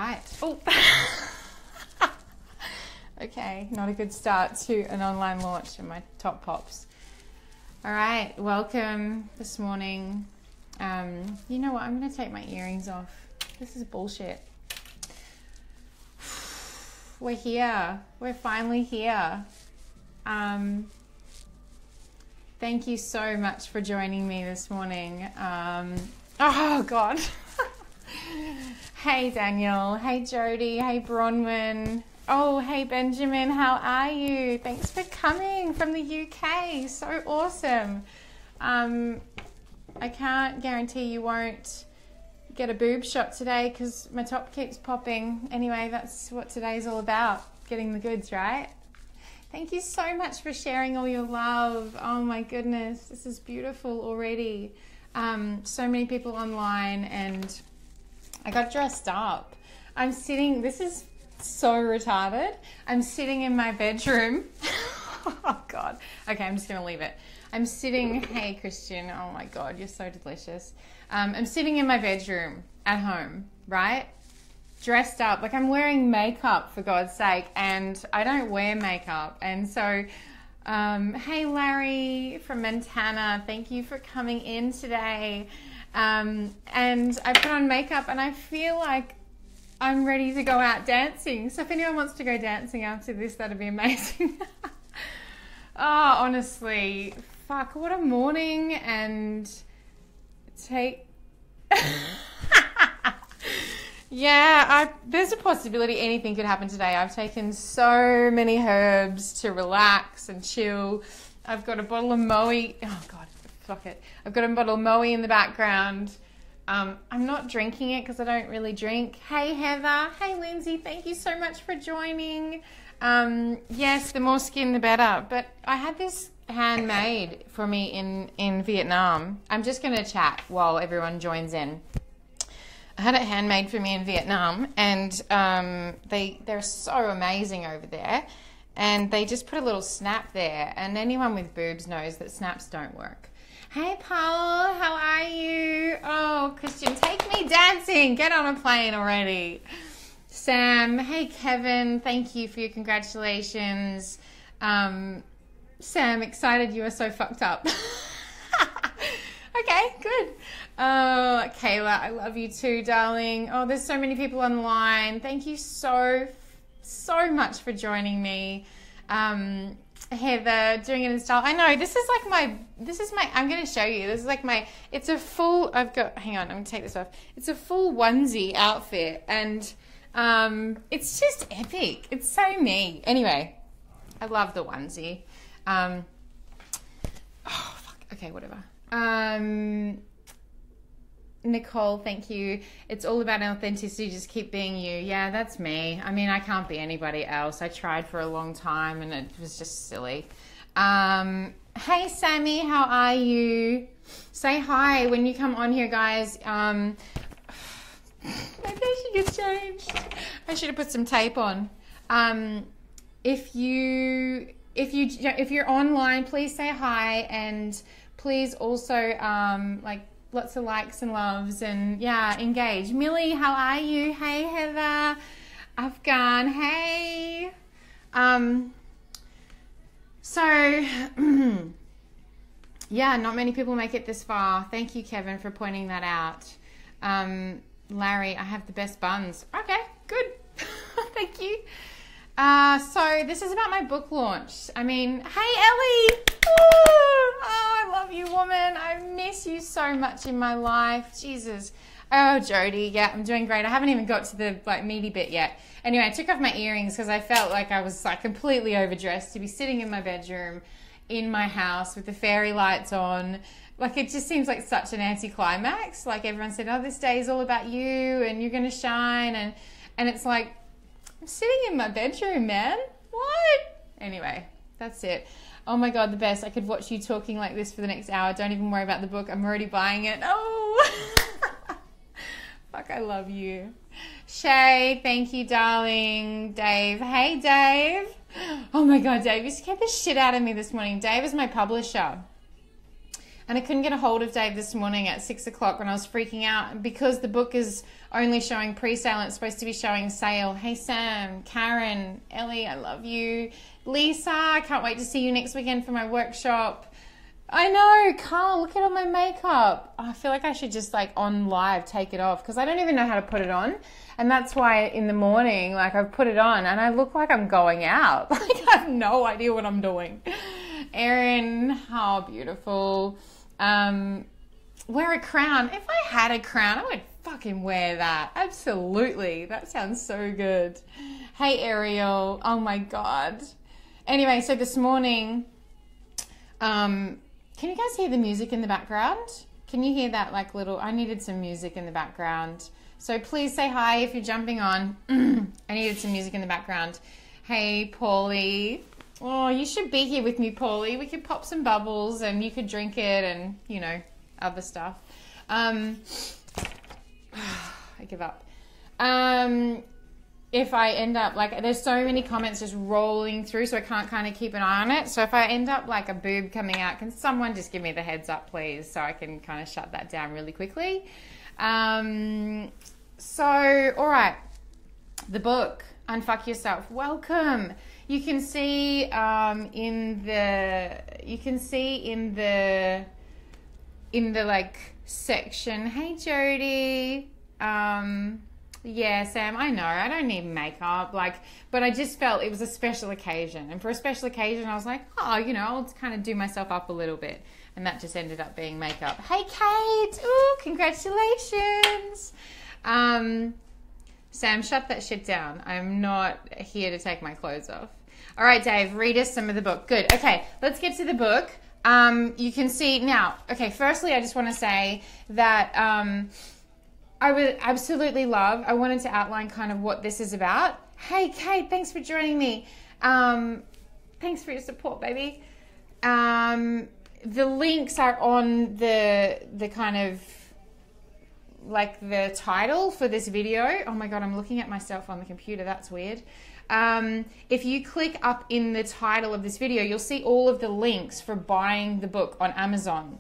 right. Oh. Okay, not a good start to an online launch and my top pops. All right, welcome this morning. You know what? I'm going to take my earrings off. This is bullshit. We're here. We're finally here. Thank you so much for joining me this morning. Oh, God. Hey, Daniel. Hey, Jody. Hey, Bronwyn. Oh, hey, Benjamin. How are you? Thanks for coming from the UK. So awesome. I can't guarantee you won't get a boob shot today because my top keeps popping. Anyway, that's what today's all about. Getting the goods, right? Thank you so much for sharing all your love. Oh my goodness, this is beautiful already. So many people online and I got dressed up. I'm sitting, this is so retarded. I'm sitting in my bedroom. Oh God. Okay, I'm just going to leave it. I'm sitting, hey Christian, oh my God, you're so delicious. I'm sitting in my bedroom at home, right? Dressed up, like I'm wearing makeup for God's sake, and I don't wear makeup. And so, hey Larry from Montana, thank you for coming in today. And I put on makeup and I feel like I'm ready to go out dancing. So if anyone wants to go dancing after this, that'd be amazing. Oh, honestly, fuck, what a morning. And take... Yeah, there's a possibility anything could happen today. I've taken so many herbs to relax and chill. I've got a bottle of Moe. Oh, God, fuck it. I've got a bottle of Moe in the background. I'm not drinking it because I don't really drink. Hey, Heather. Hey, Lindsay. Thank you so much for joining. Yes, the more skin, the better. But I had this handmade for me in Vietnam. I'm just going to chat while everyone joins in. I had it handmade for me in Vietnam, and they're so amazing over there. And they just put a little snap there, and anyone with boobs knows that snaps don't work. Hey, Paul, how are you? Oh, Christian, take me dancing. Get on a plane already. Sam, hey, Kevin, thank you for your congratulations. Sam, excited you are so fucked up. Okay, good. Oh, Kayla, I love you too, darling. Oh, there's so many people online. Thank you so much for joining me. Heather, doing it in style. I know, this is my, I'm going to show you. This is like it's a full, hang on, I'm going to take this off. It's a full onesie outfit, and it's just epic. It's so me. Anyway, I love the onesie. Oh, fuck. Okay, whatever. Nicole, thank you. It's all about authenticity. Just keep being you. Yeah, that's me. I mean, I can't be anybody else. I tried for a long time and it was just silly. Hey, Sammy, how are you? Say hi when you come on here, guys. Maybe I should get changed. I should have put some tape on. If you're online, please say hi, and please also lots of likes and loves, and yeah, engage. Millie, how are you? Hey, Heather. Afghan, hey. So yeah, not many people make it this far. Thank you, Kevin, for pointing that out. Larry, I have the best buns. Okay, good. Thank you. So this is about my book launch. I mean, hey, Ellie. Oh, I love you, woman. I miss you so much in my life. Jesus. Oh, Jody. Yeah, I'm doing great. I haven't even got to the meaty bit yet. Anyway, I took off my earrings because I felt like I was completely overdressed to be sitting in my bedroom in my house with the fairy lights on. It just seems like such an anticlimax. Everyone said, oh, this day is all about you and you're going to shine. And it's like, I'm sitting in my bedroom, man. What? Anyway, that's it. Oh my God, the best. I could watch you talking like this for the next hour. Don't even worry about the book. I'm already buying it. Oh, fuck, I love you. Shay, thank you, darling. Dave. Hey, Dave. Oh my God, Dave, you scared the shit out of me this morning. Dave is my publisher. And I couldn't get a hold of Dave this morning at 6 o'clock when I was freaking out because the book is only showing pre-sale and it's supposed to be showing sale. Hey, Sam, Karen, Ellie, I love you. Lisa, I can't wait to see you next weekend for my workshop. I know, Carl, look at all my makeup. I feel like I should just like on live take it off because I don't even know how to put it on. And that's why in the morning, like I've put it on and I look like I'm going out. Like I have no idea what I'm doing. Erin, how beautiful. Wear a crown. If I had a crown, I would fucking wear that. Absolutely. That sounds so good. Hey, Ariel. Oh my God. Anyway, so this morning, can you guys hear the music in the background? Can you hear that like little, I needed some music in the background. So please say hi if you're jumping on. I needed some music in the background. Hey, Paulie. Oh, you should be here with me, Paulie. We could pop some bubbles and you could drink it and, you know, other stuff. I give up. If I end up, like, there's so many comments just rolling through, so I can't kind of keep an eye on it. So if I end up like a boob coming out, can someone just give me the heads up, please, so I can kind of shut that down really quickly. So, all right, the book, Unfuck Yourself. Welcome. You can see in the like section. Hey, Jody. Yeah, Sam, I know. I don't need makeup, but I just felt it was a special occasion. And for a special occasion, I was like, oh, you know, I'll kind of do myself up a little bit. And that just ended up being makeup. Hey, Kate. Ooh, congratulations. Sam, shut that shit down. I'm not here to take my clothes off. All right, Dave, read us some of the book. Good. Okay, let's get to the book. You can see now. Okay, firstly, I just want to say that I would absolutely love, I wanted to outline kind of what this is about. Hey, Kate, thanks for joining me. Thanks for your support, baby. The links are on the kind of, like the title for this video. Oh my God, I'm looking at myself on the computer. That's weird. If you click up in the title of this video, you'll see all of the links for buying the book on Amazon.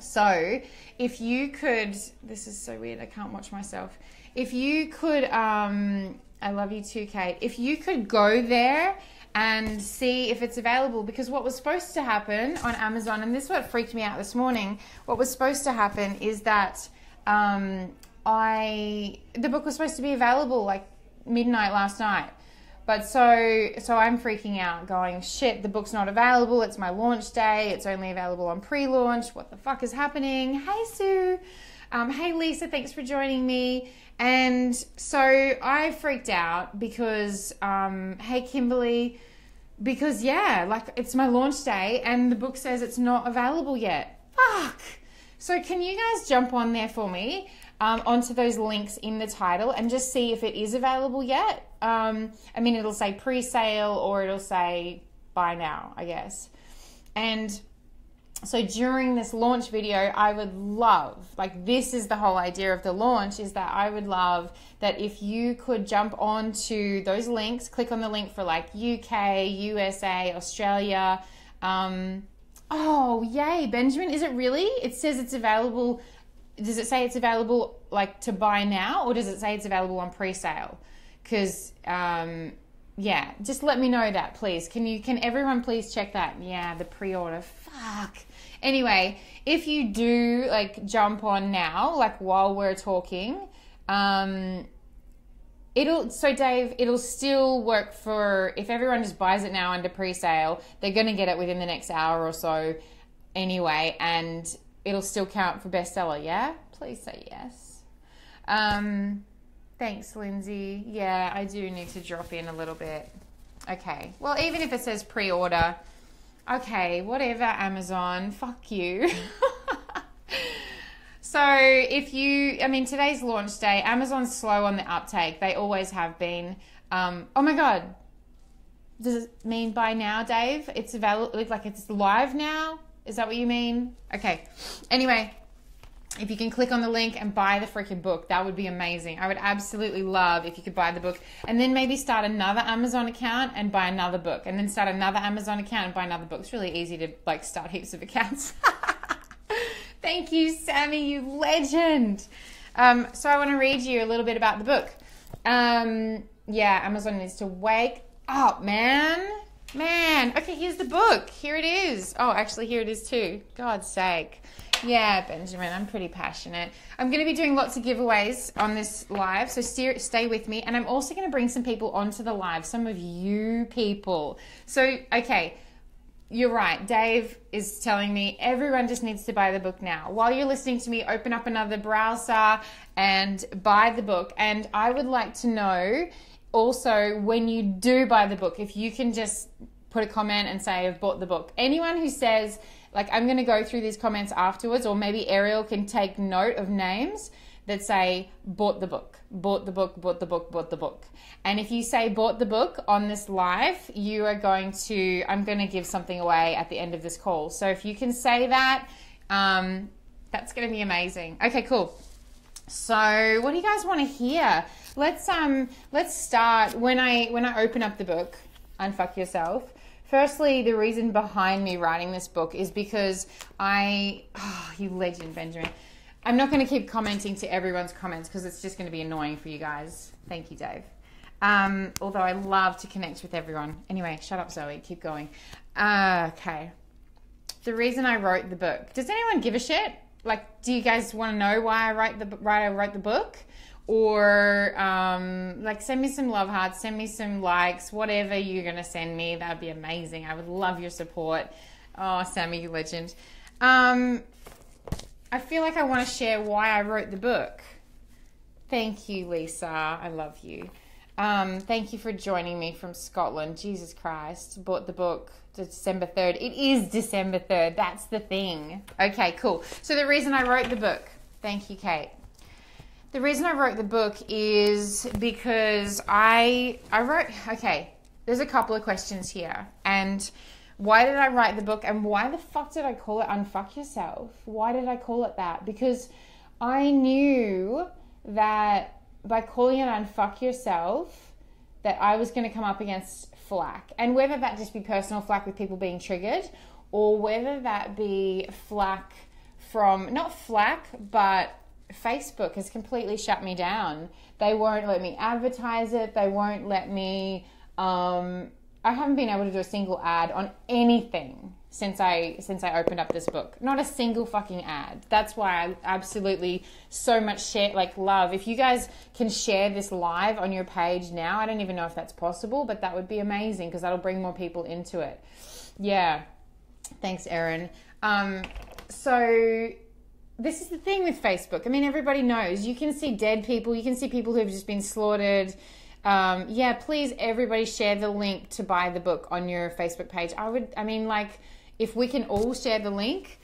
So if you could, this is so weird, I can't watch myself. If you could, I love you too, Kate. If you could go there and see if it's available, because what was supposed to happen on Amazon, and this is what freaked me out this morning, what was supposed to happen is that the book was supposed to be available like midnight last night. But so I'm freaking out going, shit, the book's not available. It's my launch day. It's only available on pre-launch. What the fuck is happening? Hey, Sue. Hey, Lisa, thanks for joining me. And so I freaked out because, hey, Kimberly, because, yeah, like it's my launch day and the book says it's not available yet. Fuck. So can you guys jump on there for me? Onto those links in the title and just see if it is available yet. I mean, it'll say pre-sale or it'll say buy now, I guess. And so during this launch video, I would love, like this is the whole idea of the launch, is that I would love that if you could jump onto those links, click on the link for like UK, USA, Australia. Oh, yay, Benjamin, is it really? It says it's available. Does it say it's available like to buy now or does it say it's available on pre-sale? Because, yeah, just let me know that, please. Can everyone please check that? Yeah, the pre-order. Fuck. Anyway, if you do like jump on now, like while we're talking, Dave, it'll still work for, if everyone just buys it now under pre-sale, they're going to get it within the next hour or so anyway, and it'll still count for bestseller, yeah? Please say yes. Thanks, Lindsay. Yeah, I do need to drop in a little bit. Okay. Well, even if it says pre-order, okay, whatever, Amazon, fuck you. So if you, I mean, today's launch day, Amazon's slow on the uptake. They always have been. Oh my God. Does it mean buy now, Dave? It's available, like it's live now? Is that what you mean? Okay. Anyway, if you can click on the link and buy the freaking book, that would be amazing. I would absolutely love if you could buy the book and then maybe start another Amazon account and buy another book and then start another Amazon account and buy another book. It's really easy to like start heaps of accounts. Thank you, Sammy, you legend. So I want to read you a little bit about the book. Yeah, Amazon needs to wake up, man. Okay, here's the book. Here it is. Oh, actually, here it is too. God's sake. Yeah, Benjamin, I'm pretty passionate. I'm going to be doing lots of giveaways on this live, so stay with me. And I'm also going to bring some people onto the live, some of you people. So, okay, you're right. Dave is telling me everyone just needs to buy the book now. While you're listening to me, open up another browser and buy the book. And I would like to know also, when you do buy the book, if you can just put a comment and say, I've bought the book. Anyone who says, like, I'm going to go through these comments afterwards, or maybe Ariel can take note of names that say, bought the book, bought the book, bought the book, bought the book. And if you say bought the book on this live, you are going to, I'm going to give something away at the end of this call. So if you can say that, that's going to be amazing. Okay, cool. So what do you guys want to hear? Let's start when I open up the book, Unfuck Yourself. Firstly, the reason behind me writing this book is because you legend, Benjamin. I'm not going to keep commenting to everyone's comments because it's just going to be annoying for you guys. Thank you, Dave. Although I love to connect with everyone. Anyway, shut up, Zoe. Keep going. Okay. The reason I wrote the book. Does anyone give a shit? Like, do you guys want to know why I wrote the book? Or like, send me some love hearts, send me some likes, whatever you're going to send me. That would be amazing. I would love your support. Oh, Sammy, you legend. I feel like I want to share why I wrote the book. Thank you, Lisa. I love you. Thank you for joining me from Scotland. Jesus Christ. Bought the book December 3rd. It is December 3rd. That's the thing. Okay, cool. So the reason I wrote the book. Thank you, Kate. The reason I wrote the book is because I wrote, okay, there's a couple of questions here. And why did I write the book, and why the fuck did I call it Unfuck Yourself? Why did I call it that? Because I knew that by calling it Unfuck Yourself, that I was going to come up against flack. And whether that just be personal flack with people being triggered, or whether that be flack from, not flack, but Facebook has completely shut me down. They won't let me advertise it. They won't let me, I haven't been able to do a single ad on anything since I opened up this book. Not a single fucking ad. That's why I absolutely so much share, like, love. If you guys can share this live on your page now, I don't even know if that's possible, but that would be amazing because that'll bring more people into it. Yeah. Thanks, Erin. So this is the thing with Facebook. I mean, everybody knows. You can see dead people. You can see people who have just been slaughtered. Yeah, please, everybody share the link to buy the book on your Facebook page. If we can all share the link,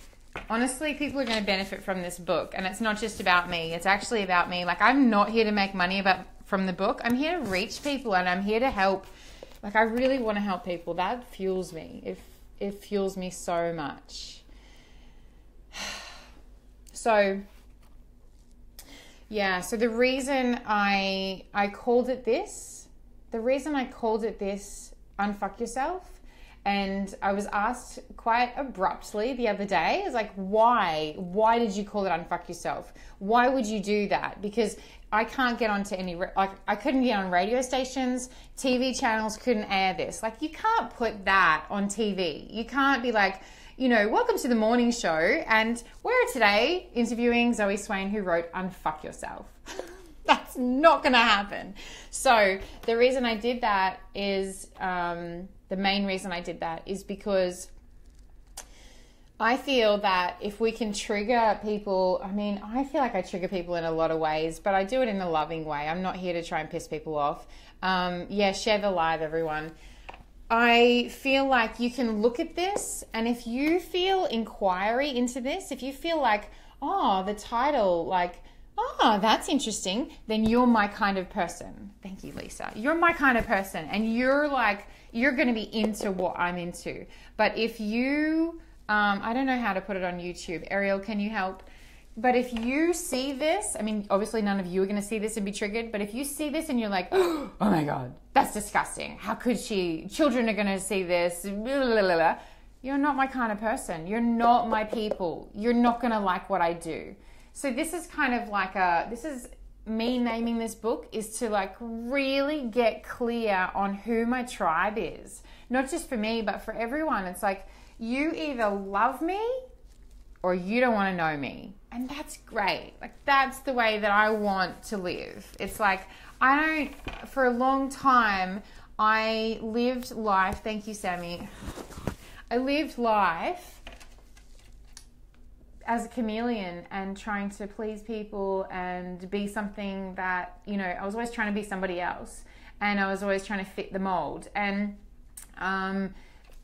honestly, people are going to benefit from this book. And it's not just about me. It's actually about me. Like, I'm not here to make money from the book. I'm here to reach people, and I'm here to help. Like, I really want to help people. That fuels me. It fuels me so much. So, yeah, so the reason I called it this, Unfuck Yourself, and I was asked quite abruptly the other day, I was like, why did you call it Unfuck Yourself? Why would you do that? Because I can't get onto I couldn't get on radio stations, TV channels couldn't air this. Like, you can't put that on TV. You can't be like, welcome to the morning show, and we're today interviewing Zoe Swain, who wrote Unfuck Yourself. That's not going to happen. So the reason I did that is, the main reason I did that is because I feel that if we can trigger people, I feel like I trigger people in a lot of ways, but I do it in a loving way. I'm not here to try and piss people off. Share the live, everyone. I feel like you can look at this, and if you feel inquiry into this, if you feel like, the title, like, that's interesting, then you're my kind of person. Thank you, Lisa. You're my kind of person, and you're going to be into what I'm into. But if you, I don't know how to put it on YouTube. Ariel, can you help? But if you see this, obviously none of you are going to see this and be triggered, but if you see this and you're like, oh my God, that's disgusting. How could she? Children are going to see this. Blah, blah, blah, blah. you're not my kind of person. You're not my people. You're not going to like what I do. So this is kind of like this is me naming this book is to like really get clear on who my tribe is. Not just for me, but for everyone. It's like, you either love me or you don't want to know me. And that's great. Like, that's the way that I want to live. It's like, for a long time, I lived life, thank you, Sammy. I lived life as a chameleon and trying to please people and be something that, you know, I was always trying to be somebody else, and I was always trying to fit the mold. And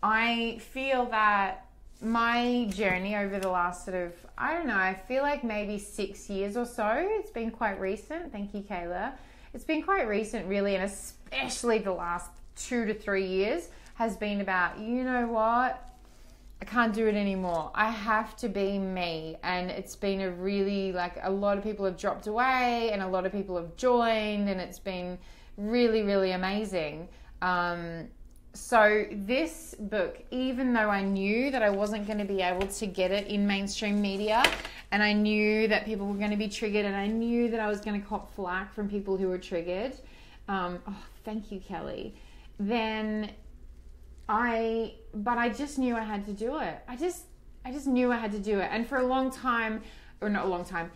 I feel that my journey over the last sort of, I don't know, I feel like maybe 6 years or so, it's been quite recent. Thank you, Kayla. It's been quite recent, really, and especially the last 2 to 3 years has been about, you know what? I can't do it anymore. I have to be me. And it's been a really, like, a lot of people have dropped away and a lot of people have joined, and it's been really, really amazing. So this book, even though I knew that I wasn't going to be able to get it in mainstream media, and I knew that people were going to be triggered, and I knew that I was going to cop flack from people who were triggered, thank you, Kelly, but I just knew I had to do it. I just knew I had to do it. And for a long time, or not a long time,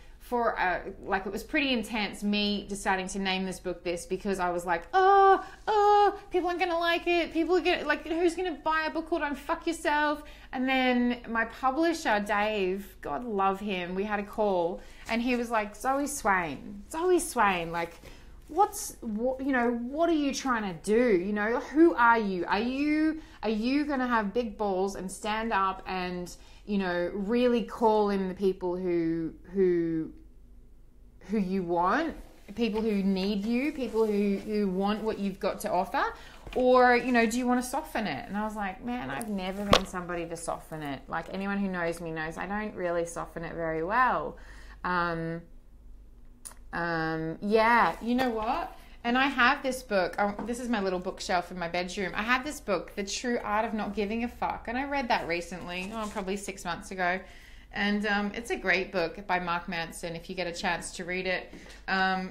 like, it was pretty intense, me deciding to name this book this, because I was like, people aren't going to like it. People are going to, like, who's going to buy a book called Unfuck Yourself? And then my publisher, Dave, God love him, we had a call, and he was like, Zoe Swain, like, what are you trying to do? You know, who are you? Are you going to have big balls and stand up and, you know, really call in the people who you want, people who need you, people who want what you've got to offer? Or, you know, do you want to soften it? And I was like, man, I've never been somebody to soften it. Like, anyone who knows me knows I don't really soften it very well. Yeah, you know what? And I have this book. This is my little bookshelf in my bedroom. I have this book, The True Art of Not Giving a Fuck. And I read that recently, probably 6 months ago. And it's a great book by Mark Manson, if you get a chance to read it.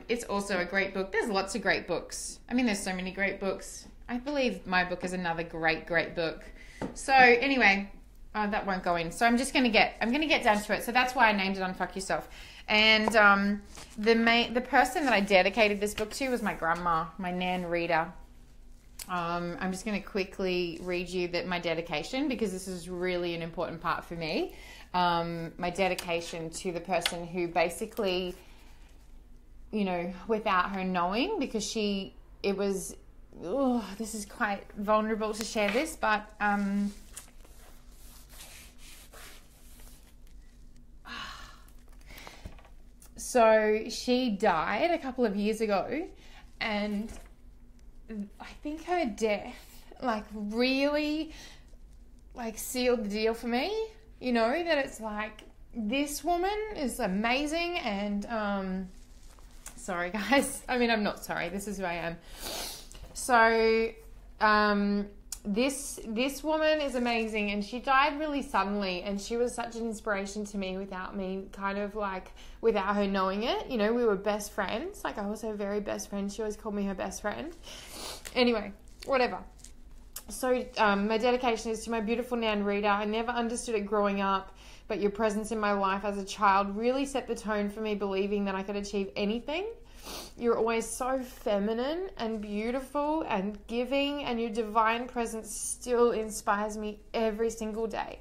It's also a great book. There's lots of great books. I mean, there's so many great books. I believe my book is another great, great book. So anyway, that won't go in. So I'm going to get down to it. So that's why I named it Unfuck Yourself. And the person that I dedicated this book to was my grandma, my Nan Rita. I'm just going to quickly read you my dedication, because this is really an important part for me. My dedication to the person who basically, you know, without her knowing, because this is quite vulnerable to share this, but so she died a couple of years ago, and I think her death, like, really, like, sealed the deal for me. You know, that it's like, this woman is amazing, and sorry guys, I mean, I'm not sorry, this is who I am. So this woman is amazing, and she died really suddenly, and she was such an inspiration to me without her knowing it. You know, we were best friends. Like, I was her very best friend. She always called me her best friend. Anyway, whatever. So my dedication is to my beautiful Nan Rita. I never understood it growing up, but your presence in my life as a child really set the tone for me, believing that I could achieve anything. You're always so feminine and beautiful and giving, and your divine presence still inspires me every single day.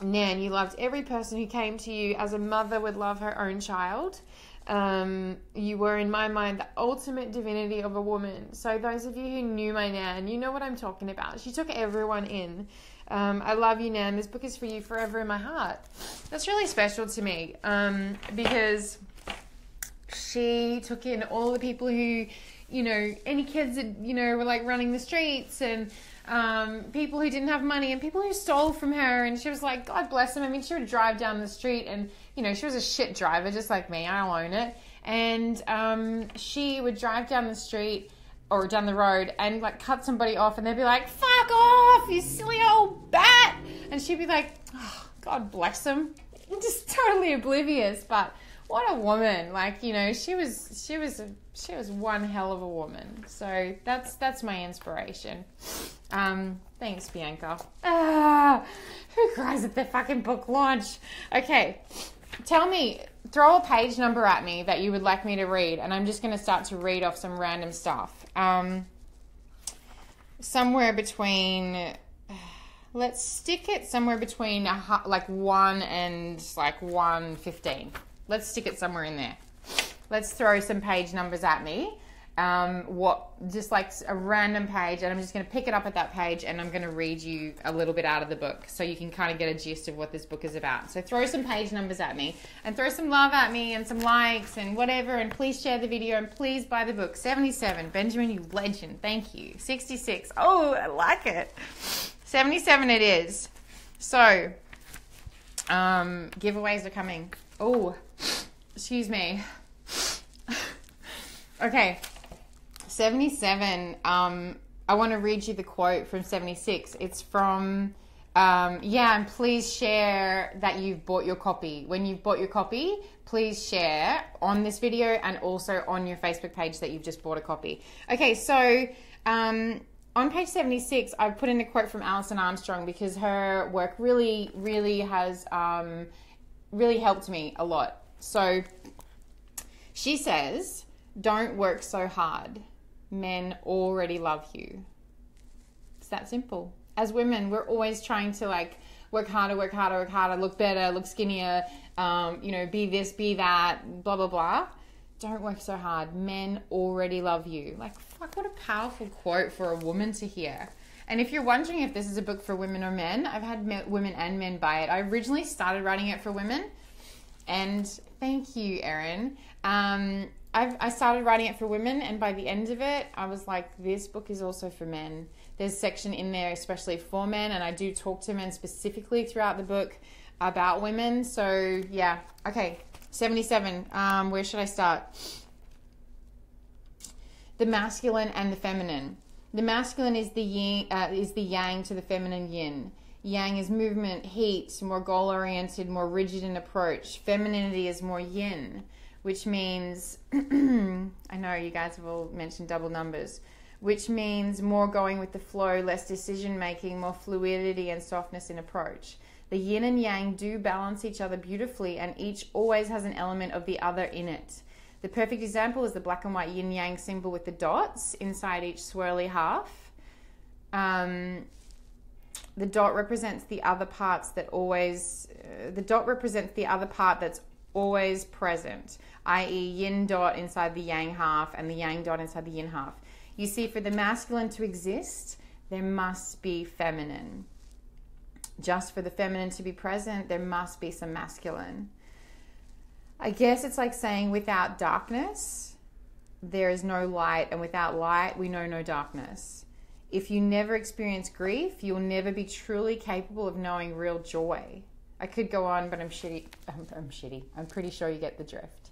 Nan, you loved every person who came to you as a mother would love her own child. You were, in my mind, the ultimate divinity of a woman. So those of you who knew my Nan, you know what I'm talking about. She took everyone in. I love you, Nan. This book is for you forever in my heart. That's really special to me, because she took in all the people who, you know, any kids that, you know, were like running the streets, and people who didn't have money, and people who stole from her. And she was like, God bless them. I mean, she would drive down the street, and, you know, she was a shit driver, just like me. I'll own it. And she would drive down the street or down the road and like cut somebody off, and they'd be like, fuck off, you silly old bat. And she'd be like, oh, God bless them. Just totally oblivious. But what a woman. Like, you know, she was one hell of a woman. So that's my inspiration. Thanks, Bianca. Who cries at their fucking book launch? Okay, tell me, throw a page number at me that you would like me to read, and I'm just going to start to read off some random stuff. Somewhere between, let's stick it somewhere between like 1 and like 1:15. Let's stick it somewhere in there. Let's throw some page numbers at me. Just like a random page, and I'm just going to pick it up at that page, and I'm going to read you a little bit out of the book so you can kind of get a gist of what this book is about. So throw some page numbers at me, and throw some love at me, and some likes, and whatever, and please share the video, and please buy the book. 77, Benjamin, you legend, thank you. 66, oh, I like it. 77 it is. So, giveaways are coming. Oh, excuse me. Okay. 77, I want to read you the quote from 76. It's from, and please share that you've bought your copy. When you've bought your copy, please share on this video and also on your Facebook page that you've just bought a copy. Okay, so on page 76, I've put in a quote from Alison Armstrong because her work really, really has really helped me a lot. So she says, don't work so hard. Men already love you. It's that simple. As women, we're always trying to like work harder, look better, look skinnier, be this, be that, blah, blah, blah. Don't work so hard. Men already love you. Like, fuck, what a powerful quote for a woman to hear. And if you're wondering if this is a book for women or men, I've had women and men buy it. I originally started writing it for women. And thank you, Erin. I started writing it for women, and by the end of it, I was like, this book is also for men. There's a section in there especially for men, and I do talk to men specifically throughout the book about women. So, yeah. Okay, 77. Where should I start? The masculine and the feminine. The masculine is the yin, is the yang to the feminine yin. Yang is movement, heat, more goal-oriented, more rigid in approach. Femininity is more yin, which means, I know you guys have all mentioned double numbers, which means more going with the flow, less decision-making, more fluidity and softness in approach. The yin and yang do balance each other beautifully, and each always has an element of the other in it. The perfect example is the black and white yin-yang symbol with the dots inside each swirly half. The dot represents the other parts that always, the dot represents the other part that's always present, i.e. yin dot inside the yang half and the yang dot inside the yin half. You see, for the masculine to exist, there must be feminine. Just for the feminine to be present, there must be some masculine. I guess it's like saying without darkness, there is no light, and without light, we know no darkness. If you never experience grief, you'll never be truly capable of knowing real joy. I could go on, but I'm shitty. I'm pretty sure you get the drift.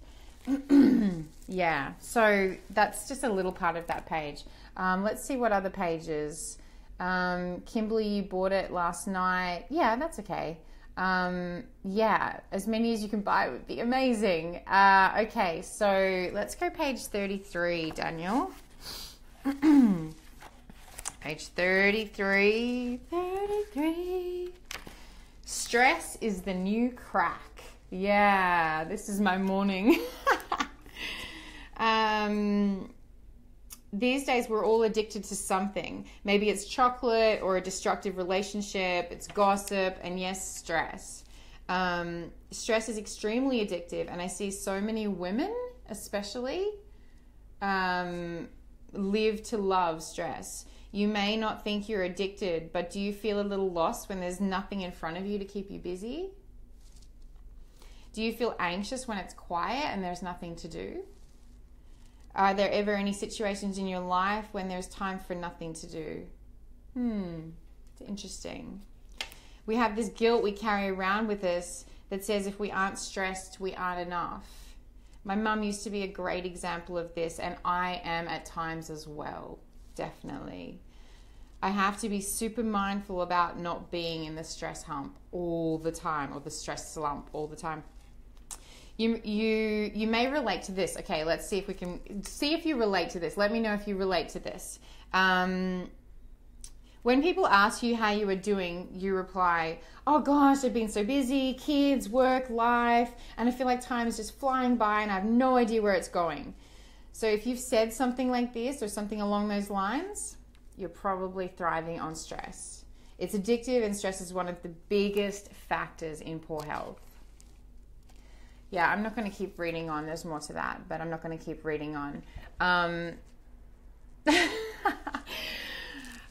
Yeah, so that's just a little part of that page. Let's see what other pages. Kimberly, you bought it last night. Yeah, that's okay. Yeah, as many as you can buy would be amazing. Okay, so let's go page 33, Daniel. Page 33. Stress is the new crack. Yeah, this is my morning. These days we're all addicted to something. Maybe it's chocolate or a destructive relationship, it's gossip, and yes, stress. Stress is extremely addictive, and I see so many women especially live to love stress. You may not think you're addicted, but do you feel a little lost when there's nothing in front of you to keep you busy? Do you feel anxious when it's quiet and there's nothing to do? Are there ever any situations in your life when there's time for nothing to do? It's interesting. We have this guilt we carry around with us that says if we aren't stressed, we aren't enough. My mum used to be a great example of this, and I am at times as well, definitely. I have to be super mindful about not being in the stress hump all the time, or the stress slump all the time. You may relate to this. Okay, let's see if we can see if you relate to this. Let me know if you relate to this. When people ask you how you are doing, you reply, oh gosh, I've been so busy, kids, work, life, and I feel like time is just flying by and I have no idea where it's going. So if you've said something like this or something along those lines, you're probably thriving on stress. It's addictive, and stress is one of the biggest factors in poor health. Yeah, I'm not going to keep reading on. There's more to that, but I'm not going to keep reading on.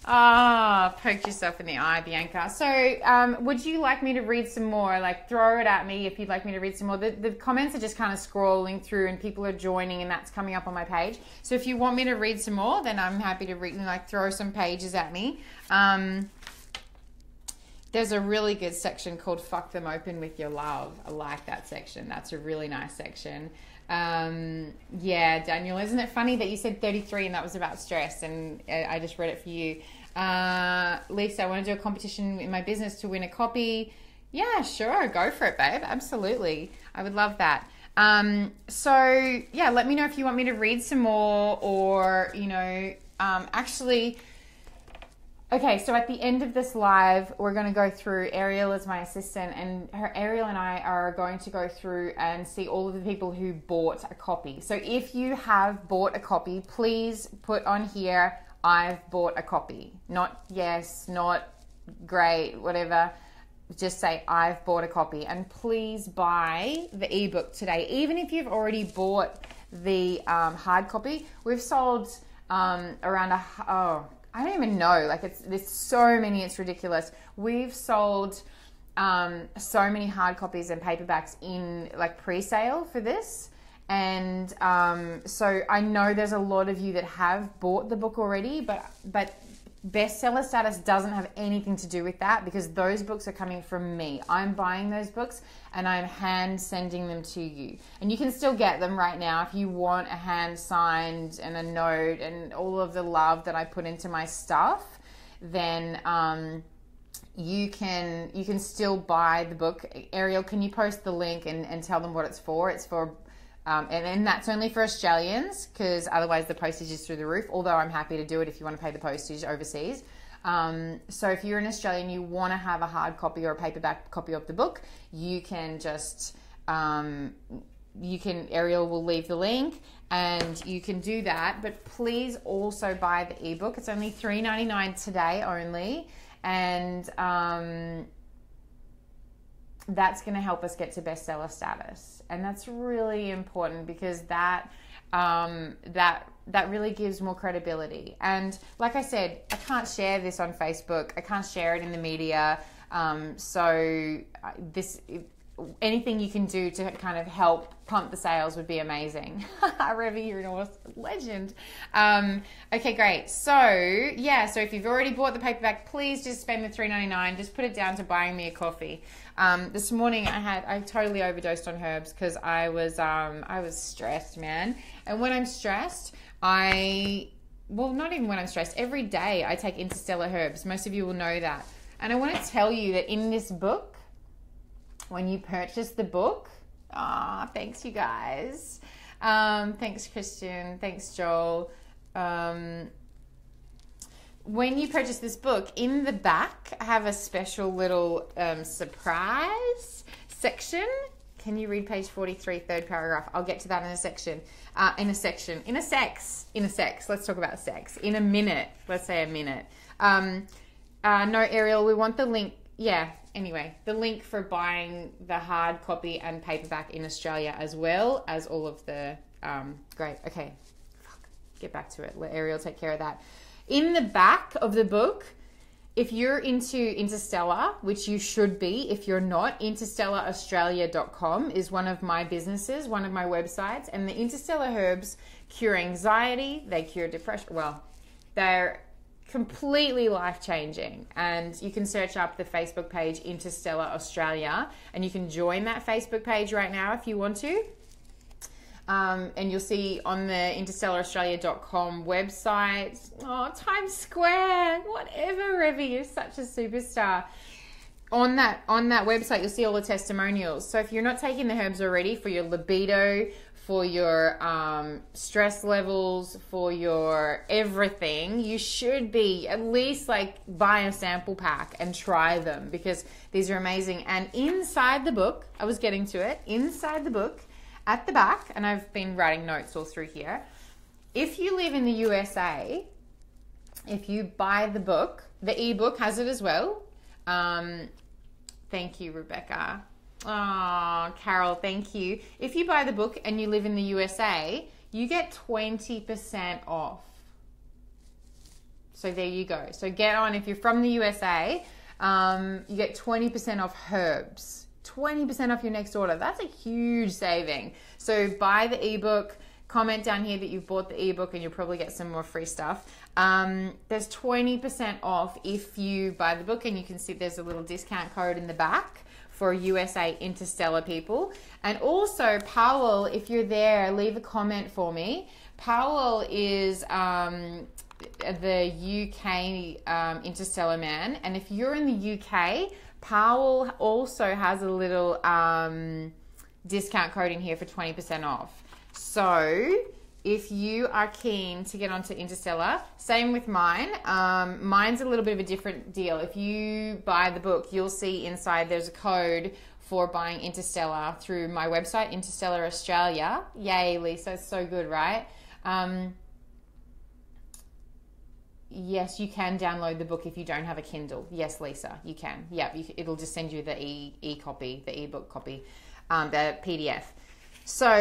Poked yourself in the eye, Bianca. So would you like me to read some more? Like, throw it at me if you'd like me to read some more. The comments are just kind of scrolling through and people are joining, and that's coming up on my page. So if you want me to read some more, then I'm happy to read, like, throw some pages at me. There's a really good section called Fuck Them Open with Your Love. I like that section. That's a really nice section. Yeah, Daniel, isn't it funny that you said 33 and that was about stress, and I just read it for you. Lisa, I want to do a competition in my business to win a copy. Yeah, sure. Go for it, babe. Absolutely. I would love that. So yeah, let me know if you want me to read some more, or, you know, actually, okay, so at the end of this live, we're going to go through, Ariel is my assistant, and Ariel and I are going to go through and see all of the people who bought a copy. So if you have bought a copy, please put on here, I've bought a copy. Not yes, not great, whatever. Just say, I've bought a copy. And please buy the ebook today. Even if you've already bought the hard copy, we've sold around I don't even know. Like, there's so many, it's ridiculous. We've sold so many hard copies and paperbacks in, like, pre-sale for this. And so I know there's a lot of you that have bought the book already, but bestseller status doesn't have anything to do with that, because those books are coming from me. I'm buying those books and I'm hand sending them to you. And you can still get them right now if you want a hand signed and a note and all of the love that I put into my stuff. Then you can still buy the book. Ariel, can you post the link and tell them what it's for? It's for and that's only for Australians, because otherwise the postage is through the roof, although I'm happy to do it if you want to pay the postage overseas. So if you're an Australian, you want to have a hard copy or a paperback copy of the book, you can just, Ariel will leave the link and you can do that. But please also buy the ebook. It's only $3.99 today only. And that's going to help us get to bestseller status. And that's really important, because that really gives more credibility. And like I said, I can't share this on Facebook. I can't share it in the media. Anything you can do to kind of help pump the sales would be amazing. Revi, you're a legend. Okay, great. So yeah, so if you've already bought the paperback, please just spend the $3.99. Just put it down to buying me a coffee. This morning I totally overdosed on herbs because I was stressed, man. And when I'm stressed, not even when I'm stressed, every day I take Interstellar herbs. Most of you will know that. And I want to tell you that in this book, when you purchase the book, thanks you guys. Thanks Christian, thanks Joel. When you purchase this book, in the back, I have a special little surprise section. Can you read page 43, third paragraph? I'll get to that in a section. In a sex. Let's talk about sex. In a minute. Let's say a minute. No, Ariel, we want the link. Yeah. Anyway, the link for buying the hard copy and paperback in Australia, as well as all of the, great. Okay. Get back to it. Let Ariel take care of that. In the back of the book, if you're into Interstellar, which you should be, if you're not, interstellaraustralia.com is one of my businesses, one of my websites, and the Interstellar herbs cure anxiety, they cure depression. Well, they're completely life-changing, and you can search up the Facebook page Interstellar Australia, and you can join that Facebook page right now if you want to. And you'll see on the interstellaraustralia.com website, Times Square, whatever, Revy, you're such a superstar. On that website, you'll see all the testimonials. So if you're not taking the herbs already for your libido, for your stress levels, for your everything, you should be at least like buy a sample pack and try them, because these are amazing. And inside the book, I was getting to it, inside the book, at the back, and I've been writing notes all through here, if you live in the USA, if you buy the book, the ebook has it as well. Thank you, Rebecca. Oh, Carol, thank you. If you buy the book and you live in the USA, you get 20% off. So there you go. So get on, if you're from the USA, you get 20% off herbs. 20% off your next order. That's a huge saving. So buy the ebook, comment down here that you've bought the ebook, and you'll probably get some more free stuff. There's 20% off if you buy the book, and you can see there's a little discount code in the back for USA Interstellar people. And also, Powell, if you're there, leave a comment for me. Powell is the UK Interstellar man, and if you're in the UK, Powell also has a little discount code in here for 20% off. So if you are keen to get onto Interstellar, same with mine. Mine's a little bit of a different deal. If you buy the book, you'll see inside there's a code for buying Interstellar through my website, Interstellar Australia. Yay, Lisa, it's so good, right? Yes, you can download the book if you don't have a Kindle. Yes, Lisa, you can. Yeah, it'll just send you the e-copy, the ebook copy, the PDF. So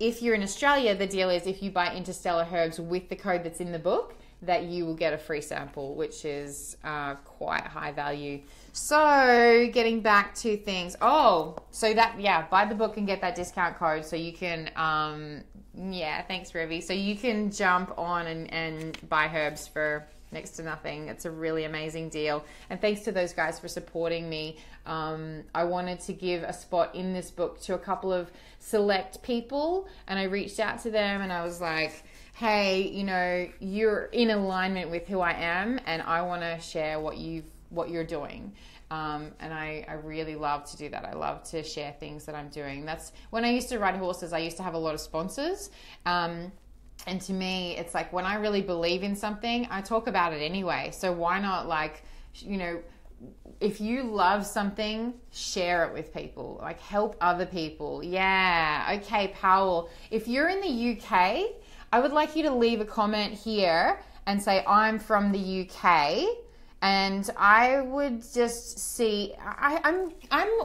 if you're in Australia, the deal is if you buy Interstellar Herbs with the code that's in the book, that you will get a free sample, which is quite high value. So getting back to things. Oh, so that, yeah, buy the book and get that discount code so you can, yeah, thanks, Revy. So you can jump on and buy herbs for next to nothing. It's a really amazing deal. And thanks to those guys for supporting me. I wanted to give a spot in this book to a couple of select people, and I reached out to them and I was like, hey, you know, you're in alignment with who I am, and I want to share what you're doing. And I really love to do that. I love to share things that I'm doing. That's when I used to ride horses, I used to have a lot of sponsors. And to me, it's like when I really believe in something, I talk about it anyway. So why not, like, you know, if you love something, share it with people, like help other people. Yeah. Okay, Powell, if you're in the UK, I would like you to leave a comment here and say, I'm from the UK. And I would just see, I'm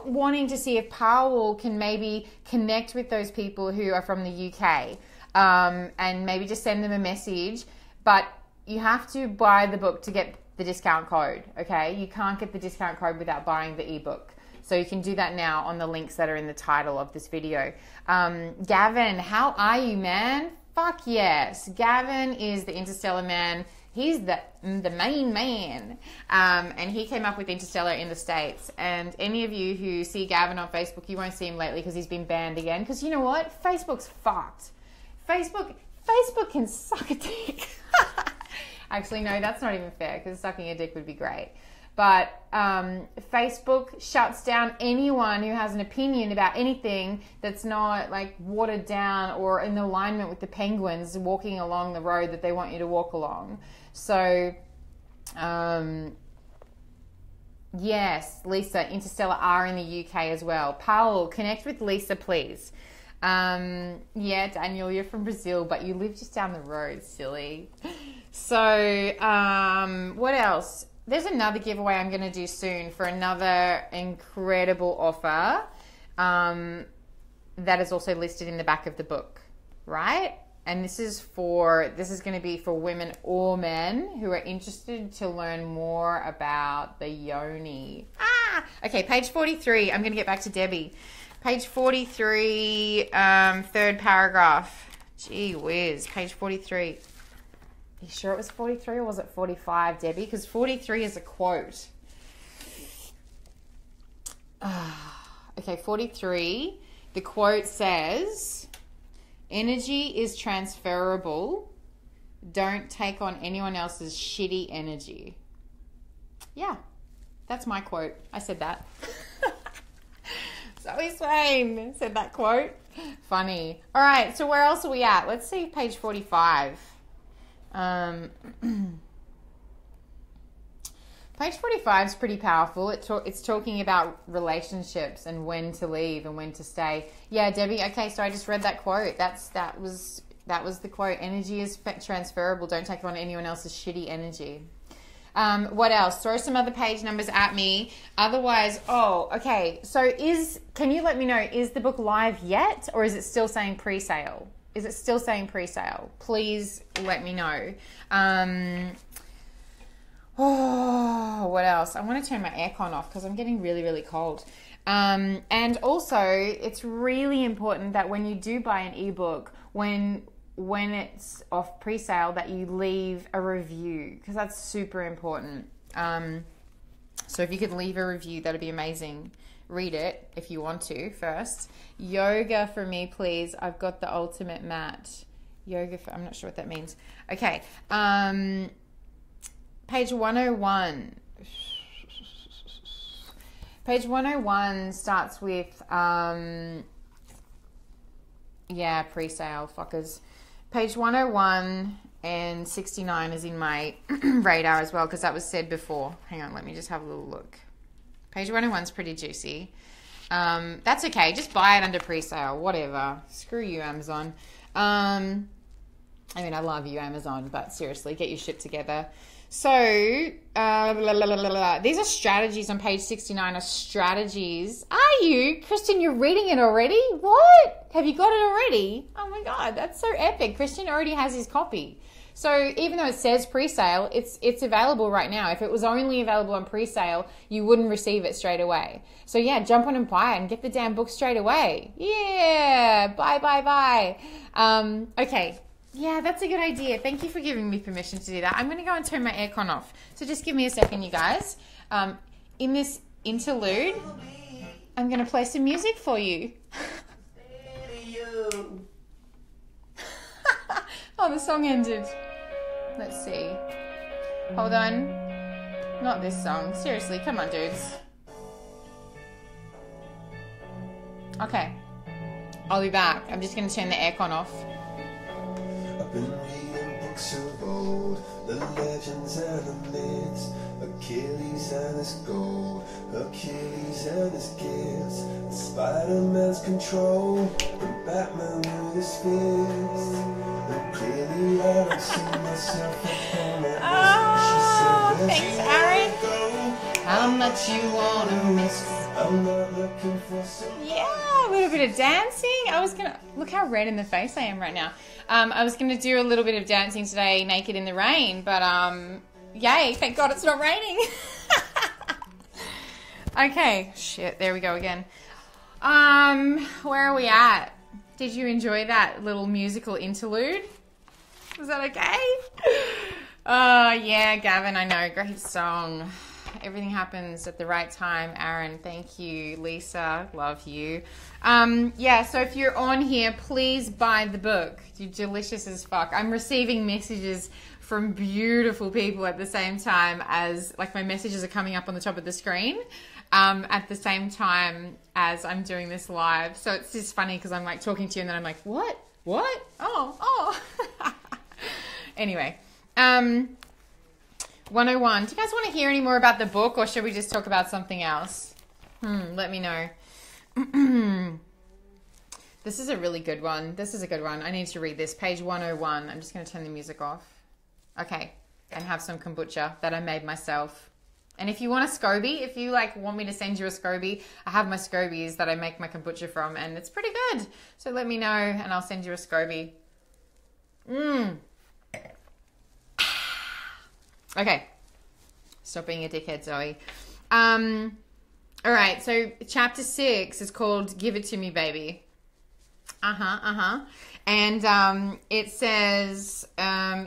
wanting to see if Powell can maybe connect with those people who are from the UK, and maybe just send them a message. But you have to buy the book to get the discount code, okay? You can't get the discount code without buying the ebook. So you can do that now on the links that are in the title of this video. Gavin, how are you, man? Fuck yes. Gavin is the Interstellar man. He's the main man. And he came up with Interstellar in the States. And any of you who see Gavin on Facebook, you won't see him lately because he's been banned again. Because you know what? Facebook's fucked. Facebook can suck a dick. Actually, no, that's not even fair, because sucking a dick would be great. But Facebook shuts down anyone who has an opinion about anything that's not like watered down or in alignment with the penguins walking along the road that they want you to walk along. So, yes, Lisa, Interstellar are in the UK as well. Powell, connect with Lisa, please. Yeah, Daniel, you're from Brazil, but you live just down the road, silly. So, what else? There's another giveaway I'm going to do soon for another incredible offer that is also listed in the back of the book, right? And this is going to be for women or men who are interested to learn more about the yoni. Okay, page 43. I'm going to get back to Debbie. Page 43, third paragraph. Gee whiz, page 43. Are you sure it was 43 or was it 45, Debbie? Because 43 is a quote. Okay, 43. The quote says, Energy is transferable. Don't take on anyone else's shitty energy. Yeah, that's my quote. I said that. Zoe Swain said that quote. Funny. All right, so where else are we at? Let's see page 45. Page 45 is pretty powerful. It's talking about relationships and when to leave and when to stay. Yeah, Debbie. Okay, so I just read that quote. That was the quote. Energy is transferable. Don't take on anyone else's shitty energy. What else? Throw some other page numbers at me. Otherwise, okay. So can you let me know, is the book live yet, or is it still saying pre-sale? Is it still saying pre-sale? Please let me know. What else? I want to turn my aircon off because I'm getting really, really cold. And also, it's really important that when you do buy an ebook, when it's off pre-sale, that you leave a review, because that's super important. So if you could leave a review, that'd be amazing. Read it if you want to first. Yoga for me, please. I've got the ultimate mat. I'm not sure what that means. Okay. Page 101. Page 101 starts with, pre-sale, fuckers. Page 101 and 69 is in my radar as well, because that was said before. Hang on, let me just have a little look. Page 101 is pretty juicy. That's okay. Just buy it under pre-sale. Whatever. Screw you, Amazon. I I love you, Amazon, but seriously, get your shit together. So, these are strategies on page 69 are strategies. Are you? Christian, you're reading it already? What? Have you got it already? Oh my God, that's so epic. Christian already has his copy. So even though it says pre-sale, it's available right now. If it was only available on pre-sale, you wouldn't receive it straight away. So yeah, jump on and buy it and get the damn book straight away. Yeah, buy. Okay. Yeah, that's a good idea. Thank you for giving me permission to do that. I'm going to go and turn my aircon off. So just give me a second, you guys. In this interlude, I'm going to play some music for you. Oh, the song ended. Let's see. Hold on. Not this song. Seriously, come on, dudes. Okay. I'll be back. I'm just going to turn the aircon off. I've been reading books of old, the legends and the myths, Achilles and his gold, Achilles and his gifts, and Spider-Man's control, and Batman with his fists. And clearly I don't see myself upon it. Oh, thanks, Aaron. How much you wanna miss? I'm not looking for some. Yeah, a little bit of dancing. Look how red in the face I am right now. I was gonna do a little bit of dancing today, naked in the rain, but yay! Thank God it's not raining. Okay, shit. There we go again. Where are we at? Did you enjoy that little musical interlude? Was that okay? Oh yeah, Gavin. I know. Great song. Everything happens at the right time. Aaron, thank you. Lisa, love you. Yeah, so if you're on here, please buy the book. You're delicious as fuck. I'm receiving messages from beautiful people at the same time as, like, my messages are coming up on the top of the screen at the same time as I'm doing this live. So it's just funny because I'm, like, talking to you and then I'm like, what? What? Oh. Anyway. 101. Do you guys want to hear any more about the book, or should we just talk about something else? Let me know. This is a really good one. This is a good one. I need to read this. Page 101. I'm just going to turn the music off. Okay. And have some kombucha that I made myself. And if you want a SCOBY, if you want me to send you a SCOBY, I have my SCOBYs that I make my kombucha from, and it's pretty good. So let me know and I'll send you a SCOBY. Okay. Stop being a dickhead, Zoe. All right. So chapter 6 is called Give It To Me, Baby. And it says,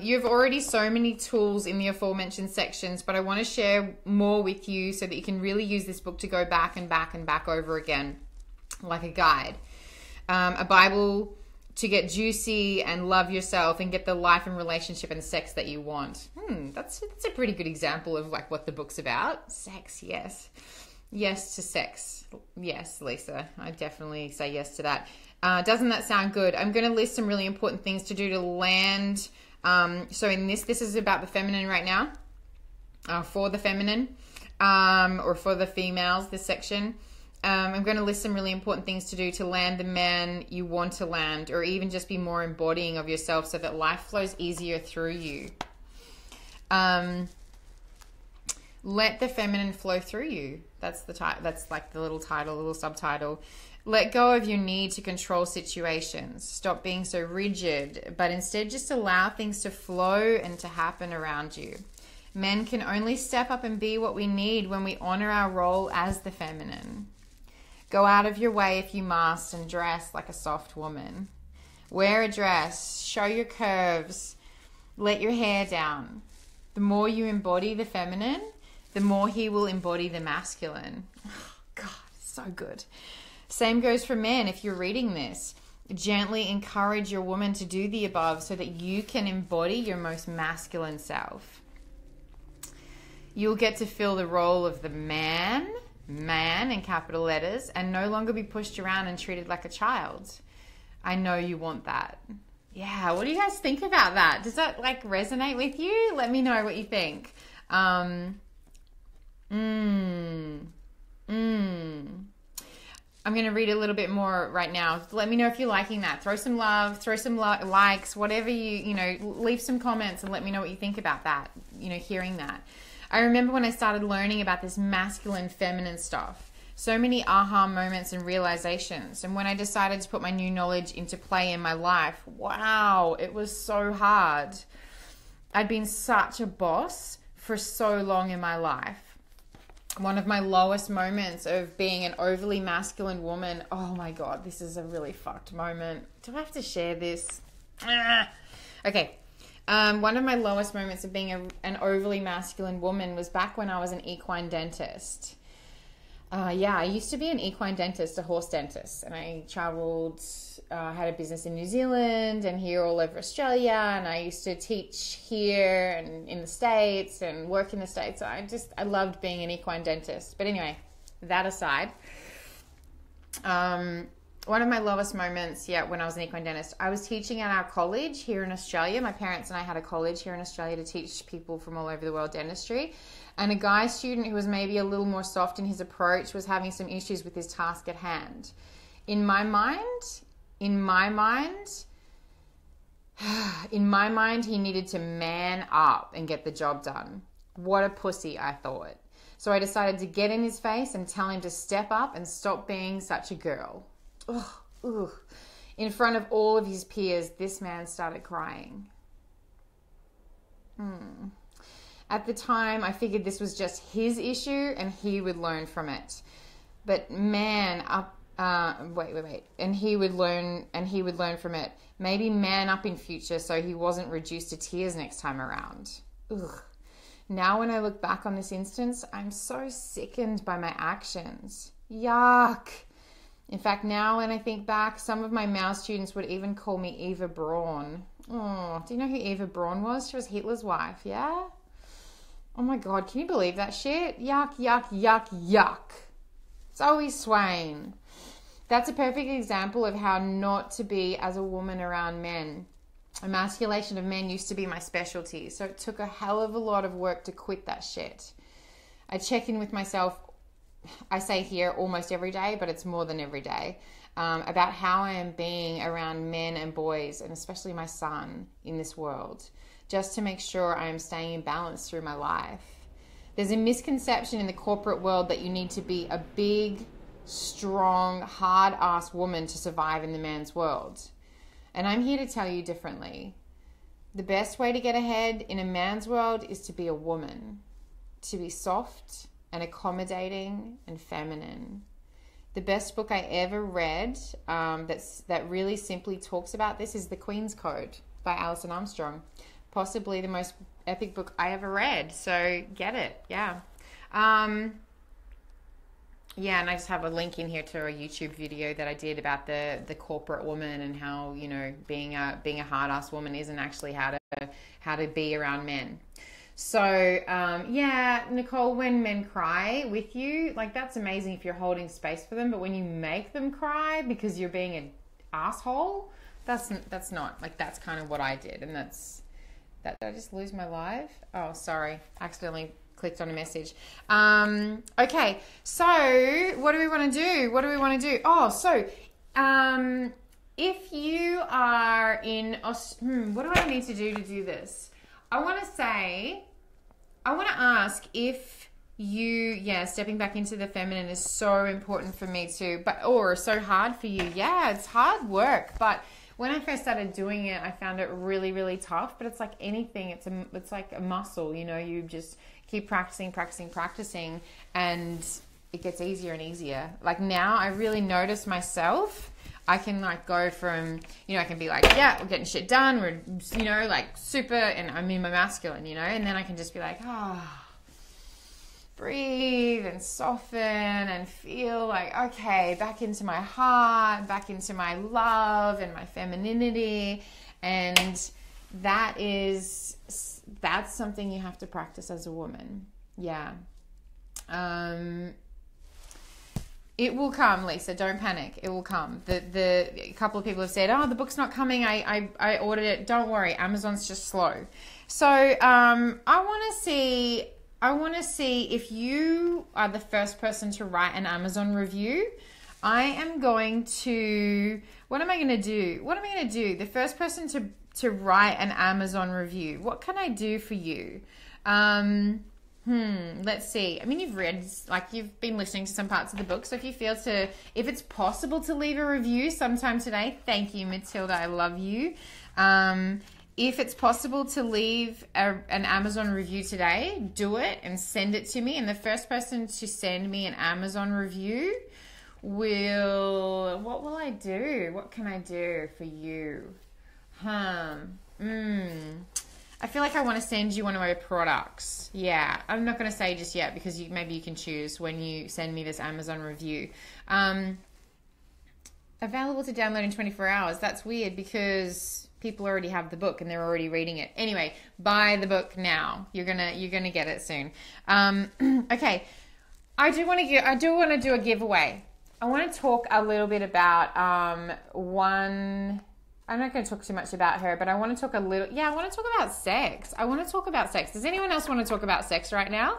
you've already so many tools in the aforementioned sections, but I want to share more with you so that you can really use this book to go back and back and back over again, like a guide. A Bible to get juicy and love yourself and get the life and relationship and sex that you want. That's a pretty good example of like what the book's about. Sex, yes. Yes to sex. Yes, Lisa. I definitely say yes to that. Doesn't that sound good? I'm going to list some really important things to do to land. So in this is about the feminine right now. For the feminine, or for the females, this section. I'm going to list some really important things to do to land the man you want to land, or even just be more embodying of yourself so that life flows easier through you. Let the feminine flow through you. That's that's like the little title, little subtitle. Let go of your need to control situations. Stop being so rigid, but instead just allow things to flow and to happen around you. Men can only step up and be what we need when we honor our role as the feminine. Go out of your way if you must and dress like a soft woman. Wear a dress, show your curves, let your hair down. The more you embody the feminine, the more he will embody the masculine. Oh, God, so good. Same goes for men if you're reading this. Gently encourage your woman to do the above so that you can embody your most masculine self. You'll get to fill the role of the man in capital letters, and no longer be pushed around and treated like a child. I know you want that. Yeah, what do you guys think about that? Does that like resonate with you? Let me know what you think. I'm going to read a little bit more right now. Let me know if you're liking that. Throw some love, throw some likes, whatever you know, leave some comments and let me know what you think about that, you know, hearing that. I remember when I started learning about this masculine, feminine stuff, so many aha moments and realizations. And when I decided to put my new knowledge into play in my life, wow, it was so hard. I'd been such a boss for so long in my life. One of my lowest moments of being an overly masculine woman, oh my God, this is a really fucked moment. Do I have to share this? Okay. One of my lowest moments of being an overly masculine woman was back when I was an equine dentist. I used to be an equine dentist, a horse dentist, and I traveled, had a business in New Zealand and here all over Australia, and I used to teach here and in the States and work in the States. So I loved being an equine dentist. But anyway, that aside, one of my lowest moments, when I was an equine dentist, I was teaching at our college here in Australia. My parents and I had a college here in Australia to teach people from all over the world dentistry. And a guy student who was maybe a little more soft in his approach was having some issues with his task at hand. In my mind, he needed to man up and get the job done. What a pussy, I thought. So I decided to get in his face and tell him to step up and stop being such a girl. Ugh. In front of all of his peers, this man started crying. At the time, I figured this was just his issue and he would learn from it. But man up, and he would learn from it. Maybe man up in future so he wasn't reduced to tears next time around. Ugh. Now when I look back on this instance, I'm so sickened by my actions. Yuck. In fact, now when I think back, some of my male students would even call me Eva Braun. Oh, do you know who Eva Braun was? She was Hitler's wife, yeah? Oh my God, can you believe that shit? Yuck, yuck, yuck, yuck. Zoe Swain. That's a perfect example of how not to be as a woman around men. Emasculation of men used to be my specialty, so it took a hell of a lot of work to quit that shit. I check in with myself, I say here almost every day, but it's more than every day, about how I am being around men and boys, and especially my son in this world, just to make sure I am staying in balance through my life. There's a misconception in the corporate world that you need to be a big, strong, hard-ass woman to survive in the man's world. And I'm here to tell you differently. The best way to get ahead in a man's world is to be a woman, to be soft and accommodating and feminine. The best book I ever read that really simply talks about this is The Queen's Code by Alison Armstrong. Possibly the most epic book I ever read. So get it. Yeah. Yeah, and I just have a link in here to a YouTube video that I did about the corporate woman and how, you know, being a hard ass woman isn't actually how to be around men. So yeah, Nicole, when men cry with you, like that's amazing if you're holding space for them, but when you make them cry because you're being an asshole, that's not, like, that's kind of what I did. And that's that. Did I just lose my live? Oh, sorry, accidentally clicked on a message. Okay, so what do we want to do? Oh, so if you are in what do I need to do this? I want to ask if stepping back into the feminine is so important for me too, or so hard for you. Yeah, it's hard work, but when I first started doing it, I found it really, really tough. But it's like anything, it's like a muscle, you know. You just keep practicing, and it gets easier and easier. Like now, I really notice myself. I can like go from, you know, I can be like, yeah, we're getting shit done. We're, you know, like super, and I'm in my masculine, you know, and then I can just be like, breathe and soften and feel like, okay, back into my heart, back into my love and my femininity. And that's something you have to practice as a woman. Yeah. It will come, Lisa. Don't panic. It will come. A couple of people have said, "Oh, the book's not coming. I ordered it." Don't worry. Amazon's just slow. So I want to see if you are the first person to write an Amazon review. I am going to. What am I going to do? The first person to write an Amazon review. What can I do for you? Let's see. I mean, you've been listening to some parts of the book. So if it's possible to leave a review sometime today, thank you, Matilda. I love you. If it's possible to leave an Amazon review today, do it and send it to me. And the first person to send me an Amazon review what will I do? What can I do for you? I feel like I want to send you one of my products. Yeah, I'm not going to say just yet because maybe you can choose when you send me this Amazon review. Available to download in 24 hours. That's weird because people already have the book and they're already reading it. Anyway, buy the book now. You're gonna get it soon. Okay, I do want to do a giveaway. I want to talk a little bit about one. I'm not going to talk too much about her, but I want to talk I want to talk about sex. Does anyone else want to talk about sex right now?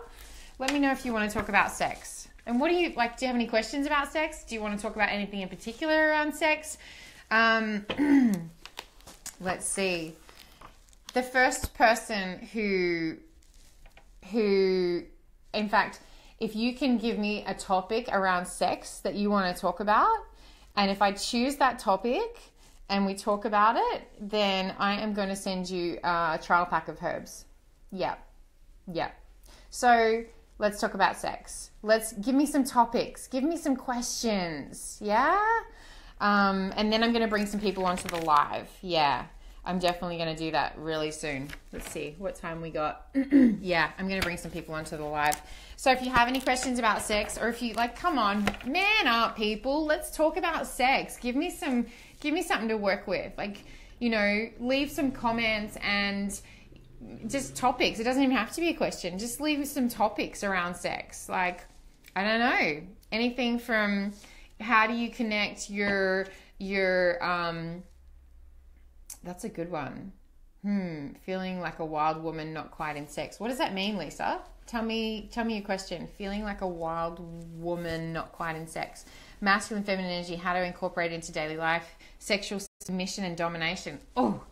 Let me know if you want to talk about sex. And what do you like? Do you have any questions about sex? Do you want to talk about anything in particular around sex? Let's see. The first person who, in fact, if you can give me a topic around sex that you want to talk about, and if I choose that topic and we talk about it, then I am going to send you a trial pack of herbs. Yeah. So let's talk about sex. Give me some topics. Give me some questions. Yeah? And then I'm going to bring some people onto the live. Yeah. I'm definitely going to do that really soon. Let's see what time we got. Yeah, I'm going to bring some people onto the live. So if you have any questions about sex, or if you come on, man up, people. Let's talk about sex. Give me something to work with. Leave some comments and just topics. It doesn't even have to be a question. Just leave some topics around sex. I don't know, anything from how do you connect your that's a good one. Feeling like a wild woman, not quite in sex. What does that mean, Lisa? Tell me your question. Feeling like a wild woman, not quite in sex. Masculine, feminine energy, how to incorporate it into daily life. Sexual submission and domination. Oh,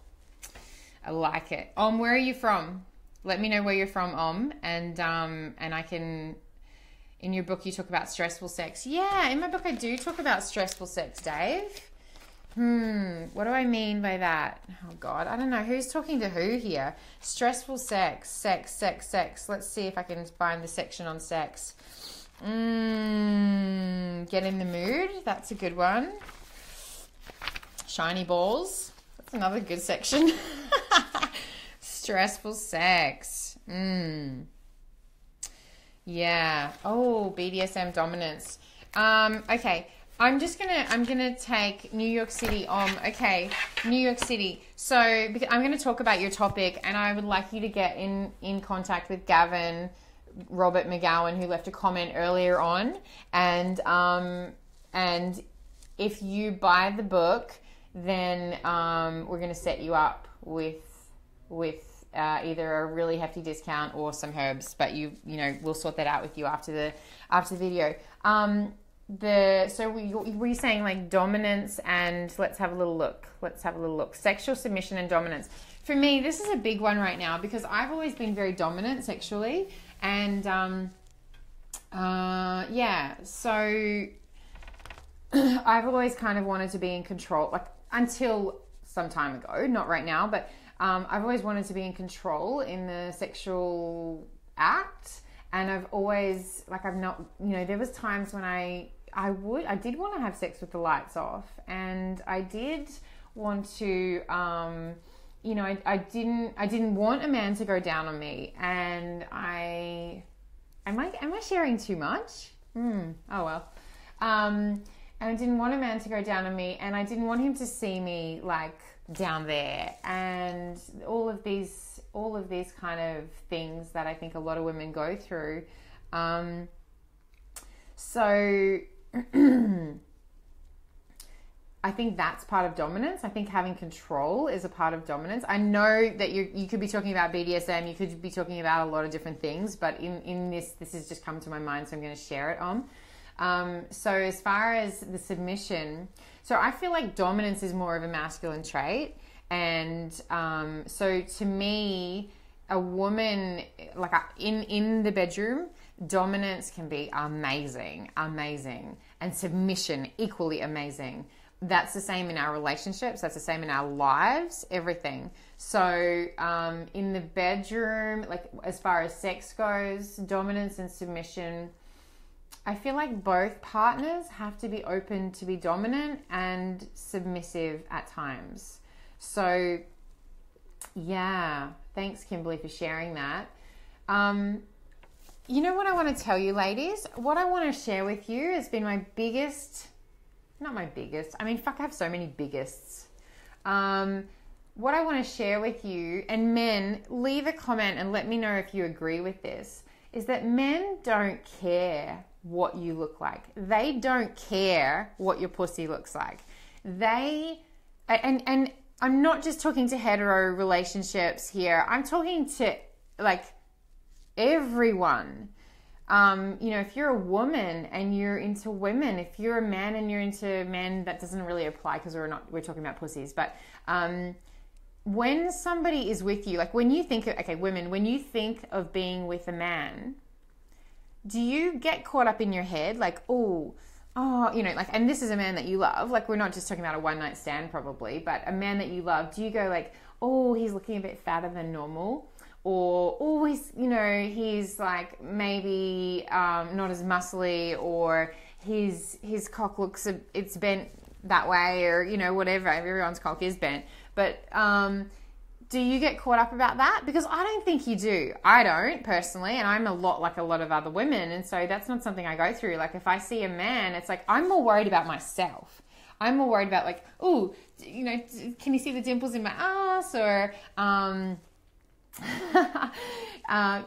I like it. Where are you from? Let me know where you're from, and I can. In your book, you talk about stressful sex. Yeah, in my book, I do talk about stressful sex, Dave. What do I mean by that? Oh God, I don't know. Who's talking to who here? Stressful sex. Let's see if I can find the section on sex. Get in the mood. That's a good one. Shiny balls. That's another good section. Stressful sex. Yeah. Oh, BDSM dominance. Okay. I'm gonna take New York City on. Okay, New York City. So because I'm gonna talk about your topic, and I would like you to get in contact with Gavin Robert McGowan, who left a comment earlier on, and if you buy the book, then we're gonna set you up with either a really hefty discount or some herbs, but we'll sort that out with you after the video. Were you saying like dominance, and let's have a little look. Sexual submission and dominance. For me, this is a big one right now because I've always been very dominant sexually, and so I've always kind of wanted to be in control, like until some time ago, not right now, but I've always wanted to be in control in the sexual act, and I've always, like, I've not, there was times when I did want to have sex with the lights off, and I did want to, I didn't want a man to go down on me, and am I sharing too much? Oh well. And I didn't want a man to go down on me, and I didn't want him to see me like down there, and all of these kind of things that I think a lot of women go through. So I think that's part of dominance. I think having control is a part of dominance. I know that you could be talking about BDSM, you could be talking about a lot of different things, but in this has just come to my mind, so I'm going to share it on. So as far as the submission, so I feel like dominance is more of a masculine trait. And so to me, a woman, like in the bedroom, dominance can be amazing. And submission, equally amazing. That's the same in our relationships. That's the same in our lives, everything. So in the bedroom, like as far as sex goes, dominance and submission, I feel like both partners have to be open to be dominant and submissive at times. So, yeah, thanks, Kimberly, for sharing that. You know what I want to tell you, ladies? What I want to share with you has been my biggest, not my biggest, I mean, fuck, I have so many biggests. What I want to share with you, and men, leave a comment and let me know if you agree with this, is that men don't care what you look like. They don't care what your pussy looks like. And I'm not just talking to hetero relationships here. I'm talking to like everyone. If you're a woman and you're into women, if you're a man and you're into men, that doesn't really apply because we're talking about pussies. But when somebody is with you, like when you think, women, when you think of being with a man, do you get caught up in your head like, and this is a man that you love, like we're not just talking about a one night stand probably, but a man that you love, do you go like, oh, he's looking a bit fatter than normal, or he's like maybe not as muscly, or his cock looks it's bent that way, or whatever, everyone's cock is bent, but do you get caught up about that? Because I don't think you do. I don't, personally, and I'm a lot like a lot of other women, and so that's not something I go through. Like, if I see a man, it's like, I'm more worried about myself. I'm more worried about, like, can you see the dimples in my ass? Or,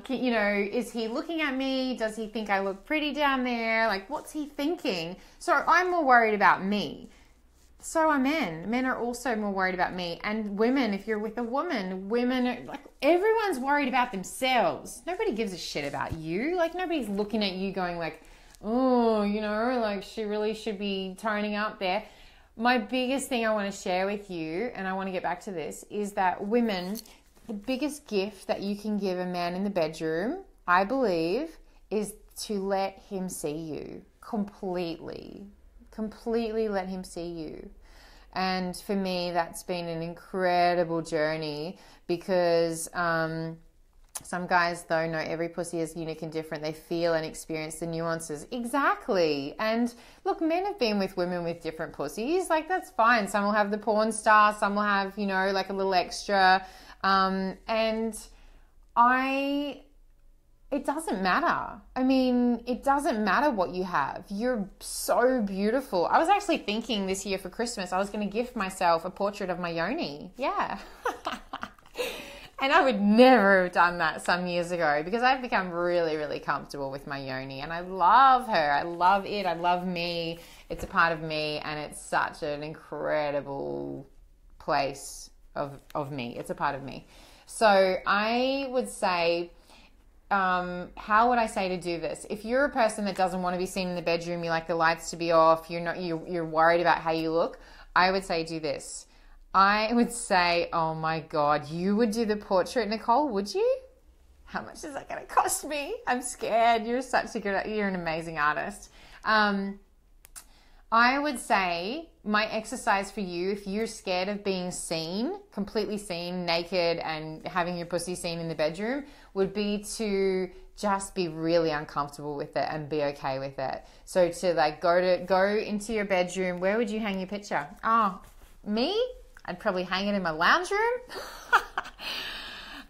is he looking at me? Does he think I look pretty down there? Like, what's he thinking? So I'm more worried about me. So are men. Men are also more worried about me. And women, if you're with a woman, women are like, everyone's worried about themselves. Nobody gives a shit about you. Like, nobody's looking at you going like, oh, like she really should be toning up there. My biggest thing I want to share with you, and I want to get back to this, is that women, the biggest gift that you can give a man in the bedroom, I believe, is to let him see you completely let him see you. And for me, that's been an incredible journey, because some guys, though, know every pussy is unique and different. They feel and experience the nuances. Exactly. And look, men have been with women with different pussies. Like, that's fine. Some will have the porn star, some will have, like a little extra. And it doesn't matter. I mean, it doesn't matter what you have. You're so beautiful. I was actually thinking this year for Christmas, I was going to gift myself a portrait of my yoni. Yeah. And I would never have done that some years ago because I've become really, really comfortable with my yoni and I love her. I love it. I love me. It's a part of me and it's such an incredible place of me. It's a part of me. So I would say, how would I say to do this? If you're a person that doesn't want to be seen in the bedroom, you like the lights to be off, you're worried about how you look, I would say do this. I would say, oh my God, you would do the portrait, Nicole, would you? How much is that going to cost me? I'm scared. You're an amazing artist. I would say my exercise for you, if you're scared of being seen, completely seen, naked and having your pussy seen in the bedroom, would be to just be really uncomfortable with it and be okay with it. So to like go into your bedroom, where would you hang your picture? Oh, me? I'd probably hang it in my lounge room.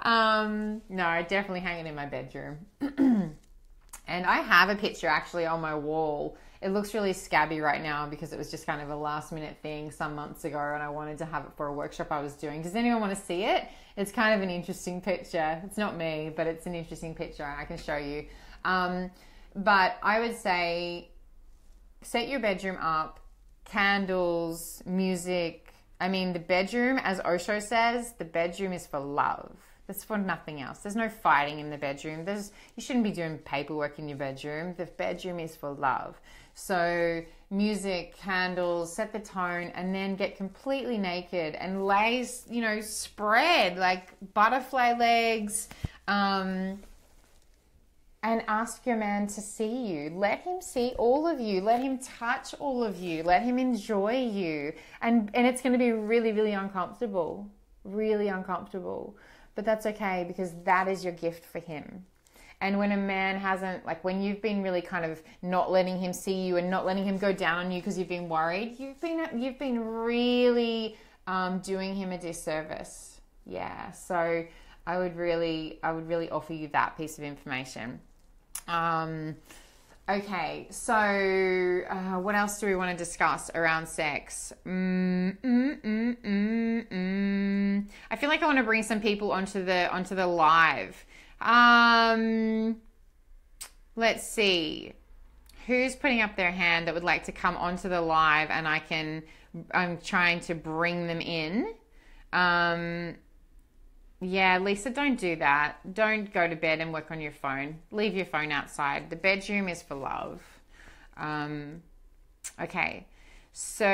No, I'd definitely hang it in my bedroom. And I have a picture actually on my wall. It looks really scabby right now because it was just kind of a last minute thing some months ago and I wanted to have it for a workshop I was doing. Does anyone want to see it? It's kind of an interesting picture. It's not me, but it's an interesting picture. I can show you. But I would say set your bedroom up, candles, music. I mean, the bedroom, as Osho says, the bedroom is for love. It's for nothing else. There's no fighting in the bedroom. You shouldn't be doing paperwork in your bedroom. The bedroom is for love. So music, candles, set the tone, and then get completely naked and lay, spread like butterfly legs, and ask your man to see you. Let him see all of you. Let him touch all of you. Let him enjoy you. And it's going to be really, really uncomfortable. Really uncomfortable. But that's okay because that is your gift for him. And when a man hasn't, like when you've been really kind of not letting him see you and not letting him go down on you because you've been worried, you've been really doing him a disservice. Yeah. So I would really offer you that piece of information. Okay, so what else do we want to discuss around sex? I feel like I want to bring some people onto the live. Let's see. Who's putting up their hand that would like to come onto the live and I'm trying to bring them in. Yeah, Lisa, don't do that. Don't go to bed and work on your phone. Leave your phone outside. The bedroom is for love. Okay. So,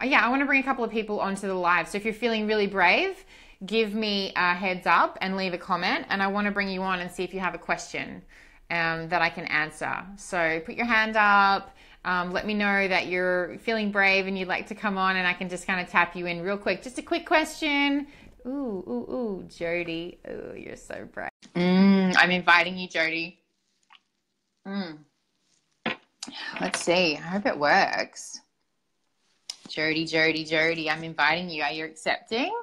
yeah, I want to bring a couple of people onto the live. So if you're feeling really brave, give me a heads up and leave a comment. And I want to bring you on and see if you have a question that I can answer. So put your hand up. Let me know that you're feeling brave and you'd like to come on and I can just kind of tap you in real quick. Just a quick question. Ooh, Jody. Oh, you're so brave. I'm inviting you, Jody. Let's see. I hope it works. Jody, I'm inviting you. Are you accepting?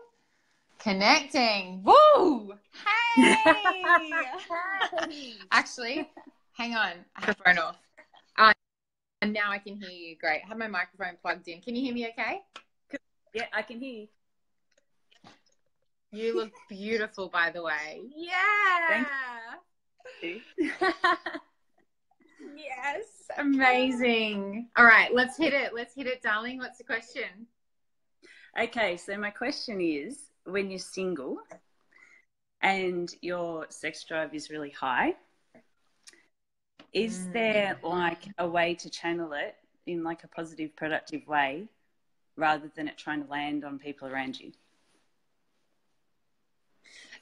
Connecting. Woo! Hey! Actually, hang on. Microphone off. And now I can hear you. Great. I have my microphone plugged in. Can you hear me okay? Yeah, I can hear you. You look beautiful, by the way. Yeah. Thank you. Yes. Amazing. All right, let's hit it, darling. What's the question? Okay, so my question is, when you're single and your sex drive is really high, is there like a way to channel it in like a positive, productive way rather than it trying to land on people around you?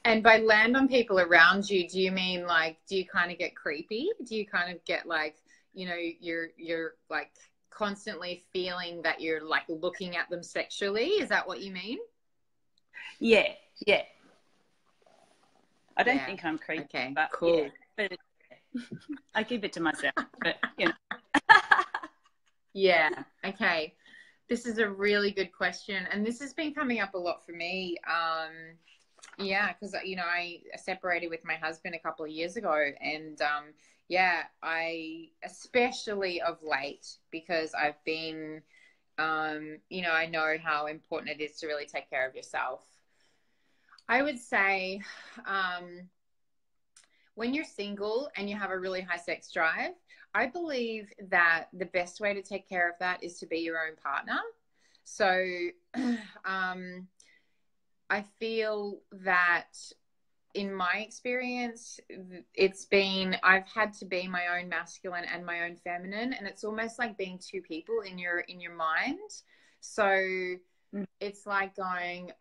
And by land on people around you, do you mean like, do you kind of get creepy? Do you kind of get like, you're like constantly feeling that you're like looking at them sexually? Is that what you mean? Yeah. I don't think I'm creepy. Okay, but cool. Yeah, but I keep it to myself, but Yeah. Okay. This is a really good question. And this has been coming up a lot for me. Yeah, because you know, I separated with my husband a couple of years ago, and yeah, I especially of late, because I've been, you know, I know how important it is to really take care of yourself. I would say, when you're single and you have a really high sex drive, I believe that the best way to take care of that is to be your own partner. So, I feel that in my experience, I've had to be my own masculine and my own feminine, and it's almost like being two people in your mind. So it's like going,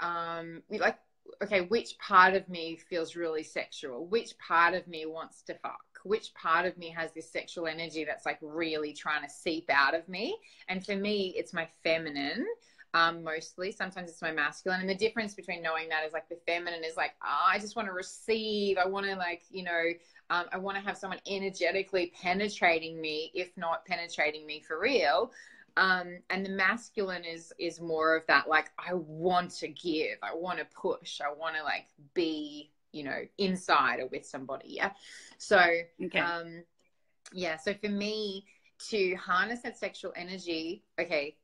like, okay, which part of me feels really sexual? Which part of me wants to fuck? Which part of me has this sexual energy that's like really trying to seep out of me? And for me, it's my feminine. Mostly. Sometimes it's my masculine. And the difference between knowing that is like the feminine is like, oh, I just want to receive. I want to, like, you know, I want to have someone energetically penetrating me, if not penetrating me for real. And the masculine is more of that, like, I want to give, I want to push, I want to like be, you know, inside or with somebody. Yeah. So, okay. Yeah. So for me to harness that sexual energy, okay,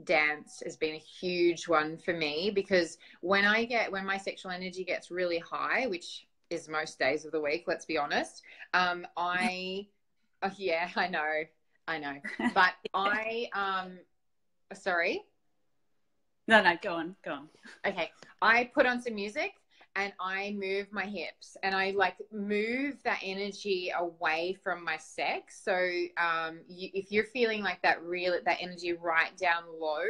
dance has been a huge one for me, because when my sexual energy gets really high, which is most days of the week, let's be honest, yeah, I know, but sorry, no, go on. Okay, I put on some music and I move my hips and I like move that energy away from my sex. So if you're feeling like that energy right down low,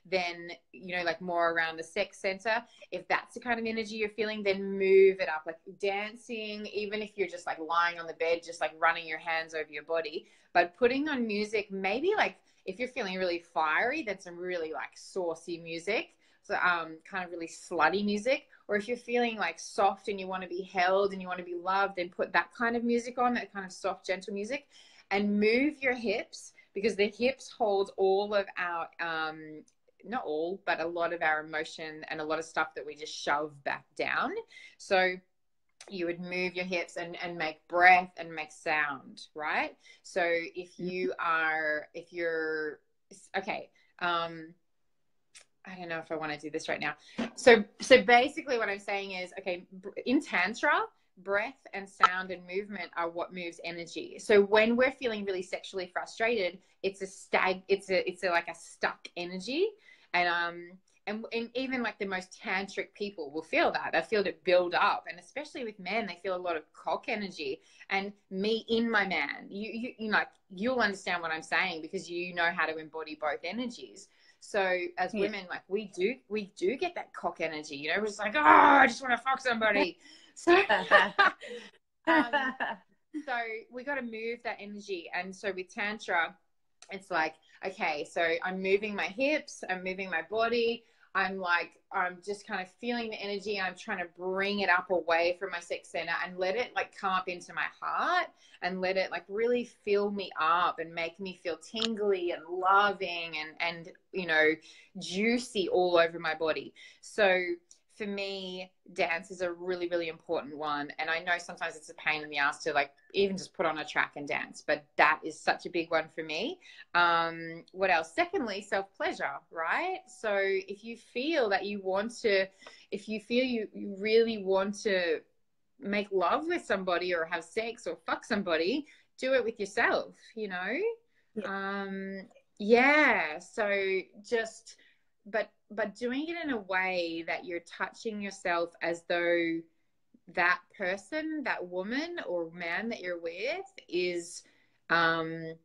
then, you know, like more around the sex center, if that's the kind of energy you're feeling, then move it up, like dancing, even if you're just like lying on the bed, just like running your hands over your body, but putting on music, maybe like if you're feeling really fiery, then some really like saucy music. So kind of really slutty music. Or if you're feeling like soft and you want to be held and you want to be loved, then put that kind of music on, that kind of soft, gentle music, and move your hips, because the hips hold all of our, not all, but a lot of our emotion and a lot of stuff that we just shove back down. So you would move your hips and make breath and make sound, right? So if you're, okay, I don't know if I want to do this right now. So basically what I'm saying is, okay, in Tantra, breath and sound and movement are what moves energy. So when we're feeling really sexually frustrated, it's like a stuck energy. And even like the most tantric people will feel that. They feel it build up. And especially with men, they feel a lot of cock energy. And me in my man, you like, you'll understand what I'm saying, because you know how to embody both energies. So as women, like we do get that cock energy, you know, we're just like, oh, I just want to fuck somebody. So, so we got to move that energy. And so with Tantra, it's like, okay, so I'm moving my hips, I'm moving my body. I'm just kind of feeling the energy, and I'm trying to bring it up away from my sex center and let it like come up into my heart and let it like really fill me up and make me feel tingly and loving and you know, juicy all over my body. So for me, dance is a really, really important one. And I know sometimes it's a pain in the ass to like even just put on a track and dance, but that is such a big one for me. What else? Secondly, self-pleasure, right? So if you feel that you want to, if you feel you really want to make love with somebody or have sex or fuck somebody, do it with yourself, you know? Yeah. So just, but doing it in a way that you're touching yourself as though that person, that woman or man that you're with is the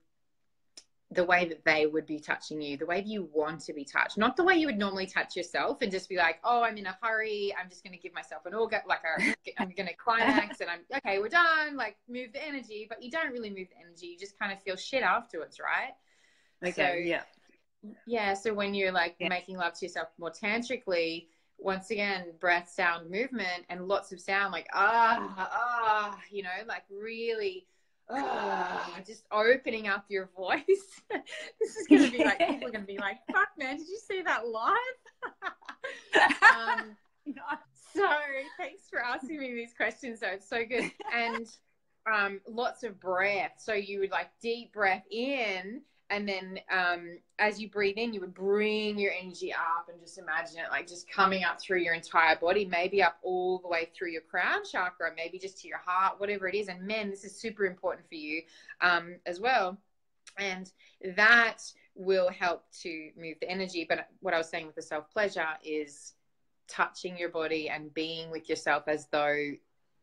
way that they would be touching you, the way that you want to be touched, not the way you would normally touch yourself and just be like, oh, I'm in a hurry, I'm just going to give myself an orgasm, like I'm going to climax and I'm okay, we're done, like move the energy, but you don't really move the energy, you just kind of feel shit afterwards, right? Okay, so, yeah, so when you're like making love to yourself more tantrically, once again, breath, sound, movement, and lots of sound, like you know, like really just opening up your voice. This is going to be like, people are going to be like, fuck man, did you see that live? So thanks for asking me these questions, though. It's so good. And lots of breath. So you would like deep breath in, and then as you breathe in, you would bring your energy up and just imagine it like just coming up through your entire body, maybe up all the way through your crown chakra, maybe just to your heart, whatever it is. And men, this is super important for you as well. And that will help to move the energy. But what I was saying with the self-pleasure is touching your body and being with yourself as though,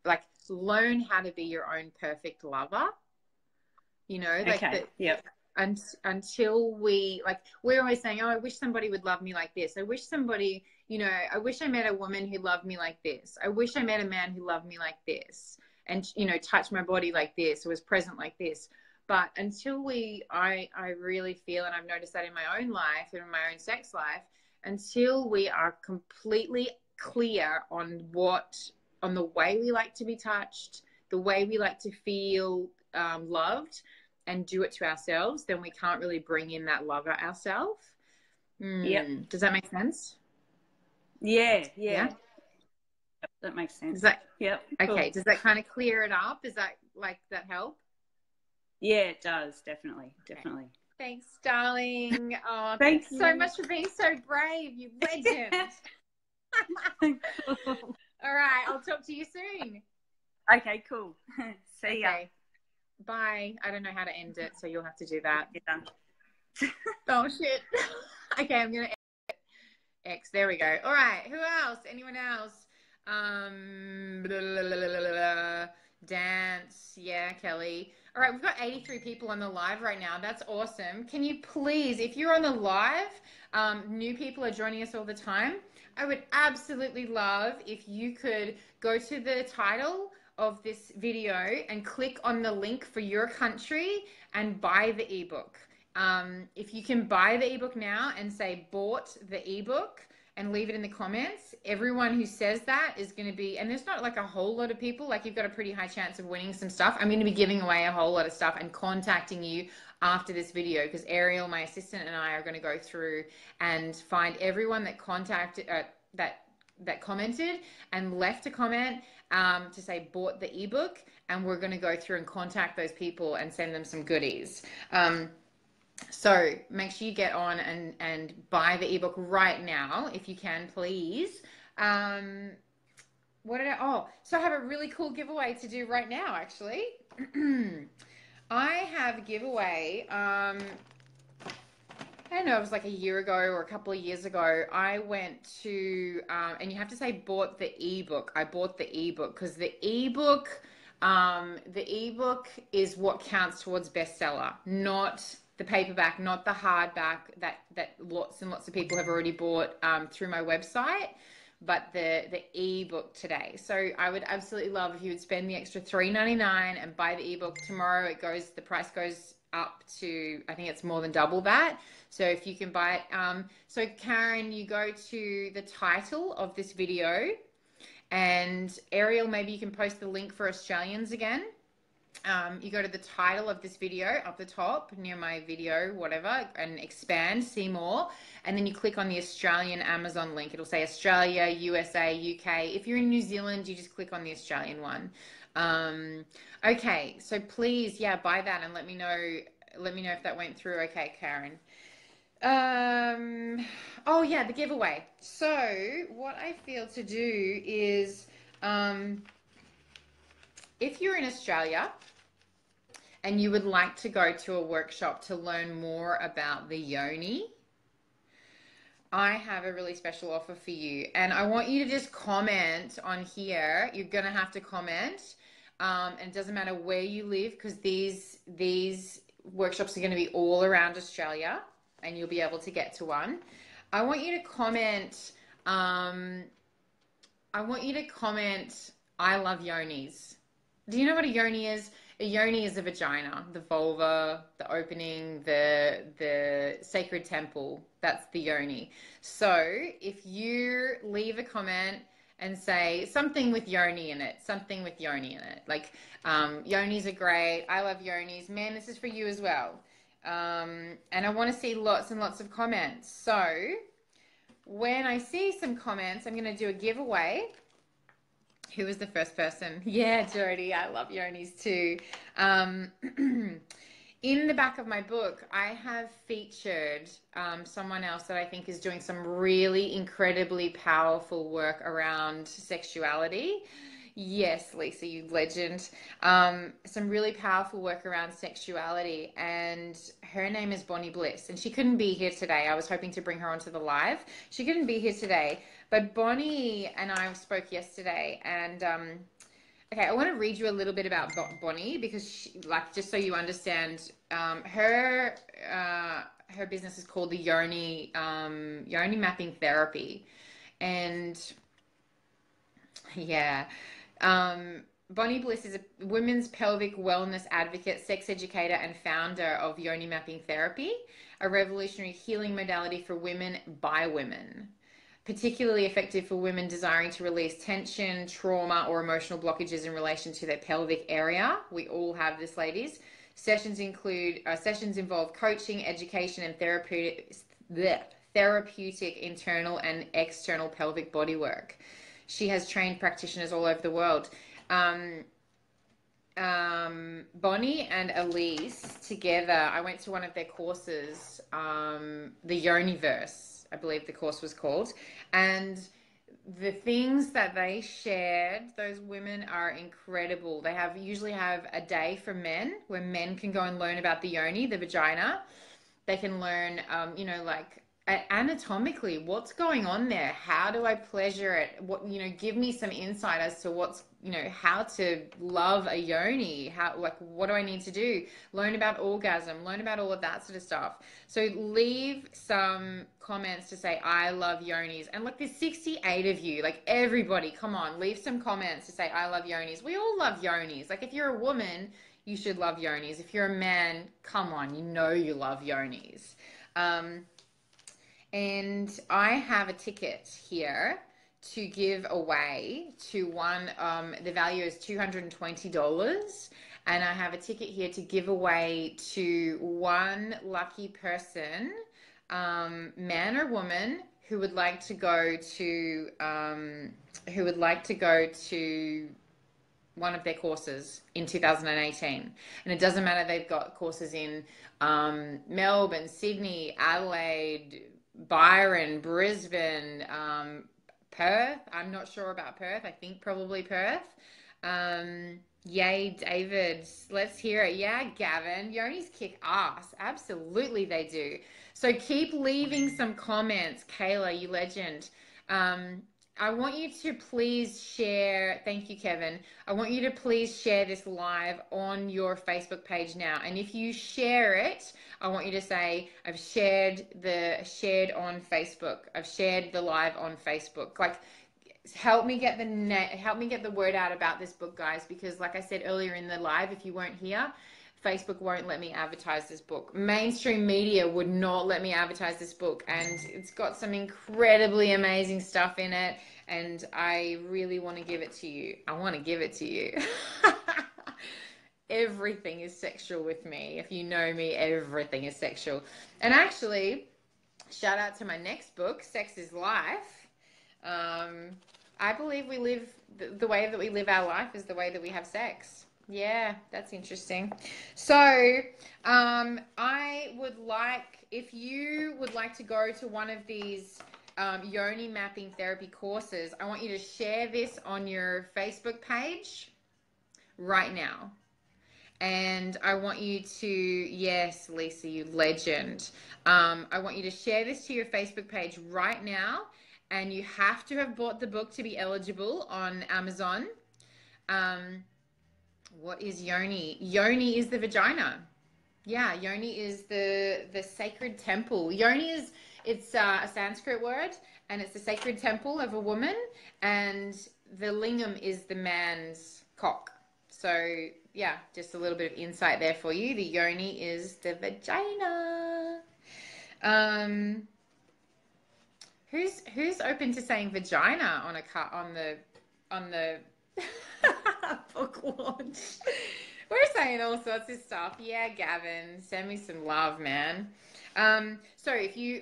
like, learn how to be your own perfect lover. You know, like Okay. Yep. Until we, like, we're always saying, oh, I wish somebody would love me like this. I wish somebody, you know, I wish I met a woman who loved me like this. I wish I met a man who loved me like this and, you know, touched my body like this or was present like this. But until I really feel, and I've noticed that in my own life and in my own sex life, until we are completely clear on the way we like to be touched, the way we like to feel loved, and do it to ourselves, then we can't really bring in that lover ourselves. Yep. Does that make sense? Yeah. That makes sense. Yep. Okay. Cool. Does that kind of clear it up? Is that like that help? Yeah, it does. Definitely. Definitely. Thanks, darling. Oh, Thank thanks you so much for being so brave, you legend. All right. I'll talk to you soon. Okay, cool. See ya. Bye. I don't know how to end it, so you'll have to do that. Yeah. Oh, shit. Okay, I'm going to X. There we go. All right. Who else? Anyone else? Blah, blah, blah, blah. Dance. Yeah, Kelly. All right, we've got 83 people on the live right now. That's awesome. Can you please, if you're on the live, new people are joining us all the time. I would absolutely love if you could go to the title of this video and click on the link for your country and buy the ebook. If you can buy the ebook now and say bought the ebook and leave it in the comments, everyone who says that is going to be, and there's not like a whole lot of people, like you've got a pretty high chance of winning some stuff. I'm going to be giving away a whole lot of stuff and contacting you after this video, because Ariel, my assistant, and I are going to go through and find everyone that contacted, that commented and left a comment to say bought the ebook, and we're going to go through and contact those people and send them some goodies. So make sure you get on and buy the ebook right now if you can, please. So I have a really cool giveaway to do right now, actually. I have a giveaway. I don't know, it was like a year ago or a couple of years ago. I went to, and you have to say bought the ebook. I bought the ebook because the ebook is what counts towards bestseller, not the paperback, not the hardback that lots and lots of people have already bought through my website, but the ebook today. So I would absolutely love if you would spend the extra $3.99 and buy the ebook. Tomorrow the price goes up to, I think it's more than double that. So if you can buy it. So Karen, you go to the title of this video, and Ariel, maybe you can post the link for Australians again. You go to the title of this video up the top near my video, whatever, and expand, see more, and then you click on the Australian Amazon link. It'll say Australia, USA, UK. If you're in New Zealand, you just click on the Australian one. Okay, so please, yeah, buy that and let me know if that went through. Okay, Karen. Oh yeah, the giveaway. So what I feel to do is, if you're in Australia and you would like to go to a workshop to learn more about the yoni, I have a really special offer for you. And I want you to just comment on here. You're going to have to comment. And it doesn't matter where you live, because these workshops are going to be all around Australia and you'll be able to get to one. I want you to comment, I love yonis. Do you know what a yoni is? A yoni is a vagina, the vulva, the opening, the sacred temple. That's the yoni. So if you leave a comment and say something with yoni in it, like yonis are great, I love yonis, man, this is for you as well. And I want to see lots and lots of comments. So when I see some comments, I'm going to do a giveaway. Who was the first person? Yeah, Jody, I love yonis too. In the back of my book, I have featured someone else that I think is doing some really incredibly powerful work around sexuality. Yes, Lisa, you legend. Some really powerful work around sexuality, and her name is Bonnie Bliss, and she couldn't be here today. I was hoping to bring her onto the live. She couldn't be here today, but Bonnie and I spoke yesterday, and okay, I want to read you a little bit about Bonnie because, just so you understand, her business is called the Yoni Mapping Therapy, and yeah. Bonnie Bliss is a women's pelvic wellness advocate, sex educator, and founder of Yoni Mapping Therapy, a revolutionary healing modality for women by women, particularly effective for women desiring to release tension, trauma, or emotional blockages in relation to their pelvic area. We all have this, ladies. Sessions involve coaching, education, and therapeutic internal and external pelvic body work. She has trained practitioners all over the world. Bonnie and Elise together, I went to one of their courses, the Yoniverse, I believe the course was called. And the things that they shared, those women are incredible. They usually have a day for men where men can go and learn about the yoni, the vagina. They can learn, anatomically, what's going on there? How do I pleasure it? Give me some insight as to how to love a yoni. What do I need to do? Learn about orgasm, learn about all of that sort of stuff. So leave some comments to say, I love yonis. And there's 68 of you, everybody, come on, leave some comments to say, I love yonis. We all love yonis. If you're a woman, you should love yonis. If you're a man, come on, you love yonis. And I have a ticket here to give away to one, the value is $220. And I have a ticket here to give away to one lucky person, man or woman, who would like to go to, one of their courses in 2018. And it doesn't matter, they've got courses in Melbourne, Sydney, Adelaide, Byron, Brisbane, Perth. I'm not sure about Perth. I think probably Perth. Yay, David. Let's hear it. Yeah, Gavin. Yonis kick ass. Absolutely they do. So keep leaving some comments. Kayla, you legend. I want you to please share. Thank you, Kevin. I want you to please share this live on your Facebook page now. And if you share it, I want you to say, I've shared on Facebook. I've shared the live on Facebook. Help me get the word out about this book, guys, because like I said earlier in the live, if you weren't here, Facebook won't let me advertise this book. Mainstream media would not let me advertise this book, and it's got some incredibly amazing stuff in it, and I really want to give it to you. I want to give it to you. Everything is sexual with me. If you know me, everything is sexual. And actually, shout out to my next book, Sex is Life. I believe the way that we live our life is the way that we have sex. Yeah, that's interesting. So, I would like, if you would like to go to one of these Yoni Mapping Therapy courses, I want you to share this on your Facebook page right now. And I want you to, yes, Lisa, you legend. I want you to share this to your Facebook page right now. And you have to have bought the book to be eligible on Amazon. What is yoni? Yoni is the vagina. Yeah, yoni is the sacred temple. Yoni it's a Sanskrit word, and it's the sacred temple of a woman, and the lingam is the man's cock. So yeah, just a little bit of insight there for you. The yoni is the vagina. Who's open to saying vagina on the book launch? Where's saying all sorts of stuff. Yeah, Gavin, send me some love, man. So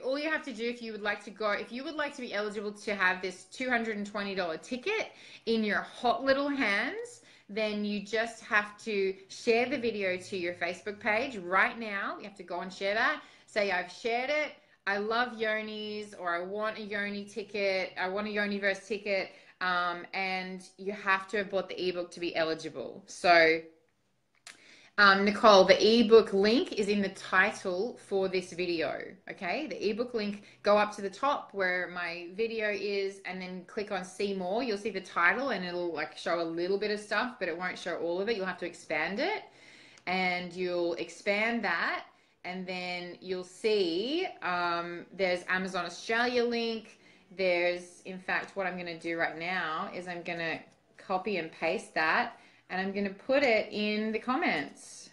all you have to do if you would like to be eligible to have this $220 ticket in your hot little hands, then you just have to share the video to your Facebook page right now. You have to go and share that. Say, I've shared it. I love yonis, or I want a yoni ticket. I want a Yoniverse ticket. And you have to have bought the ebook to be eligible. So, Nicole, the ebook link is in the title for this video. Okay, the ebook link, go up to the top where my video is, and then click on see more. You'll see the title, and it'll like show a little bit of stuff, but it won't show all of it. You'll have to expand it, and you'll expand that, and then you'll see there's Amazon Australia link. There's, in fact, what I'm going to do right now is I'm going to copy and paste that, and I'm going to put it in the comments.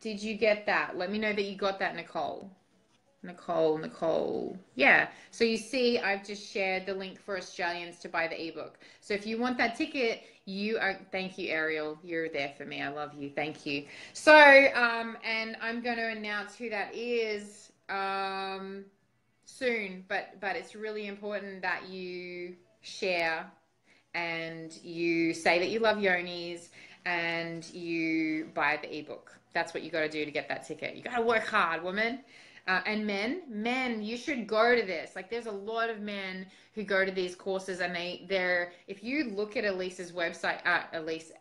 Did you get that? Let me know that you got that, Nicole. Nicole. Yeah. So you see, I've just shared the link for Australians to buy the ebook. So if you want that ticket, thank you, Ariel. You're there for me. I love you. Thank you. So, and I'm going to announce who that is, soon, but it's really important that you share and you say that you love yonis and you buy the ebook. That's what you got to do to get that ticket. You got to work hard, woman. And men, you should go to this. Like, there's a lot of men who go to these courses, and they're, if you look at Elise's website, Elise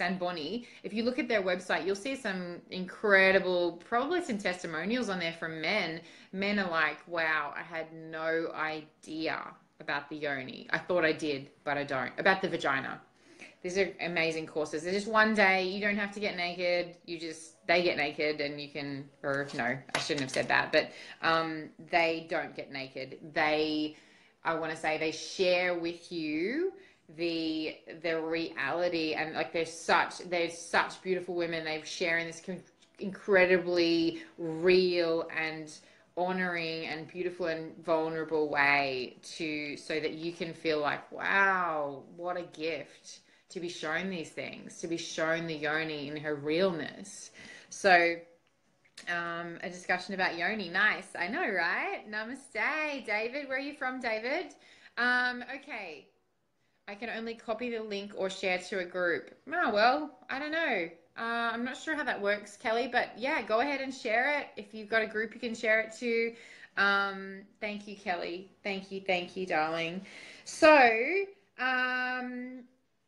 and Bonnie, if you look at their website, you'll see some incredible, probably some testimonials on there from men. Men are like, wow, I had no idea about the yoni. I thought I did, but I don't. About the vagina. These are amazing courses. They're just one day. You don't have to get naked. They get naked, and you can, or no, I shouldn't have said that, but they don't get naked. I want to say they share with you the reality, and like there's such beautiful women. They're sharing this incredibly real and honoring and beautiful and vulnerable way so that you can feel like, wow, what a gift to be shown these things, to be shown the yoni in her realness. So a discussion about yoni. Nice. I know, right? Namaste, David. Where are you from, David? Okay. I can only copy the link or share to a group. Oh, well, I don't know. I'm not sure how that works, Kelly, but yeah, go ahead and share it. If you've got a group you can share it to. Thank you, Kelly. Thank you, darling. So,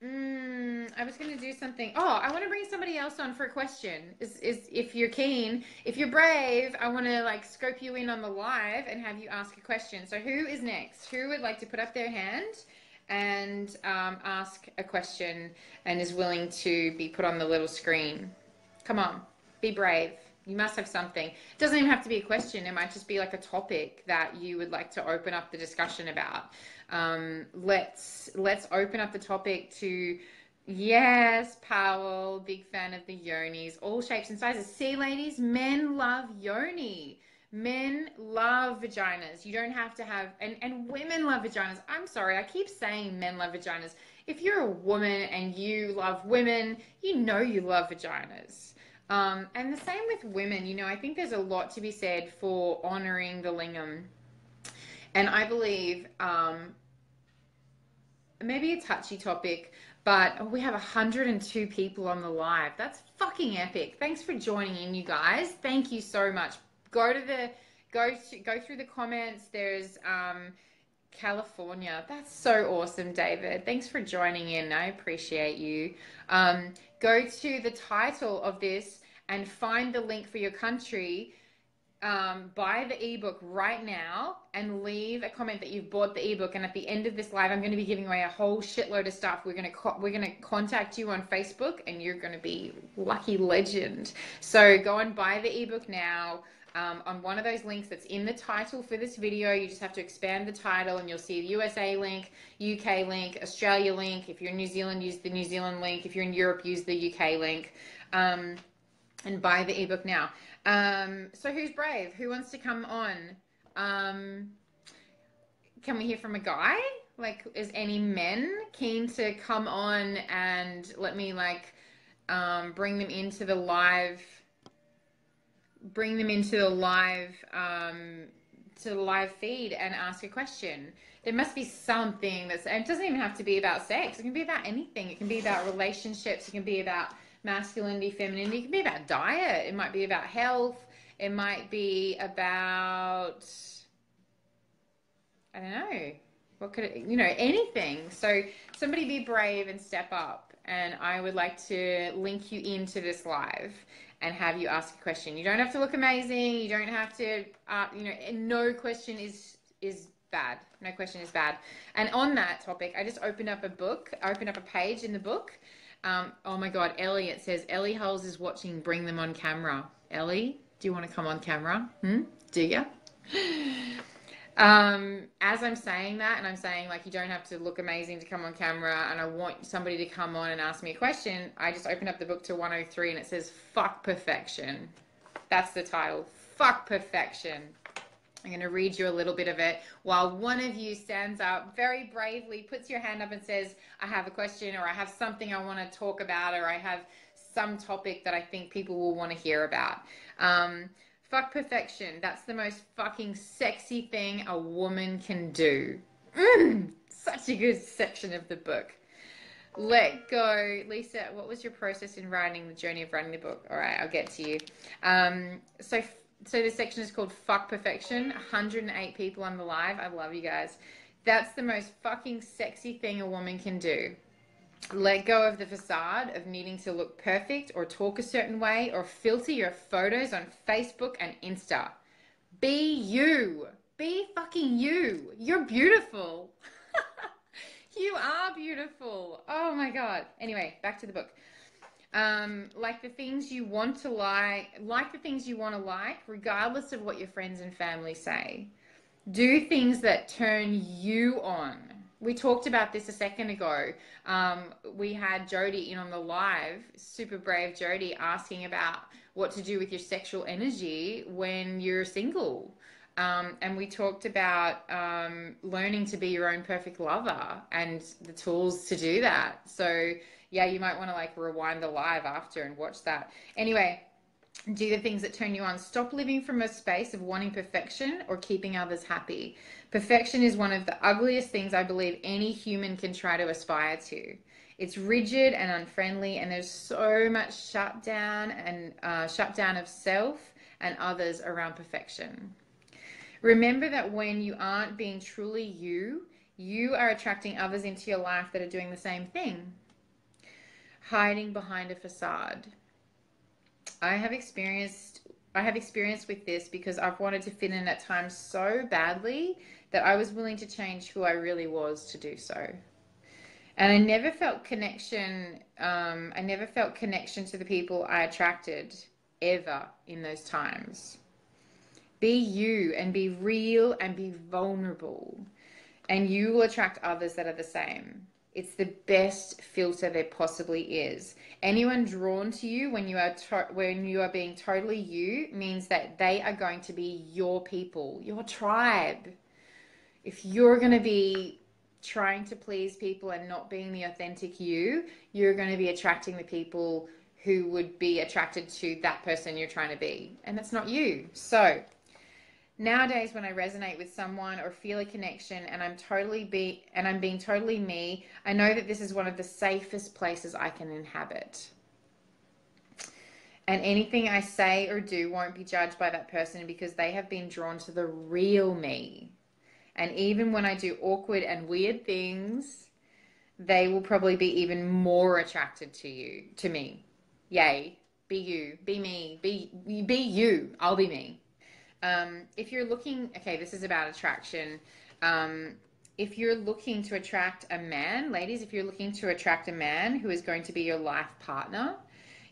I was going to do something. Oh, I want to bring somebody else on for a question. If you're keen, if you're brave, I want to like scope you in on the live and have you ask a question. So who is next? Who would like to put up their hand and ask a question and is willing to be put on the little screen? Come on, be brave. You must have something. It doesn't even have to be a question. It might just be like a topic that you would like to open up the discussion about. Let's open up the topic to, yes, Powell, big fan of the yonis, all shapes and sizes. See, ladies, men love yoni. Men love vaginas. You don't have to have, and women love vaginas. I'm sorry, I keep saying men love vaginas. If you're a woman and you love women, you know you love vaginas. And the same with women. You know, I think there's a lot to be said for honoring the lingam. And I believe, maybe a touchy topic, but we have 102 people on the live. That's fucking epic. Thanks for joining in, you guys. Thank you so much. Go through the comments. There's California. That's so awesome, David. Thanks for joining in. I appreciate you. Go to the title of this and find the link for your country. Buy the ebook right now and leave a comment that you've bought the ebook. And at the end of this live, I'm going to be giving away a whole shitload of stuff. We're going to contact you on Facebook, and you're going to be lucky legend. So go and buy the ebook now. On one of those links that's in the title for this video. You just have to expand the title and you'll see the USA link, UK link, Australia link. If you're in New Zealand, use the New Zealand link. If you're in Europe, use the UK link, and buy the ebook now. So who's brave? Who wants to come on? Can we hear from a guy? Like, is any men keen to come on and let me like bring them into the live to the live feed and ask a question? There must be something and it doesn't even have to be about sex. It can be about anything. It can be about relationships. It can be about masculinity, femininity. It can be about diet. It might be about health. It might be about, I don't know, what could it, anything. So somebody be brave and step up. And I would like to link you into this live and have you ask a question. You don't have to look amazing. You don't have to, no question is bad. No question is bad. And on that topic, I just opened up a book. I opened up a page in the book. Oh my God, Ellie, it says, Ellie Hulls is watching, bring them on camera. Ellie, do you want to come on camera? Do you? As I'm saying that, and I'm saying like you don't have to look amazing to come on camera, and I want somebody to come on and ask me a question, I just opened up the book to 103 and it says Fuck Perfection. That's the title. Fuck Perfection. I'm going to read you a little bit of it while one of you stands up very bravely, puts your hand up and says, I have a question, or I have something I want to talk about, or I have some topic that I think people will want to hear about. Fuck perfection. That's the most fucking sexy thing a woman can do. Such a good section of the book. Let go. Lisa, what was your process in writing, the journey of writing the book? All right, I'll get to you. So this section is called Fuck Perfection. 108 people on the live. I love you guys. That's the most fucking sexy thing a woman can do. Let go of the facade of needing to look perfect or talk a certain way or filter your photos on Facebook and Insta. Be you. Be fucking you. You're beautiful. You are beautiful. Oh my God. Anyway, back to the book. Like the things you want to like the things you want to like, regardless of what your friends and family say. Do things that turn you on. We talked about this a second ago. We had Jody in on the live, super brave Jody, asking about what to do with your sexual energy when you're single. And we talked about learning to be your own perfect lover and the tools to do that. So yeah, you might want to like rewind the live after and watch that. Anyway, do the things that turn you on. Stop living from a space of wanting perfection or keeping others happy. Perfection is one of the ugliest things I believe any human can try to aspire to. It's rigid and unfriendly, and there's so much shutdown of self and others around perfection. Remember that when you aren't being truly you, you are attracting others into your life that are doing the same thing. Hiding behind a facade. I have experience with this because I've wanted to fit in at times so badly that I was willing to change who I really was to do so. And I never felt connection. I never felt connection to the people I attracted ever in those times. Be you and be real and be vulnerable, and you will attract others that are the same. It's the best filter there possibly is. Anyone drawn to you when you are being totally you means that they are going to be your people, your tribe. If you're going to be trying to please people and not being the authentic you, you're going to be attracting the people who would be attracted to that person you're trying to be. And that's not you. So nowadays, when I resonate with someone or feel a connection and I'm being totally me, I know that this is one of the safest places I can inhabit. And anything I say or do won't be judged by that person because they have been drawn to the real me. And even when I do awkward and weird things, they will probably be even more attracted to me. Yay. Be you. Be me. Be you. I'll be me. If you're looking, okay, this is about attraction. If you're looking to attract a man, ladies, if you're looking to attract a man who is going to be your life partner,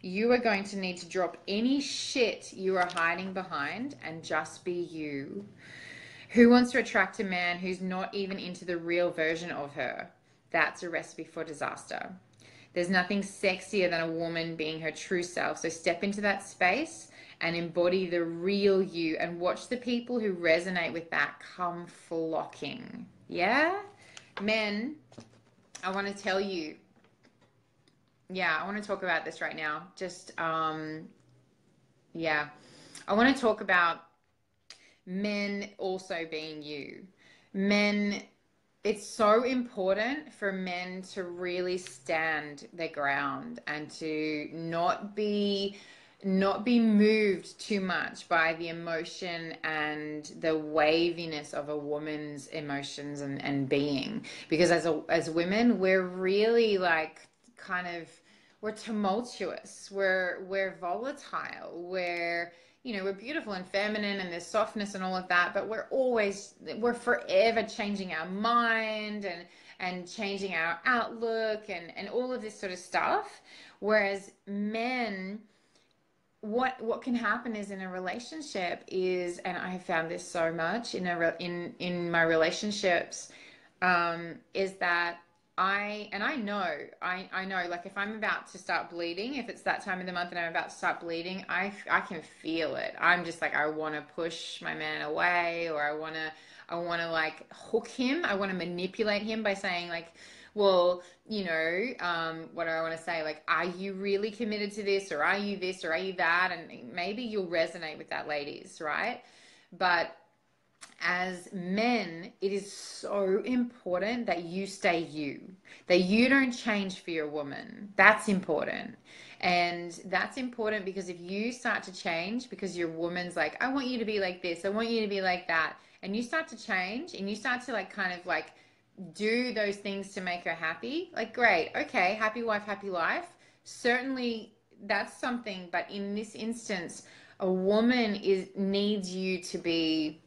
you are going to need to drop any shit you are hiding behind and just be you. Who wants to attract a man who's not even into the real version of her? That's a recipe for disaster. There's nothing sexier than a woman being her true self. So step into that space and embody the real you and watch the people who resonate with that come flocking. Yeah? Men, I want to tell you, I want to talk about this right now. Just, I want to talk about men also being you. Men, it's so important for men to really stand their ground and to not be moved too much by the emotion and the waviness of a woman's emotions and being. Because as women, we're really like kind of, we're tumultuous, we're volatile, we're beautiful and feminine, and there's softness and all of that, but we're forever changing our mind and changing our outlook and all of this sort of stuff. Whereas men, what can happen is in a relationship is, and I have found this so much in my relationships, is that I know, like if I'm about to start bleeding, if it's that time of the month and I'm about to start bleeding, I can feel it. I'm just like, I want to push my man away, or I want to like hook him. I want to manipulate him by saying like, well, what do I want to say? Like, are you really committed to this, or are you this, or are you that? And maybe you'll resonate with that, ladies, right? But as men, it is so important that you stay you, that you don't change for your woman. That's important. And that's important because if you start to change because your woman's like, I want you to be like this, I want you to be like that, and you start to change and you start to like kind of like do those things to make her happy, like great, okay, happy wife, happy life. Certainly that's something, but in this instance, a woman needs you to be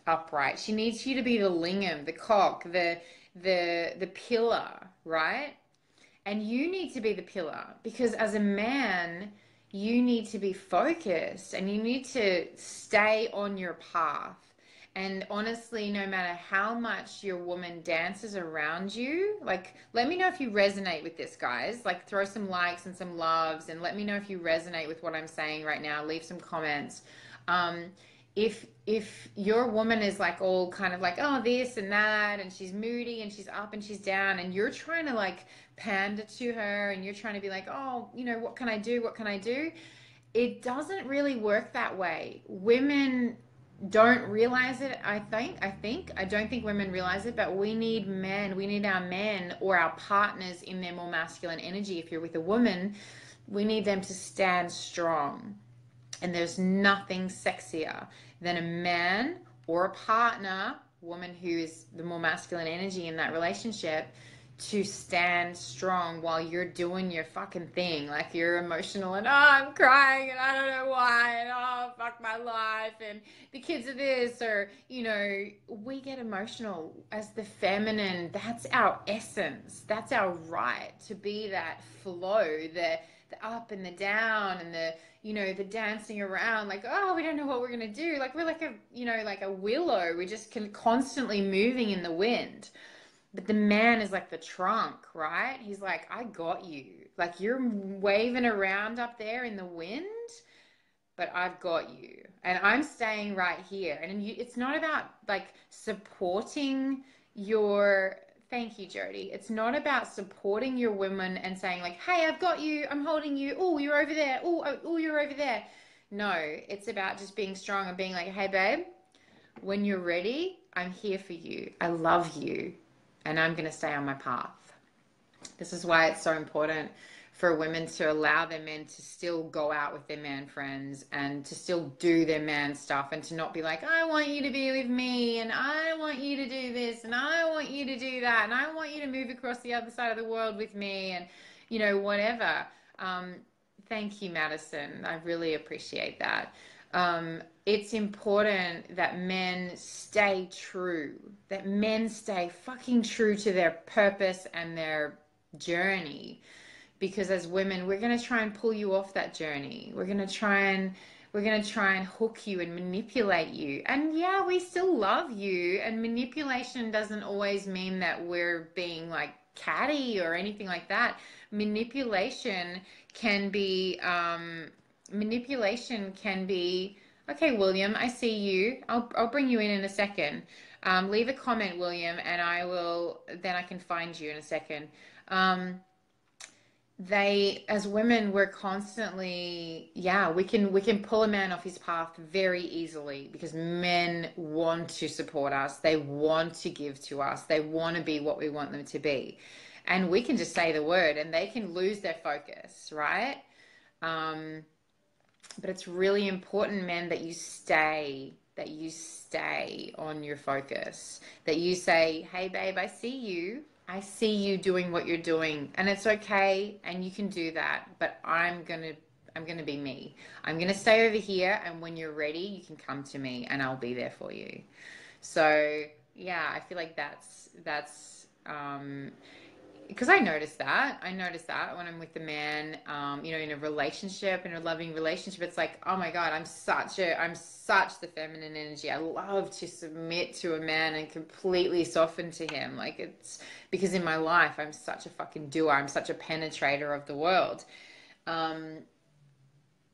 upright. She needs you to be the lingam, the cock, the pillar, right? And you need to be the pillar, because as a man, you need to be focused and you need to stay on your path. And honestly, no matter how much your woman dances around you, like, let me know if you resonate with this, guys. Like, throw some likes and some loves and let me know if you resonate with what I'm saying right now. Leave some comments. If your woman is like all kind of like, oh, this and that, and she's moody and she's up and she's down, and you're trying to like pander to her and you're trying to be like, oh, what can I do? What can I do? It doesn't really work that way. Women don't realize it. I don't think women realize it, but we need our men or our partners in their more masculine energy. If you're with a woman, we need them to stand strong. And there's nothing sexier than a man or a partner, woman who is the more masculine energy in that relationship, to stand strong while you're doing your fucking thing. Like, you're emotional and, oh, I'm crying and I don't know why, and oh, fuck my life, and the kids are this, or, we get emotional as the feminine. That's our essence. That's our right to be that flow, the up and the down and the dancing around, like, oh, we don't know what we're going to do. Like, we're like a willow. We're just constantly moving in the wind. But the man is like the trunk, right? He's like, I got you. Like, you're waving around up there in the wind, but I've got you. And I'm staying right here. And it's not about like supporting your... Thank you, Jody. It's not about supporting your women and saying like, hey, I've got you, I'm holding you, oh, you're over there, oh, you're over there. No, it's about just being strong and being like, hey, babe, when you're ready, I'm here for you. I love you, and I'm going to stay on my path. This is why it's so important for women to allow their men to still go out with their man friends and to still do their man stuff, and to not be like, I want you to be with me, and I want you to do this, and I want you to do that, and I want you to move across the other side of the world with me, and whatever. Thank you, Madison. I really appreciate that. It's important that men stay true, that men stay fucking true to their purpose and their journey. Because as women, we're going to try and pull you off that journey. We're going to try and hook you and manipulate you. And yeah, we still love you. And manipulation doesn't always mean that we're being like catty or anything like that. Manipulation can be, okay, William, I see you. I'll bring you in a second. Leave a comment, William, and then I can find you in a second. As women, we're constantly, we can pull a man off his path very easily because men want to support us. They want to give to us. They want to be what we want them to be. And we can just say the word and they can lose their focus, right? But it's really important, men, that you stay on your focus, that you say, hey, babe, I see you. I see you doing what you're doing, and it's okay, and you can do that, but I'm gonna be me. I'm gonna stay over here, and when you're ready, you can come to me, and I'll be there for you. So yeah, I feel like that's because I noticed that when I'm with the man, in a relationship, in a loving relationship, it's like, oh my God, I'm such the feminine energy. I love to submit to a man and completely soften to him. Like, it's because in my life, I'm such a fucking doer. I'm such a penetrator of the world. And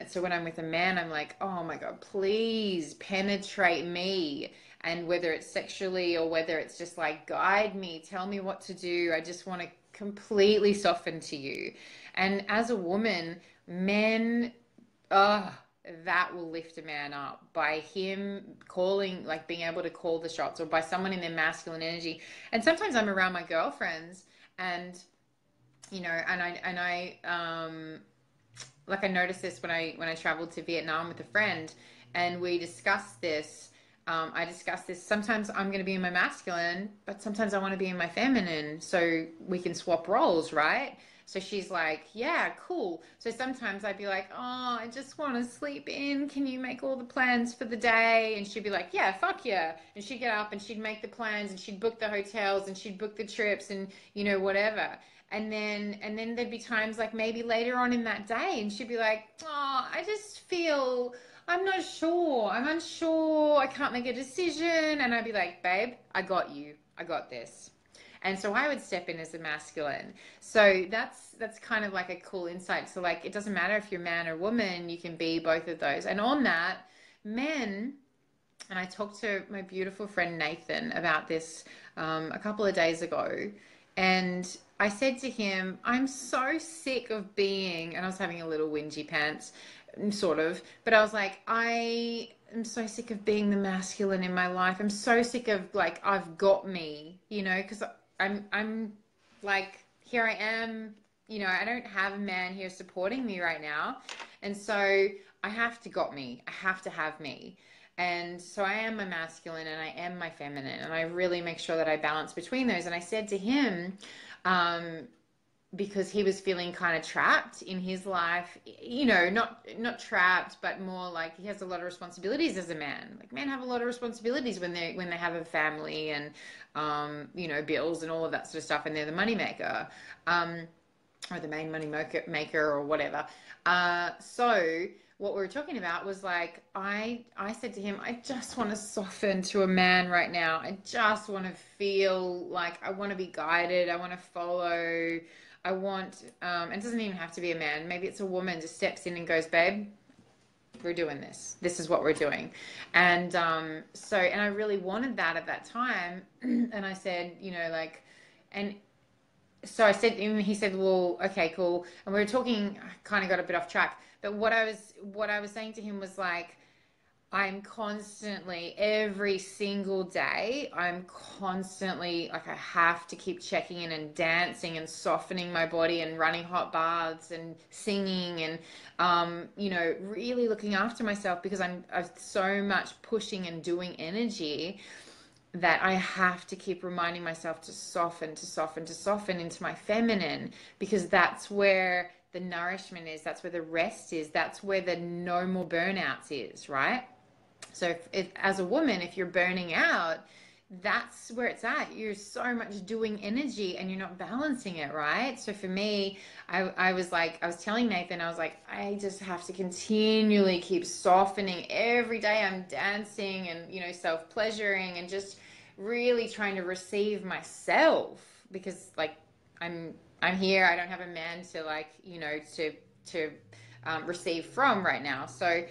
so when I'm with a man, I'm like, oh my God, please penetrate me. And whether it's sexually or whether it's just like, guide me, tell me what to do. I just want to completely soften to you. And as a woman, men, that will lift a man up by him calling, like being able to call the shots, or by someone in their masculine energy. And sometimes I'm around my girlfriends and, like I noticed this when I traveled to Vietnam with a friend, and we discussed this. I discussed this. Sometimes I'm going to be in my masculine, but sometimes I want to be in my feminine, so we can swap roles, right? So she's like, yeah, cool. So sometimes I'd be like, oh, I just want to sleep in. Can you make all the plans for the day? And she'd be like, yeah, fuck yeah. And she'd get up and she'd make the plans and she'd book the hotels and she'd book the trips and, whatever. And then there'd be times like maybe later on in that day, and she'd be like, oh, I just feel, I'm not sure. I'm unsure. I can't make a decision. And I'd be like, babe, I got you. I got this. And so I would step in as a masculine. So that's kind of like a cool insight. So like, it doesn't matter if you're man or woman, you can be both of those. And on that, men, and I talked to my beautiful friend Nathan about this a couple of days ago. And I said to him, I'm so sick of being, and I was having a little whingy pants, sort of, but I was like, I am so sick of being the masculine in my life. I'm so sick of like, I've got me, because I'm like, here I am, I don't have a man here supporting me right now. And so I have to have me. And so I am my masculine and I am my feminine, and I really make sure that I balance between those. And I said to him, because he was feeling kind of trapped in his life, not trapped, but more like he has a lot of responsibilities as a man. Like, men have a lot of responsibilities when they have a family and, bills and all of that sort of stuff, and they're the money maker, or the main money maker or whatever. So what we were talking about was like, I said to him, I just want to soften to a man right now. I just want to feel like I want to be guided. I want to follow. I want, it doesn't even have to be a man. Maybe it's a woman just steps in and goes, babe, we're doing this. This is what we're doing. And and I really wanted that at that time. And I said, and so I said, and he said, well, okay, cool. And we were talking, I kind of got a bit off track. But what I was saying to him was like, I'm constantly, every single day, I'm constantly, like, I have to keep checking in and dancing and softening my body and running hot baths and singing and, really looking after myself, because I've so much pushing and doing energy that I have to keep reminding myself to soften into my feminine, because that's where the nourishment is, that's where the rest is, that's where the no more burnouts is, right? So if as a woman, if you're burning out, that's where it's at. You're so much doing energy and you're not balancing it, right? So for me, I was telling Nathan, I was like, I just have to continually keep softening. Every day I'm dancing and, self-pleasuring and just really trying to receive myself, because like I'm here. I don't have a man to like, to receive from right now. So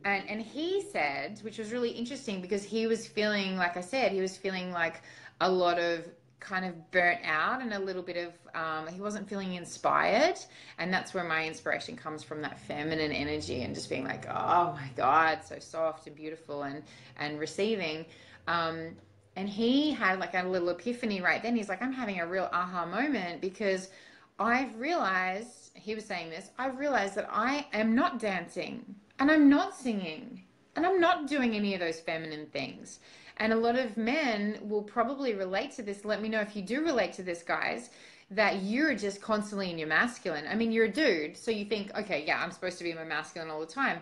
And he said, which was really interesting, because he was feeling, like I said, he was feeling like a lot of kind of burnt out and a little bit of he wasn't feeling inspired. And that's where my inspiration comes from, that feminine energy, and just being like, oh my God, so soft and beautiful and receiving. And he had like a little epiphany right then. He's like, I'm having a real aha moment, because I've realized, he was saying this, I've realized that I am not dancing, and I'm not singing, and I'm not doing any of those feminine things. And a lot of men will probably relate to this. Let me know if you do relate to this, guys, that you're just constantly in your masculine. I mean, you're a dude, so you think, okay, yeah, I'm supposed to be in my masculine all the time.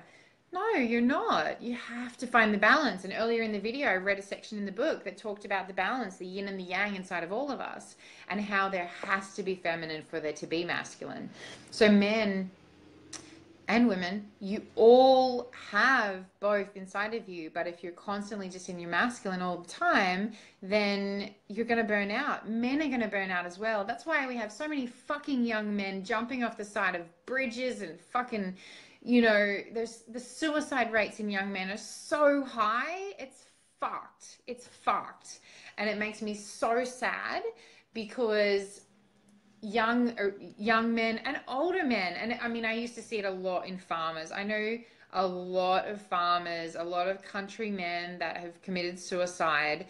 No, you're not. You have to find the balance. And earlier in the video, I read a section in the book that talked about the balance, the yin and the yang inside of all of us, and how there has to be feminine for there to be masculine. So men and women, you all have both inside of you. But if you're constantly just in your masculine all the time, then you're going to burn out. Men are going to burn out as well. That's why we have so many fucking young men jumping off the side of bridges and fucking, you know, there's the suicide rates in young men are so high. It's fucked. It's fucked. And it makes me so sad, because young men and older men, and I mean, I used to see it a lot in farmers. I know a lot of farmers, a lot of country men that have committed suicide,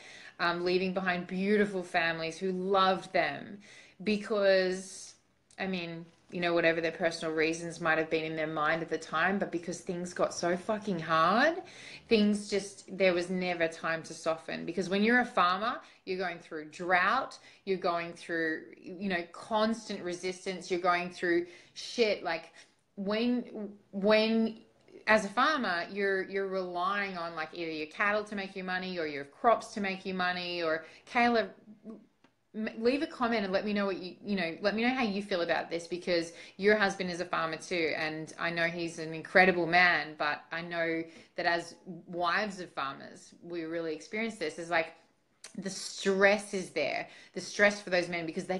leaving behind beautiful families who loved them, because, I mean, you know, whatever their personal reasons might have been in their mind at the time, but because things got so fucking hard, things just, there was never time to soften. Because when you're a farmer, you're going through drought, you're going through, you know, constant resistance, you're going through shit. Like when as a farmer, you're relying on like either your cattle to make you money, or your crops to make you money. Or Kayla, leave a comment and let me know what let me know how you feel about this, because your husband is a farmer too, and I know he's an incredible man. But I know that as wives of farmers, we really experience this. Is like, the stress is there, the stress for those men, because they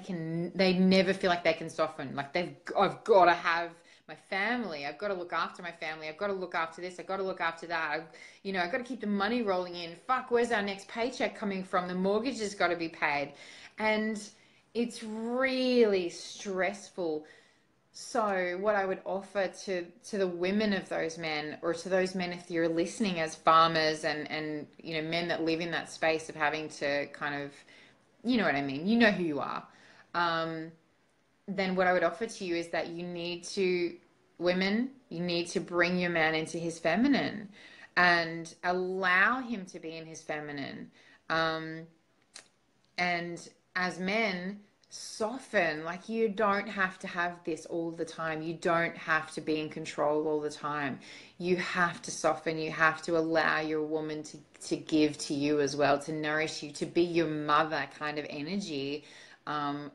never feel like they can soften. Like, I've got to have my family, I've got to look after my family, I've got to look after this, I've got to look after that, I've got to keep the money rolling in. Fuck, where's our next paycheck coming from? The mortgage has got to be paid. And it's really stressful. So what I would offer to the women of those men, or to those men if you're listening as farmers, and you know, men that live in that space of having to kind of, you know what I mean, you know who you are, then what I would offer to you is that you need to bring your man into his feminine, and allow him to be in his feminine. And as men, soften. Like, you don't have to have this all the time. You don't have to be in control all the time. You have to soften. You have to allow your woman to give to you as well, to nourish you, to be your mother kind of energy,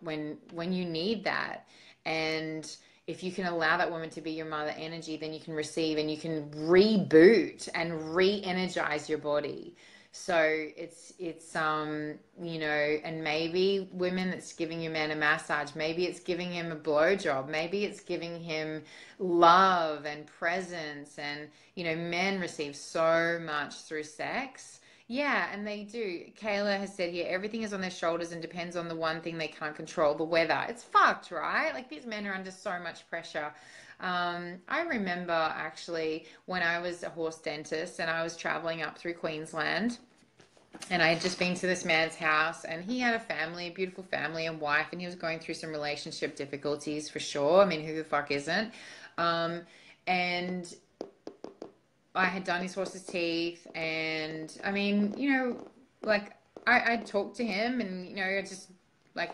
when you need that. And if you can allow that woman to be your mother energy, then you can receive, and you can reboot and re-energize your body. So it's and maybe women, that's giving your man a massage, maybe it's giving him a blowjob, maybe it's giving him love and presence. And men receive so much through sex. Yeah, and they do. Kayla has said here, everything is on their shoulders and depends on the one thing they can't control, the weather. It's fucked, right? Like, these men are under so much pressure. I remember actually when I was a horse dentist and I was traveling up through Queensland, and I had just been to this man's house, and he had a family, a beautiful family and wife, and he was going through some relationship difficulties for sure. I mean, who the fuck isn't? And I had done his horse's teeth, and I mean, like, I talked to him, and just like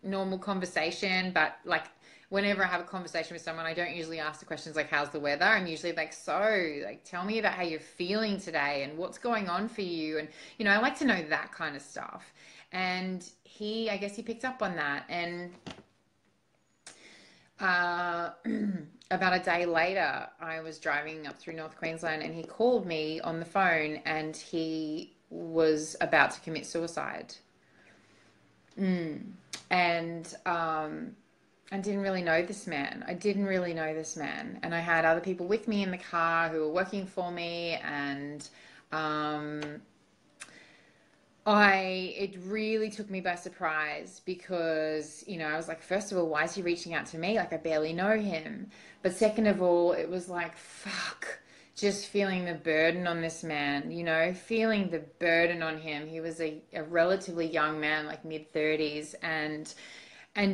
normal conversation. But like, whenever I have a conversation with someone, I don't usually ask the questions like, how's the weather? I'm usually like, so, like, tell me about how you're feeling today and what's going on for you. And, I like to know that kind of stuff. And I guess he picked up on that. And about a day later, I was driving up through North Queensland, and he called me on the phone, and he was about to commit suicide. And I didn't really know this man. I didn't really know this man. And I had other people with me in the car who were working for me, and it really took me by surprise because, I was like, first of all, why is he reaching out to me? Like, I barely know him. But second of all, it was like, fuck, just feeling the burden on this man, feeling the burden on him. He was a relatively young man, like mid-30s, and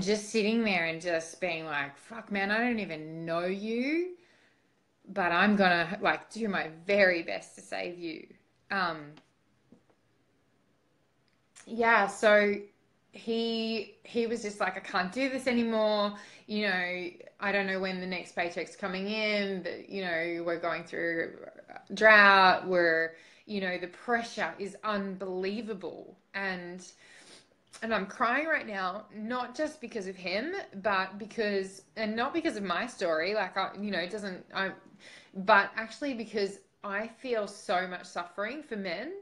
just sitting there and just being like, fuck, man, I don't even know you, but I'm gonna like do my very best to save you. Yeah, so he was just like, I can't do this anymore. I don't know when the next paycheck's coming in. We're going through drought. The pressure is unbelievable. And I'm crying right now, not just because of him, but not because of my story. Like, but actually because I feel so much suffering for men.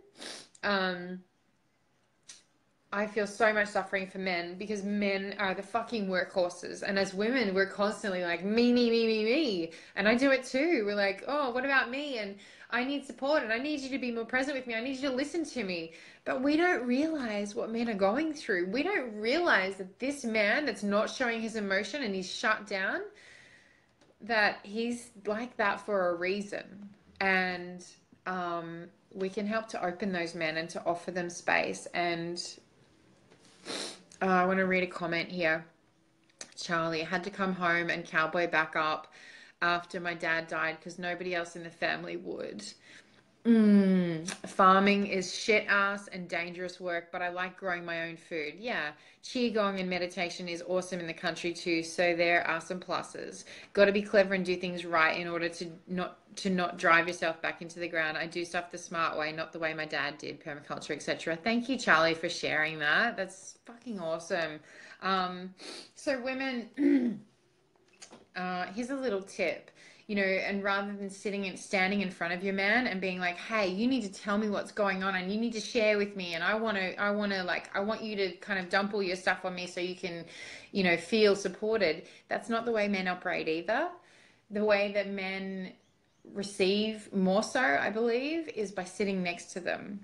I feel so much suffering for men because men are the fucking workhorses. And as women, we're constantly like, me, me, me, me, me. And I do it too. We're like, oh, what about me? And I need support, and I need you to be more present with me. I need you to listen to me. But we don't realize what men are going through. We don't realize that this man that's not showing his emotion and he's shut down, that he's like that for a reason. And we can help to open those men and to offer them space. And I want to read a comment here. Charlie, I had to come home and cowboy back up after my dad died because nobody else in the family would. Farming is shit ass and dangerous work, but I like growing my own food. Yeah, qigong and meditation is awesome in the country too, so there are some pluses. Got to be clever and do things right in order to not drive yourself back into the ground. I do stuff the smart way, not the way my dad did, permaculture, etc. Thank you, Charlie, for sharing that. That's fucking awesome. So women, here's a little tip. And rather than standing in front of your man and being like, hey, you need to tell me what's going on and you need to share with me, and I want you to kind of dump all your stuff on me so you can, feel supported. That's not the way men operate either. The way that men receive more so, I believe, is by sitting next to them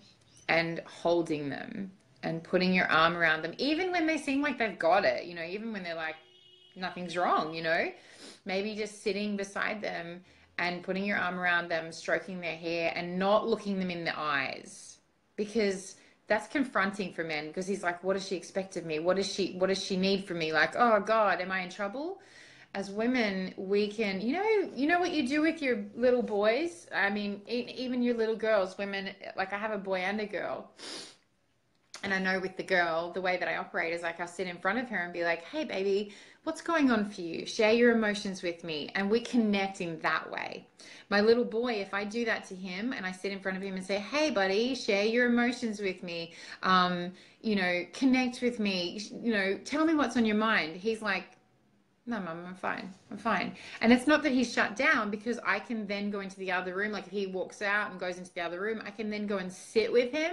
and holding them and putting your arm around them, even when they seem like they've got it, even when they're like, nothing's wrong, maybe just sitting beside them and putting your arm around them, stroking their hair and not looking them in the eyes, because that's confronting for men, because he's like, what does she expect of me? What does she need from me? Like, oh God, am I in trouble? As women, we can, what you do with your little boys. I mean, even your little girls, women, like I have a boy and a girl. And I know with the girl, the way that I operate is like I'll sit in front of her and be like, hey, baby, what's going on for you? Share your emotions with me. And we connect in that way. My little boy, if I do that to him and I sit in front of him and say, hey, buddy, share your emotions with me, connect with me, tell me what's on your mind. He's like, no, Mum, I'm fine. I'm fine. And it's not that he's shut down, because I can then go into the other room. Like if he walks out and goes into the other room, I can then go and sit with him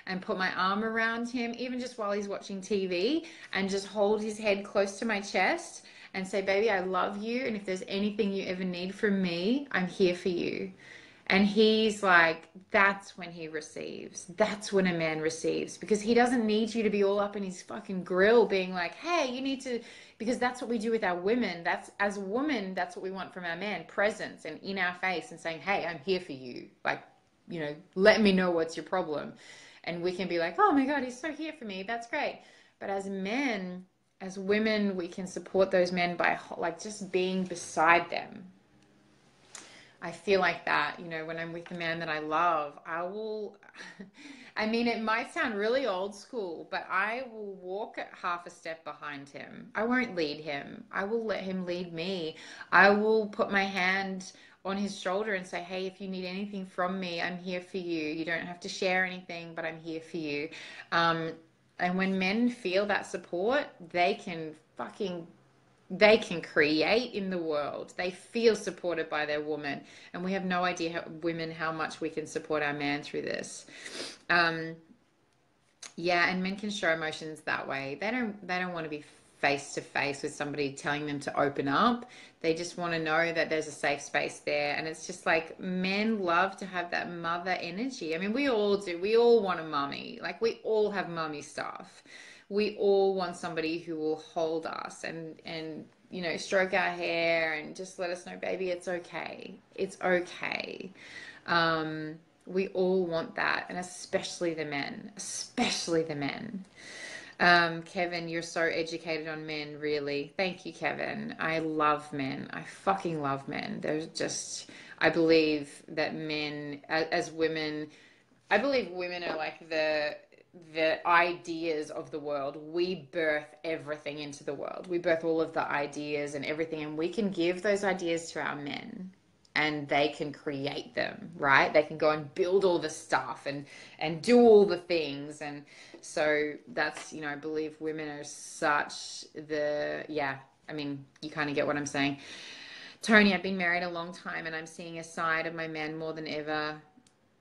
and put my arm around him, even just while he's watching TV, and just hold his head close to my chest and say, baby, I love you. And if there's anything you ever need from me, I'm here for you. And he's like, that's when he receives. That's when a man receives, because he doesn't need you to be all up in his fucking grill being like, hey, you need to, because that's what we do with our women. That's, as a woman, that's what we want from our man, presence and in our face and saying, hey, I'm here for you. Like, let me know what's your problem. And we can be like, oh my God, he's so here for me. That's great. But as men, as women, we can support those men by like just being beside them. I feel like that, when I'm with the man that I love, I mean, it might sound really old school, but I will walk half a step behind him. I won't lead him. I will let him lead me. I will put my hand on his shoulder and say, hey, if you need anything from me, I'm here for you. You don't have to share anything, but I'm here for you. And when men feel that support, they can create in the world. They feel supported by their woman, and we have no idea how much we can support our man through this. And men can show emotions that way. They don't want to be face to face with somebody telling them to open up. They just want to know that there's a safe space there. And it's just like, men love to have that mother energy. I mean, we all do. We all want a mummy. Like, we all have mummy stuff. We all want somebody who will hold us and you know, stroke our hair and just let us know, baby, it's okay. It's okay. We all want that, and especially the men. Especially the men. Kevin, you're so educated on men, really. Thank you, Kevin. I love men. I fucking love men. They're just, I believe that men, as women, I believe women are like the ideas of the world. We birth everything into the world. We birth all of the ideas and everything, and we can give those ideas to our men. And they can create them, right? They can go and build all the stuff and do all the things. And so that's, you know, I believe women are such the, yeah, I mean, you kind of get what I'm saying. Tony, I've been married a long time and I'm seeing a side of my men more than ever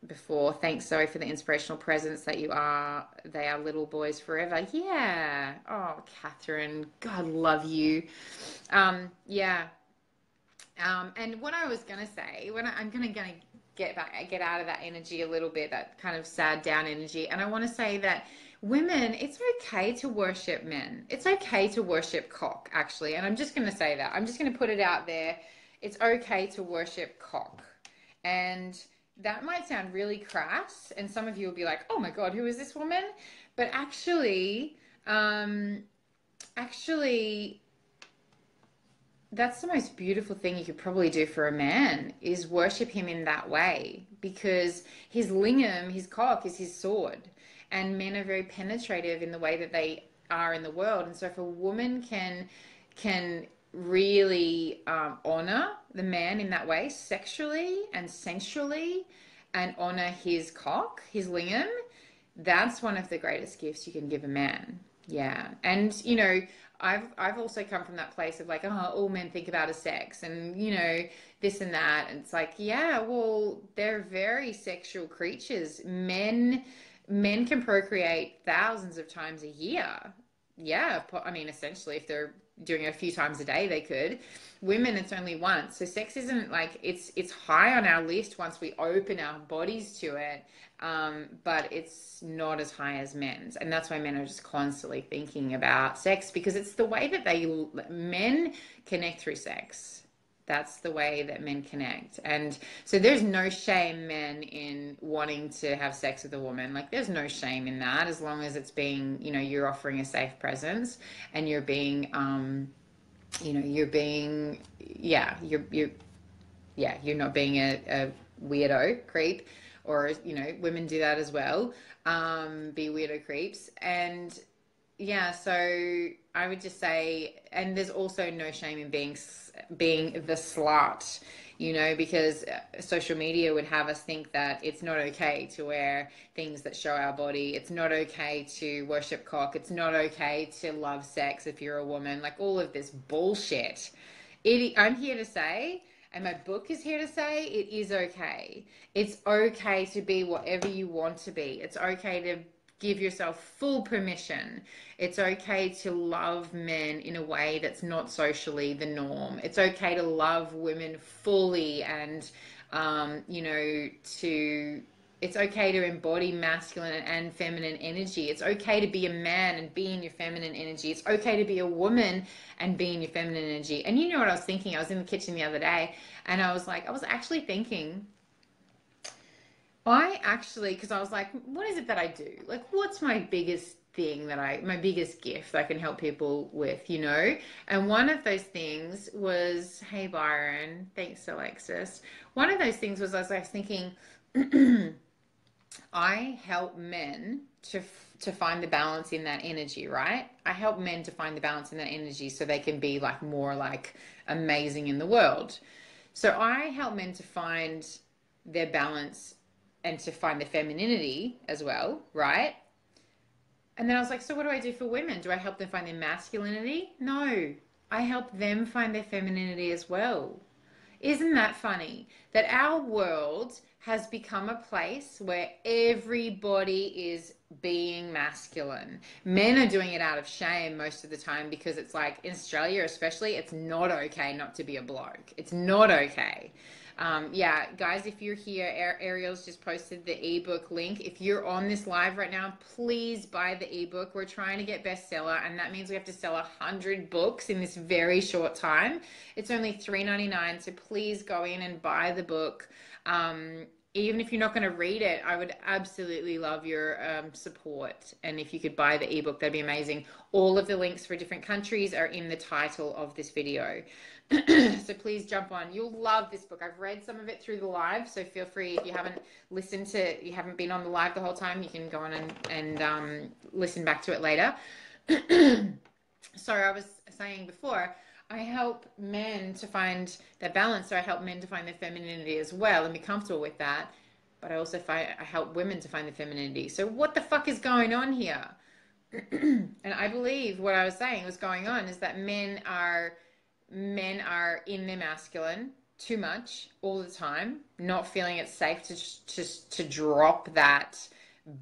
before. Thanks, Zoe, for the inspirational presence that you are. They are little boys forever. Yeah. Oh, Catherine, God love you. Yeah. And what I was gonna say, I'm gonna get out of that energy a little bit, that kind of sad down energy, and I want to say that women, it's okay to worship men. It's okay to worship cock, actually, and I'm just gonna say that. I'm just gonna put it out there. It's okay to worship cock, and that might sound really crass, and some of you will be like, "Oh my God, who is this woman?" But actually. That's the most beautiful thing you could probably do for a man, is worship him in that way, because his lingam, his cock, is his sword, and men are very penetrative in the way that they are in the world. And so if a woman can really honor the man in that way, sexually and sensually, and honor his cock, his lingam, that's one of the greatest gifts you can give a man. Yeah. And, you know, I've also come from that place of like, oh, all men think about is sex and, you know, this and that. And it's like, yeah, well, they're very sexual creatures. Men can procreate thousands of times a year. Yeah. I mean, essentially, if they're doing it a few times a day, they could. Women, it's only once. So sex isn't like, it's high on our list once we open our bodies to it. But it's not as high as men's, and that's why men are just constantly thinking about sex, because it's the way that men connect through sex. That's the way that men connect. And so there's no shame, men, in wanting to have sex with a woman. Like, there's no shame in that, as long as it's being, you know, you're offering a safe presence, and you're being, you know, you're being, yeah, you're not being a weirdo creep. Or, you know, women do that as well, be weirdo creeps. And yeah, so I would just say, and there's also no shame in being the slut, you know, because social media would have us think that it's not okay to wear things that show our body. It's not okay to worship cock. It's not okay to love sex if you're a woman. Like, all of this bullshit. I'm here to say, and my book is here to say, it is okay. It's okay to be whatever you want to be. It's okay to give yourself full permission. It's okay to love men in a way that's not socially the norm. It's okay to love women fully, and, you know, it's okay to embody masculine and feminine energy. It's okay to be a man and be in your feminine energy. It's okay to be a woman and be in your feminine energy. And you know what I was thinking? I was in the kitchen the other day, and I was actually thinking, because I was like, what is it that I do? Like, what's my biggest thing my biggest gift that I can help people with, you know? And one of those things was, hey, Byron, thanks, Alexis. One of those things was, I was thinking, I help men to find the balance in that energy, right? I help men to find the balance in that energy so they can be like more like amazing in the world. So I help men to find their balance and to find their femininity as well, right? And then I was like, so what do I do for women? Do I help them find their masculinity? No, I help them find their femininity as well. Isn't that funny? That our world has become a place where everybody is being masculine. Men are doing it out of shame most of the time because it's like, in Australia especially, it's not okay not to be a bloke. It's not okay. Yeah, guys, if you're here, Ariel's just posted the ebook link. If you're on this live right now, please buy the ebook. We're trying to get bestseller, and that means we have to sell 100 books in this very short time. It's only $3.99, so please go in and buy the book. Even if you're not going to read it, I would absolutely love your support. And if you could buy the ebook, that'd be amazing. All of the links for different countries are in the title of this video. So please jump on. You'll love this book. I've read some of it through the live, so feel free, if you haven't you haven't been on the live the whole time, you can go on and listen back to it later. So I was saying before, I help men to find their balance, so I help men to find their femininity as well and be comfortable with that. But I also I help women to find their femininity. So what the fuck is going on here? And I believe what I was saying was going on is that men are in their masculine too much all the time, not feeling it's safe to drop that,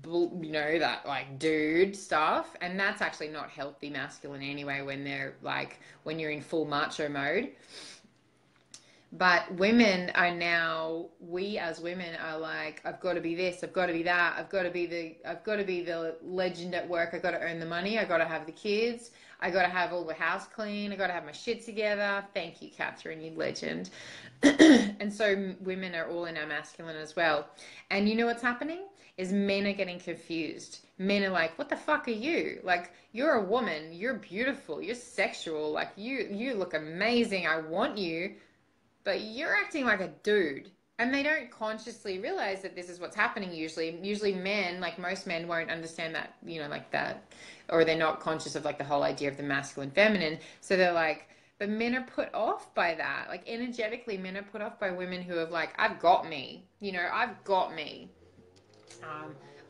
you know, that like dude stuff. And that's actually not healthy masculine anyway, when they're like, when you're in full macho mode. But women are now, we as women are like, I've got to be this, I've got to be that, I've got to be the legend at work, I've got to earn the money, I've got to have the kids, I got to have all the house clean, I got to have my shit together. Thank you, Catherine, you legend. And so women are all in our masculine as well. And you know what's happening? Is men are getting confused. Men are like, what the fuck are you? Like, you're a woman, you're beautiful, you're sexual, like you look amazing, I want you. But you're acting like a dude. And they don't consciously realize that this is what's happening usually. Usually men, like most men, won't understand that, you know, like that. Or they're not conscious of like the whole idea of the masculine, feminine. So they're like, but men are put off by that. Like energetically, men are put off by women who have like, I've got me. You know, I've got me.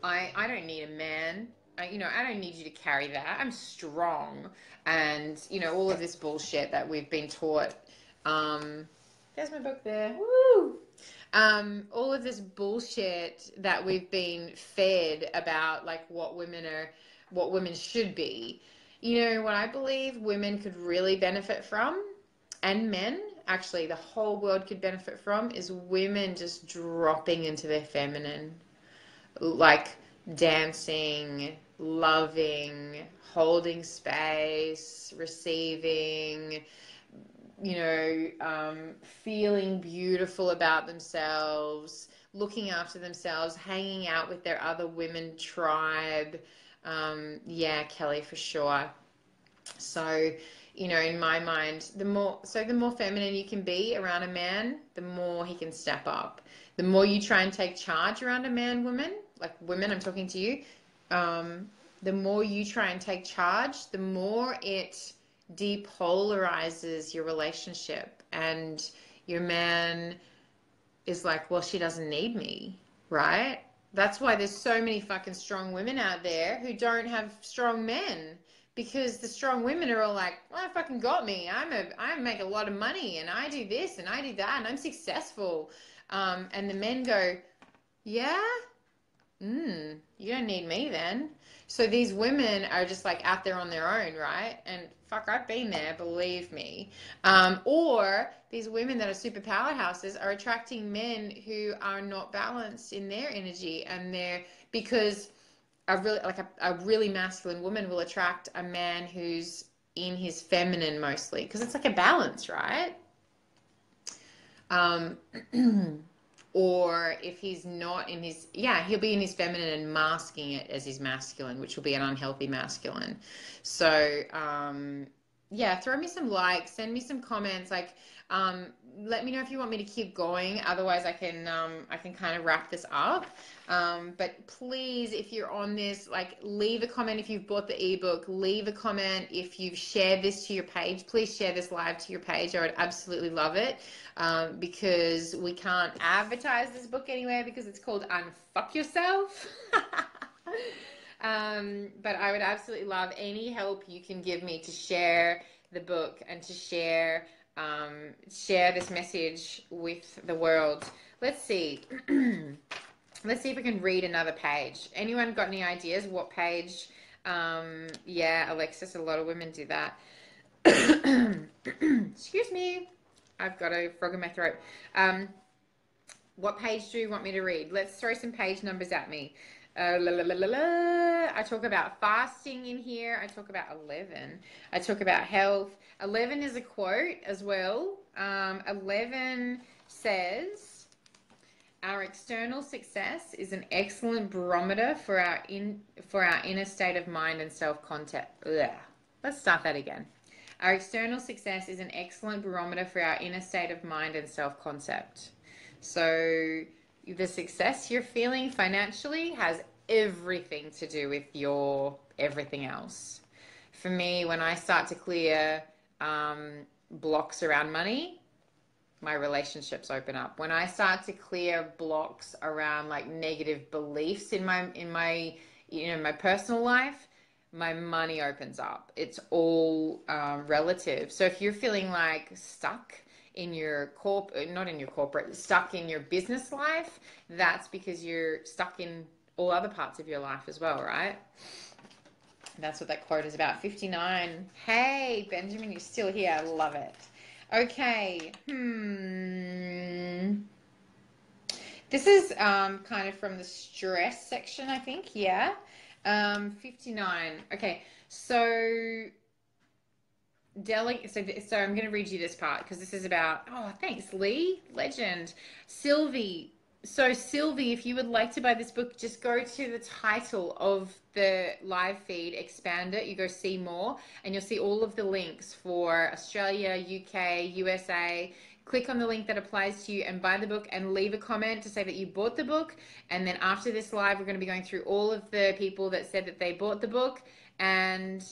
I don't need a man. I don't need you to carry that. I'm strong. And, you know, all of this bullshit that we've been taught. There's my book there. Woo! All of this bullshit that we've been fed about like what women should be. You know, what I believe women could really benefit from, and men, actually the whole world could benefit from, is women just dropping into their feminine. Like dancing, loving, holding space, receiving, you know, feeling beautiful about themselves, looking after themselves, hanging out with their other women tribe. Yeah, Kelly, for sure. So, you know, in my mind, the more feminine you can be around a man, the more he can step up. The more you try and take charge around a man, women, like women, I'm talking to you, the more you try and take charge, the more it depolarizes your relationship, and your man is like, well, she doesn't need me, right? That's why there's so many fucking strong women out there who don't have strong men, because the strong women are all like, well, I fucking got me, I make a lot of money, and I do this and I do that, and I'm successful. And the men go, yeah, you don't need me then. So these women are just like out there on their own, right? And fuck, I've been there, believe me. Or these women that are super powerhouses are attracting men who are not balanced in their energy, and because a really masculine woman will attract a man who's in his feminine mostly, because it's like a balance, right? Or if he's not in his, he'll be in his feminine and masking it as his masculine, which will be an unhealthy masculine. So, throw me some likes, send me some comments, like, let me know if you want me to keep going. Otherwise I can kind of wrap this up. But please, if you're on this, like, leave a comment if you've bought the ebook, leave a comment if you've shared this to your page. Please share this live to your page. I would absolutely love it. Because we can't advertise this book anywhere because it's called Unfuck Yourself. But I would absolutely love any help you can give me to share the book and to share share this message with the world. Let's see. Let's see if we can read another page. Anyone got any ideas? What page? Yeah, Alexis, a lot of women do that. Excuse me. I've got a frog in my throat. What page do you want me to read? Let's throw some page numbers at me. I talk about fasting in here. I talk about 11. I talk about health. 11 is a quote as well. 11 says, our external success is an excellent barometer for our inner state of mind and self-concept. Let's start that again. Our external success is an excellent barometer for our inner state of mind and self-concept. So the success you're feeling financially has everything to do with your everything else. For me, when I start to clear blocks around money, my relationships open up. When I start to clear blocks around like negative beliefs in my my personal life, my money opens up. It's all relative. So if you're feeling like stuck in your stuck in your business life, that's because you're stuck in all other parts of your life as well, right? That's what that quote is about. 59. Hey, Benjamin, you're still here. I love it. Okay. This is kind of from the stress section, I think. Yeah. 59. Okay. So so I'm going to read you this part because this is about, oh, thanks, Lee. Legend. Sylvie. So Sylvie, if you would like to buy this book, just go to the title of the live feed, expand it, you go see more, and you'll see all of the links for Australia, UK, USA. Click on the link that applies to you and buy the book and leave a comment to say that you bought the book. And then after this live, we're going to be going through all of the people that said that they bought the book, and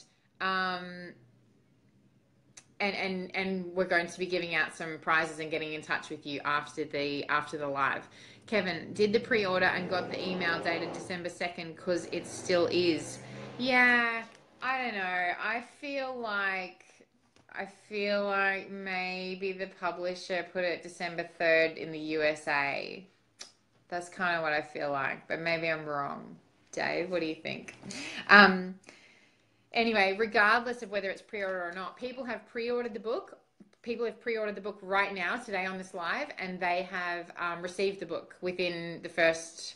we're going to be giving out some prizes and getting in touch with you after the live. Kevin, did the pre-order and got the email dated December 2nd because it still is. Yeah, I don't know. I feel like maybe the publisher put it December 3rd in the USA. That's kind of what I feel like, but maybe I'm wrong. Dave, what do you think? Anyway, regardless of whether it's pre-order or not, people have pre-ordered the book. People have pre-ordered the book right now, today on this live, and they have received the book within the first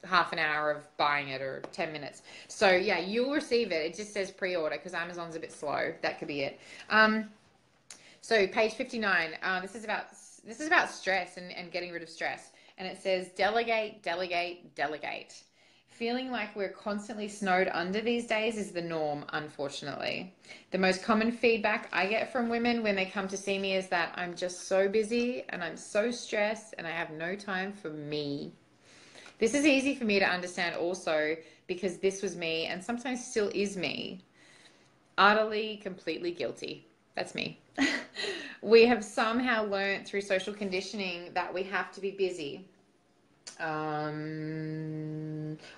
half an hour of buying it, or 10 minutes. So yeah, you'll receive it. It just says pre-order because Amazon's a bit slow. That could be it. So page 59. This is about stress and getting rid of stress. And it says delegate, delegate, delegate. Feeling like we're constantly snowed under these days is the norm, unfortunately. The most common feedback I get from women when they come to see me is that I'm just so busy and I'm so stressed and I have no time for me. This is easy for me to understand also because this was me and sometimes still is me. Utterly, completely guilty. That's me. We have somehow learned through social conditioning that we have to be busy.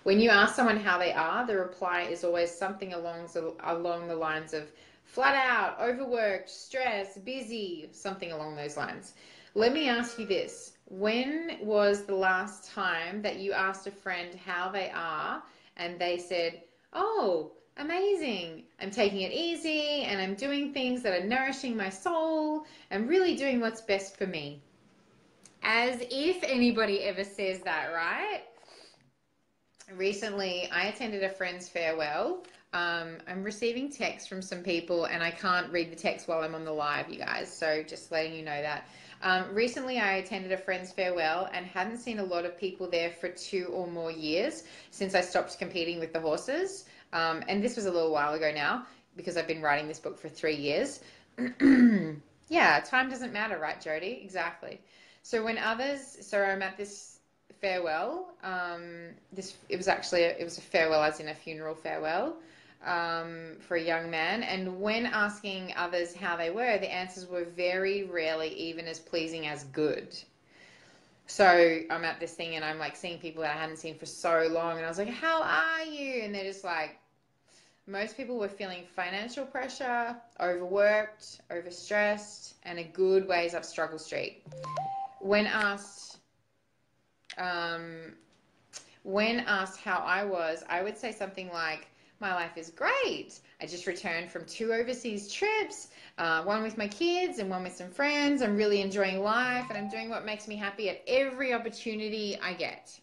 When you ask someone how they are, the reply is always something along the lines of flat out, overworked, stressed, busy, something along those lines. Let me ask you this. When was the last time that you asked a friend how they are and they said, oh, amazing, I'm taking it easy and I'm doing things that are nourishing my soul and really doing what's best for me? As if anybody ever says that, right? Recently, I attended a friend's farewell. I'm receiving texts from some people and I can't read the text while I'm on the live, you guys. So just letting you know that. Recently, I attended a friend's farewell and hadn't seen a lot of people there for 2 or more years since I stopped competing with the horses. And this was a little while ago now because I've been writing this book for 3 years. Yeah, time doesn't matter, right, Jody? Exactly. So I'm at this farewell. It was a farewell as in a funeral farewell for a young man. And when asking others how they were, the answers were very rarely even as pleasing as good. So I'm at this thing and I'm like seeing people that I hadn't seen for so long. And I was like, how are you? And they're just like, Most people were feeling financial pressure, overworked, overstressed, and a good ways up struggle street. When asked how I was, I would say something like, my life is great. I just returned from 2 overseas trips, one with my kids and one with some friends. I'm really enjoying life, and I'm doing what makes me happy at every opportunity I get.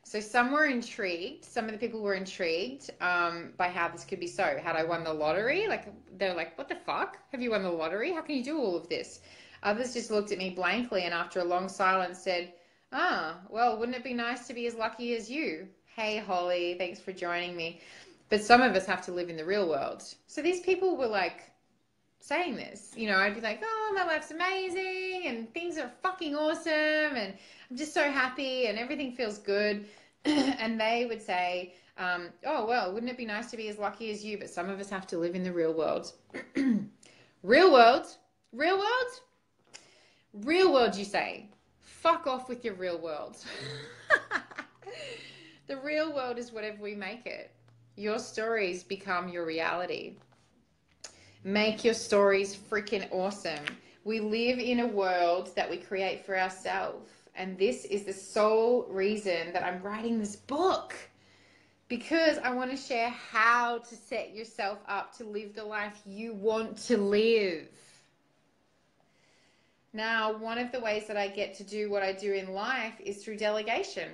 So some were intrigued. Some of the people were intrigued by how this could be so. Had I won the lottery? Like, they're like, what the fuck? Have you won the lottery? How can you do all of this? Others just looked at me blankly and after a long silence said, well, wouldn't it be nice to be as lucky as you? Hey, Holly, thanks for joining me. But some of us have to live in the real world. So these people were like saying this. You know, I'd be like, oh, my life's amazing and things are fucking awesome and I'm just so happy and everything feels good. And they would say, oh, well, wouldn't it be nice to be as lucky as you? But some of us have to live in the real world. Real world? Real world? Real world, you say. Fuck off with your real world. The real world is whatever we make it. Your stories become your reality. Make your stories freaking awesome. We live in a world that we create for ourselves. And this is the sole reason that I'm writing this book. Because I want to share how to set yourself up to live the life you want to live. Now, one of the ways that I get to do what I do in life is through delegation.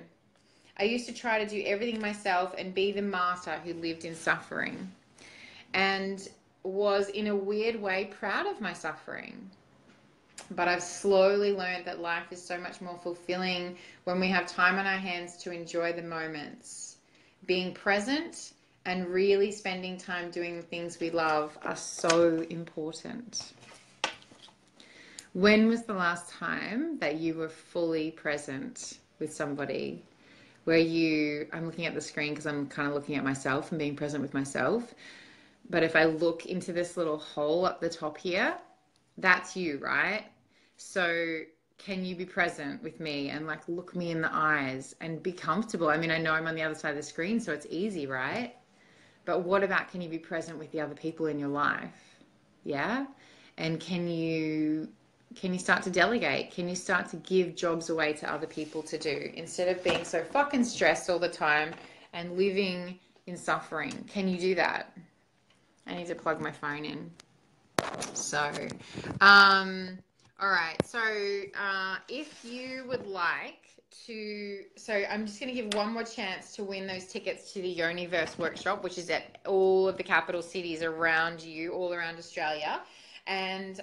I used to try to do everything myself and be the martyr who lived in suffering. And was in a weird way proud of my suffering. But I've slowly learned that life is so much more fulfilling when we have time on our hands to enjoy the moments. Being present and really spending time doing the things we love are so important. When was the last time that you were fully present with somebody? I'm looking at the screen because I'm kind of looking at myself and being present with myself. But if I look into this little hole up the top here, that's you, right? So can you be present with me and like look me in the eyes and be comfortable? I mean, I know I'm on the other side of the screen, so it's easy, right? But what about, can you be present with the other people in your life? Yeah? And can you start to delegate? Can you start to give jobs away to other people to do instead of being so fucking stressed all the time and living in suffering? Can you do that? I need to plug my phone in. So, all right. So, if you would like to, so I'm just going to give one more chance to win those tickets to the Universe workshop, which is at all of the capital cities around you, all around Australia. And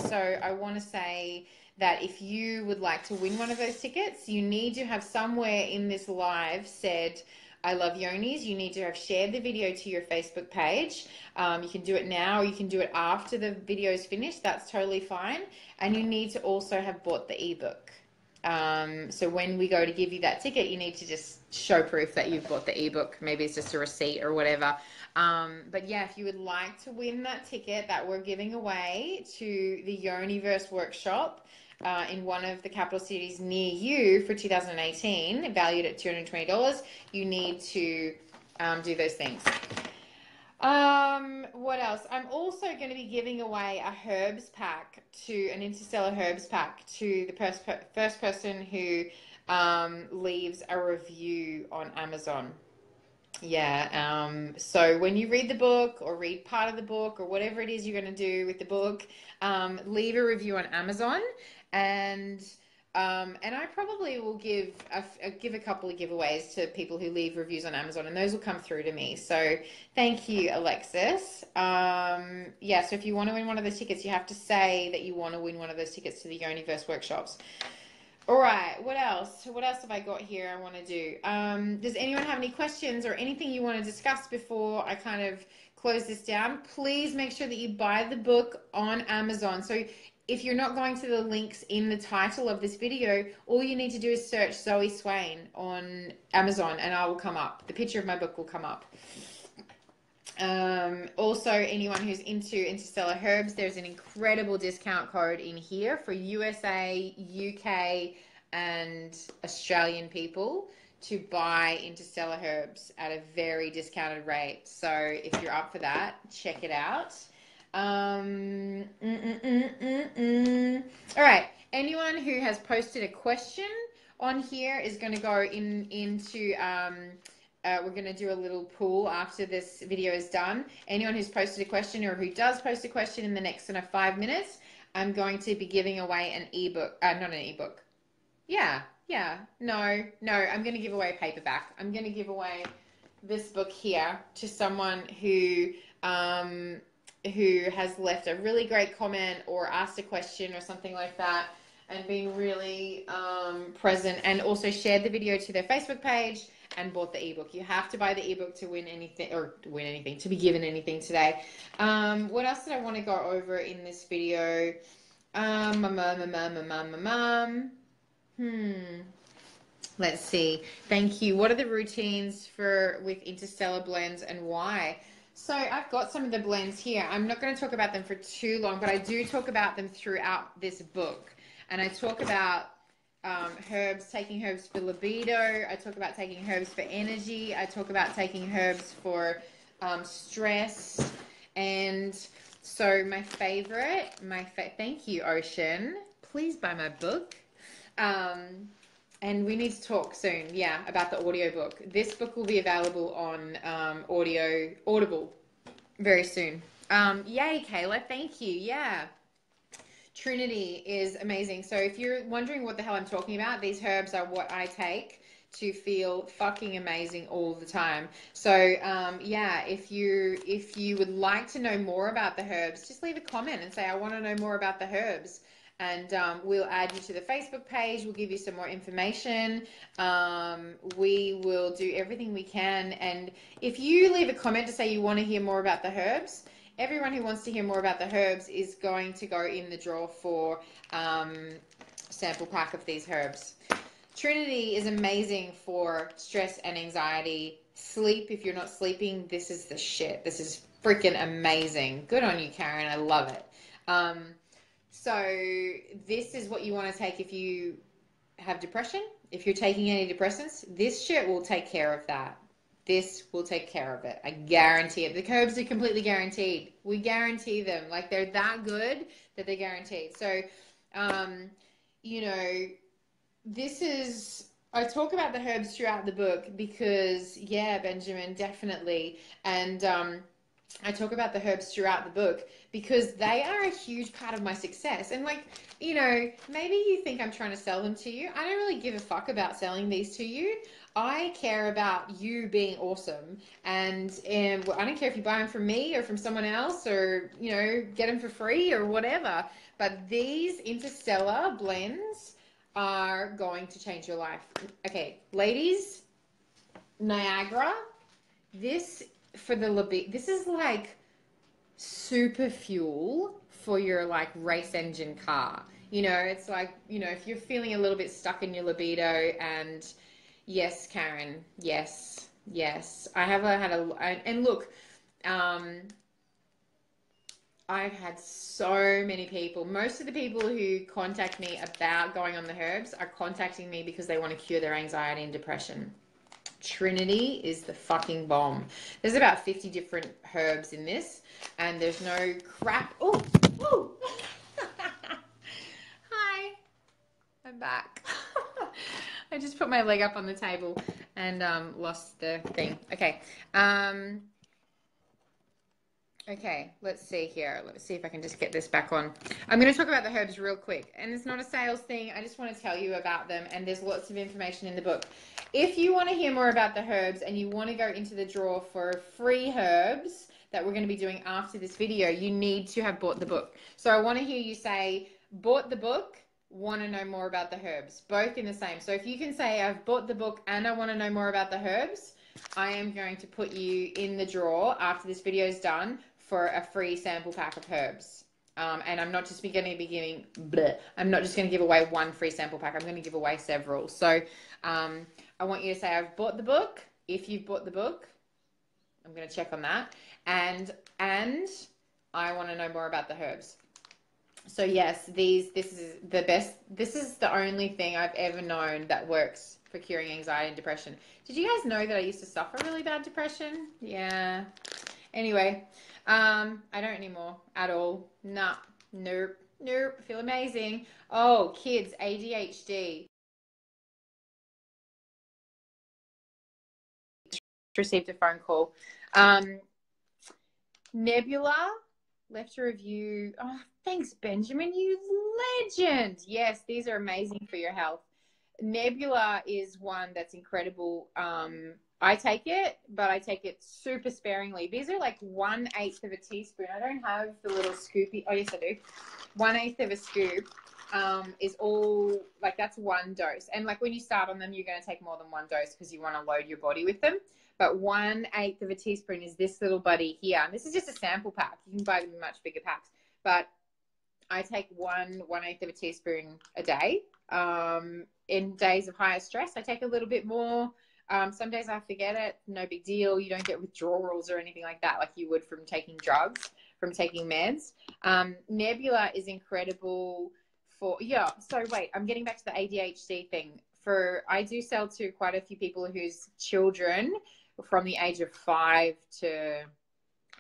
so I want to say that if you would like to win one of those tickets, you need to have somewhere in this live said, I love Yonis. You need to have shared the video to your Facebook page. You can do it now or you can do it after the video is finished. That's totally fine. And you need to also have bought the ebook. So when we go to give you that ticket, you need to just show proof that you've bought the ebook. Maybe it's just a receipt or whatever. But yeah, if you would like to win that ticket that we're giving away to the Universe workshop, in one of the capital cities near you for 2018, valued at $220, you need to do those things. What else? I'm also going to be giving away a herbs pack an interstellar herbs pack to the first person who leaves a review on Amazon. Yeah, so when you read the book or read part of the book or whatever it is you're going to do with the book, leave a review on Amazon. And I probably will give a couple of giveaways to people who leave reviews on Amazon, and those will come through to me. So thank you, Alexis. Yeah, so if you want to win one of those tickets, you have to say that you want to win one of those tickets to the Universe workshops. All right, what else? What else have I got here I want to do? Does anyone have any questions or anything you want to discuss before I kind of close this down? Please make sure that you buy the book on Amazon. So if you're not going to the links in the title of this video, all you need to do is search Zoe Swain on Amazon and I will come up. The picture of my book will come up. Also, anyone who's into interstellar herbs, there's an incredible discount code in here for USA, UK, and Australian people to buy Interstellar herbs at a very discounted rate. So if you're up for that, check it out. All right. Anyone who has posted a question on here is going to go into we're going to do a little pool after this video is done. Anyone who's posted a question or who does post a question in the next 5 minutes, I'm going to be giving away an ebook. Not an ebook. Yeah. No. I'm going to give away a paperback. I'm going to give away this book here to someone who has left a really great comment or asked a question or something like that, and been really present, and also shared the video to their Facebook page and bought the ebook. You have to buy the ebook to win anything, to be given anything today. What else did I want to go over in this video? Let's see. Thank you. What are the routines with Interstellar blends and why? So I've got some of the blends here. I'm not going to talk about them for too long, but I do talk about them throughout this book. And I talk about herbs, taking herbs for libido. I talk about taking herbs for energy. I talk about taking herbs for stress. And so my favorite, thank you, Ocean. Please buy my book. And we need to talk soon, about the audiobook. This book will be available on Audible very soon. Yay, Kayla, thank you. Yeah. Trinity is amazing. So if you're wondering what the hell I'm talking about, these herbs are what I take to feel fucking amazing all the time. So if you would like to know more about the herbs, just leave a comment and say, I want to know more about the herbs. And we'll add you to the Facebook page. We'll give you some more information. We will do everything we can. And if you leave a comment to say you want to hear more about the herbs, everyone who wants to hear more about the herbs is going to go in the draw for sample pack of these herbs. Trinity is amazing for stress and anxiety. Sleep, if you're not sleeping, this is the shit. This is freaking amazing. Good on you, Karen. I love it. So this is what you want to take if you have depression. If you're taking antidepressants, this shit will take care of that. This will take care of it. I guarantee it. The herbs are completely guaranteed. We guarantee them. Like, they're that good that they're guaranteed. So, I talk about the herbs throughout the book because, Benjamin, definitely. And I talk about the herbs throughout the book because they are a huge part of my success. And maybe you think I'm trying to sell them to you. I don't really give a fuck about selling these to you. I care about you being awesome. And I don't care if you buy them from me or from someone else or, get them for free or whatever. But these Interstellar blends are going to change your life. Okay, ladies, Niagara, this is like super fuel for your race engine car. It's like, if you're feeling a little bit stuck in your libido, and yes, Karen, yes. I've had so many people. Most of the people who contact me about going on the herbs are contacting me because they want to cure their anxiety and depression. Trinity is the fucking bomb. There's about 50 different herbs in this, and there's no crap. Oh, hi, I'm back. I just put my leg up on the table and lost the thing. Okay. Okay, let's see here. Let's see if I can just get this back on. I'm going to talk about the herbs real quick. And it's not a sales thing. I just want to tell you about them. And there's lots of information in the book. If you want to hear more about the herbs and you want to go into the draw for free herbs that we're going to be doing after this video, you need to have bought the book. So I want to hear you say, bought the book, want to know more about the herbs. Both in the same. So if you can say, I've bought the book and I want to know more about the herbs, I am going to put you in the draw after this video is done for a free sample pack of herbs. And I'm not just going to be giving, I'm not just going to give away one free sample pack. I'm going to give away several. So I want you to say, I've bought the book. If you've bought the book, I'm going to check on that. And I want to know more about the herbs. So yes, this is the best. This is the only thing I've ever known that works for curing anxiety and depression. Did you guys know that I used to suffer really bad depression? Yeah. Anyway, I don't anymore at all. Nah, nope, nope. I feel amazing. Oh, kids, ADHD. Received a phone call. Nebula left a review. Oh, thanks, Benjamin. You legend. Yes, these are amazing for your health. Nebula is one that's incredible. I take it, but I take it super sparingly. These are like 1/8 of a teaspoon. I don't have the little scoopy. Oh, yes, I do. 1/8 of a scoop is all, like, that's one dose. And like when you start on them, you're going to take more than one dose because you want to load your body with them. But 1/8 of a teaspoon is this little buddy here. And this is just a sample pack. You can buy them in much bigger packs. But I take 1/8 of a teaspoon a day. In days of higher stress, I take a little bit more. Some days I forget it. No big deal. You don't get withdrawals or anything like that, like you would from taking drugs, from taking meds. Nebula is incredible for, yeah. So wait, I'm getting back to the ADHD thing. I do sell to quite a few people whose children from the age of 5 to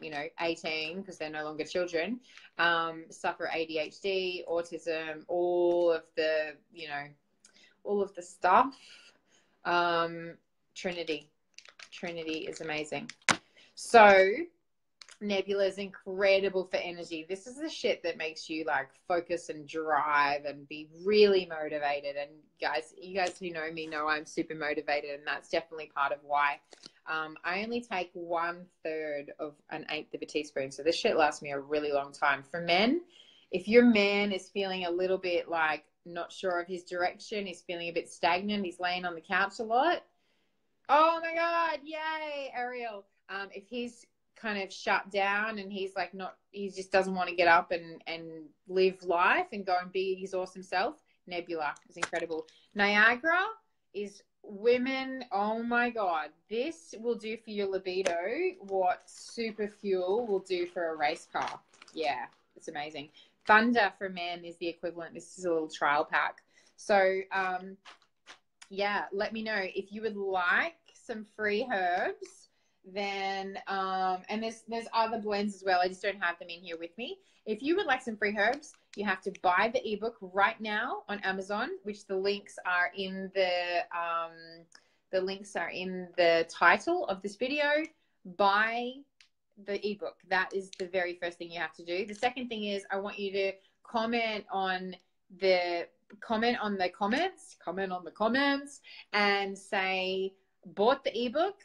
18, because they're no longer children, suffer ADHD, autism, all of the stuff. Trinity is amazing. So Nebula is incredible for energy. This is the shit that makes you like focus and drive and be really motivated. And you guys who know me know I'm super motivated, and that's definitely part of why. I only take 1/3 of 1/8 of a teaspoon. So this shit lasts me a really long time. For men, if your man is feeling a little bit like not sure of his direction, he's feeling a bit stagnant, he's laying on the couch a lot. Oh my God, yay, Ariel. If he's kind of shut down and he's like he just doesn't want to get up and live life and go and be his awesome self, Nebula is incredible. Niagara is women. Oh my God, this will do for your libido what super fuel will do for a race car. Yeah, it's amazing. Thunder for men is the equivalent. This is a little trial pack. So yeah, let me know if you would like some free herbs. Then and there's other blends as well. I just don't have them in here with me. If you would like some free herbs, you have to buy the ebook right now on Amazon, which the links are in the title of this video. Buy the ebook. That is the very first thing you have to do. The second thing is I want you to comment on the comments and say bought the ebook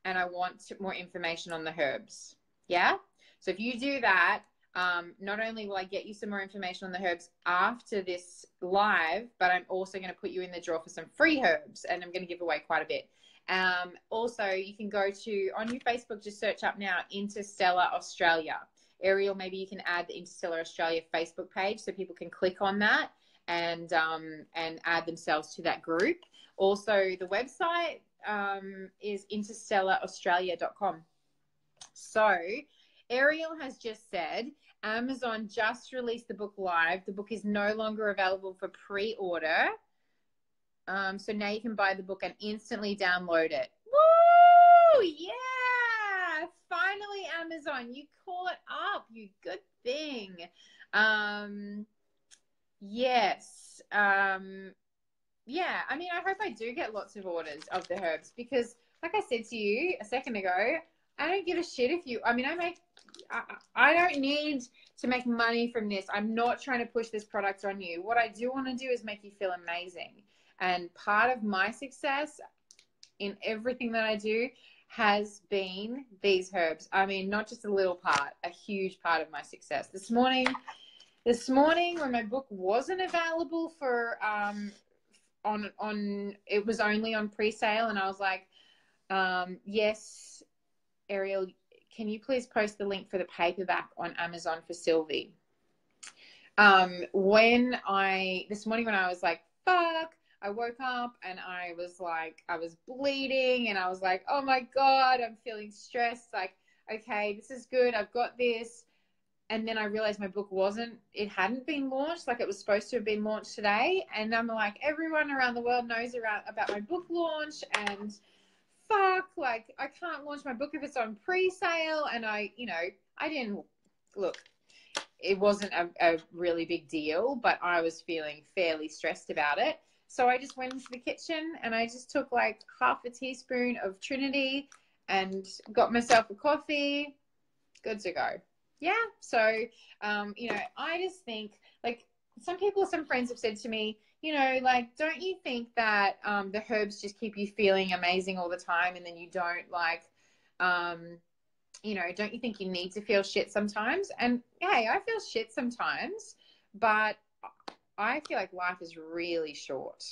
and I want more information on the herbs. Yeah. So if you do that, not only will I get you some more information on the herbs after this live, but I'm also going to put you in the draw for some free herbs, and I'm going to give away quite a bit. Also, you can go on your Facebook, just search up now Interstellar Australia. Ariel, maybe you can add the Interstellar Australia Facebook page so people can click on that and add themselves to that group. Also, the website is interstellaraustralia.com. So Ariel has just said Amazon just released the book live. The book is no longer available for pre-order. So now you can buy the book and instantly download it. Woo! Yeah! Finally, Amazon, you caught up. You good thing. Yes. Yeah, I mean, I hope I do get lots of orders of the herbs because, like I said to you a second ago, I don't give a shit if you, I mean, I don't need to make money from this. I'm not trying to push this product on you. What I do want to do is make you feel amazing. And part of my success in everything that I do has been these herbs. I mean, not just a little part, a huge part of my success. This morning when my book wasn't available for, it was only on pre-sale, and I was like, yes, Ariel, can you please post the link for the paperback on Amazon for Sylvie? This morning when I was like, fuck, I woke up and I was like, I was bleeding and I was like, oh my God, I'm feeling stressed. Like, okay, this is good. I've got this. and then I realized my book it hadn't been launched like it was supposed to have been launched today. And I'm like, everyone around the world knows about my book launch, and fuck, like I can't launch my book if it's on pre-sale. And I didn't look, it wasn't a really big deal, but I was feeling fairly stressed about it. So I just went into the kitchen and I just took like half a teaspoon of Trinity and got myself a coffee. Good to go. Yeah. So, I just think, like, some friends have said to me, like, don't you think that the herbs just keep you feeling amazing all the time, and then you don't like, don't you think you need to feel shit sometimes? And hey, I feel shit sometimes, but I feel like life is really short.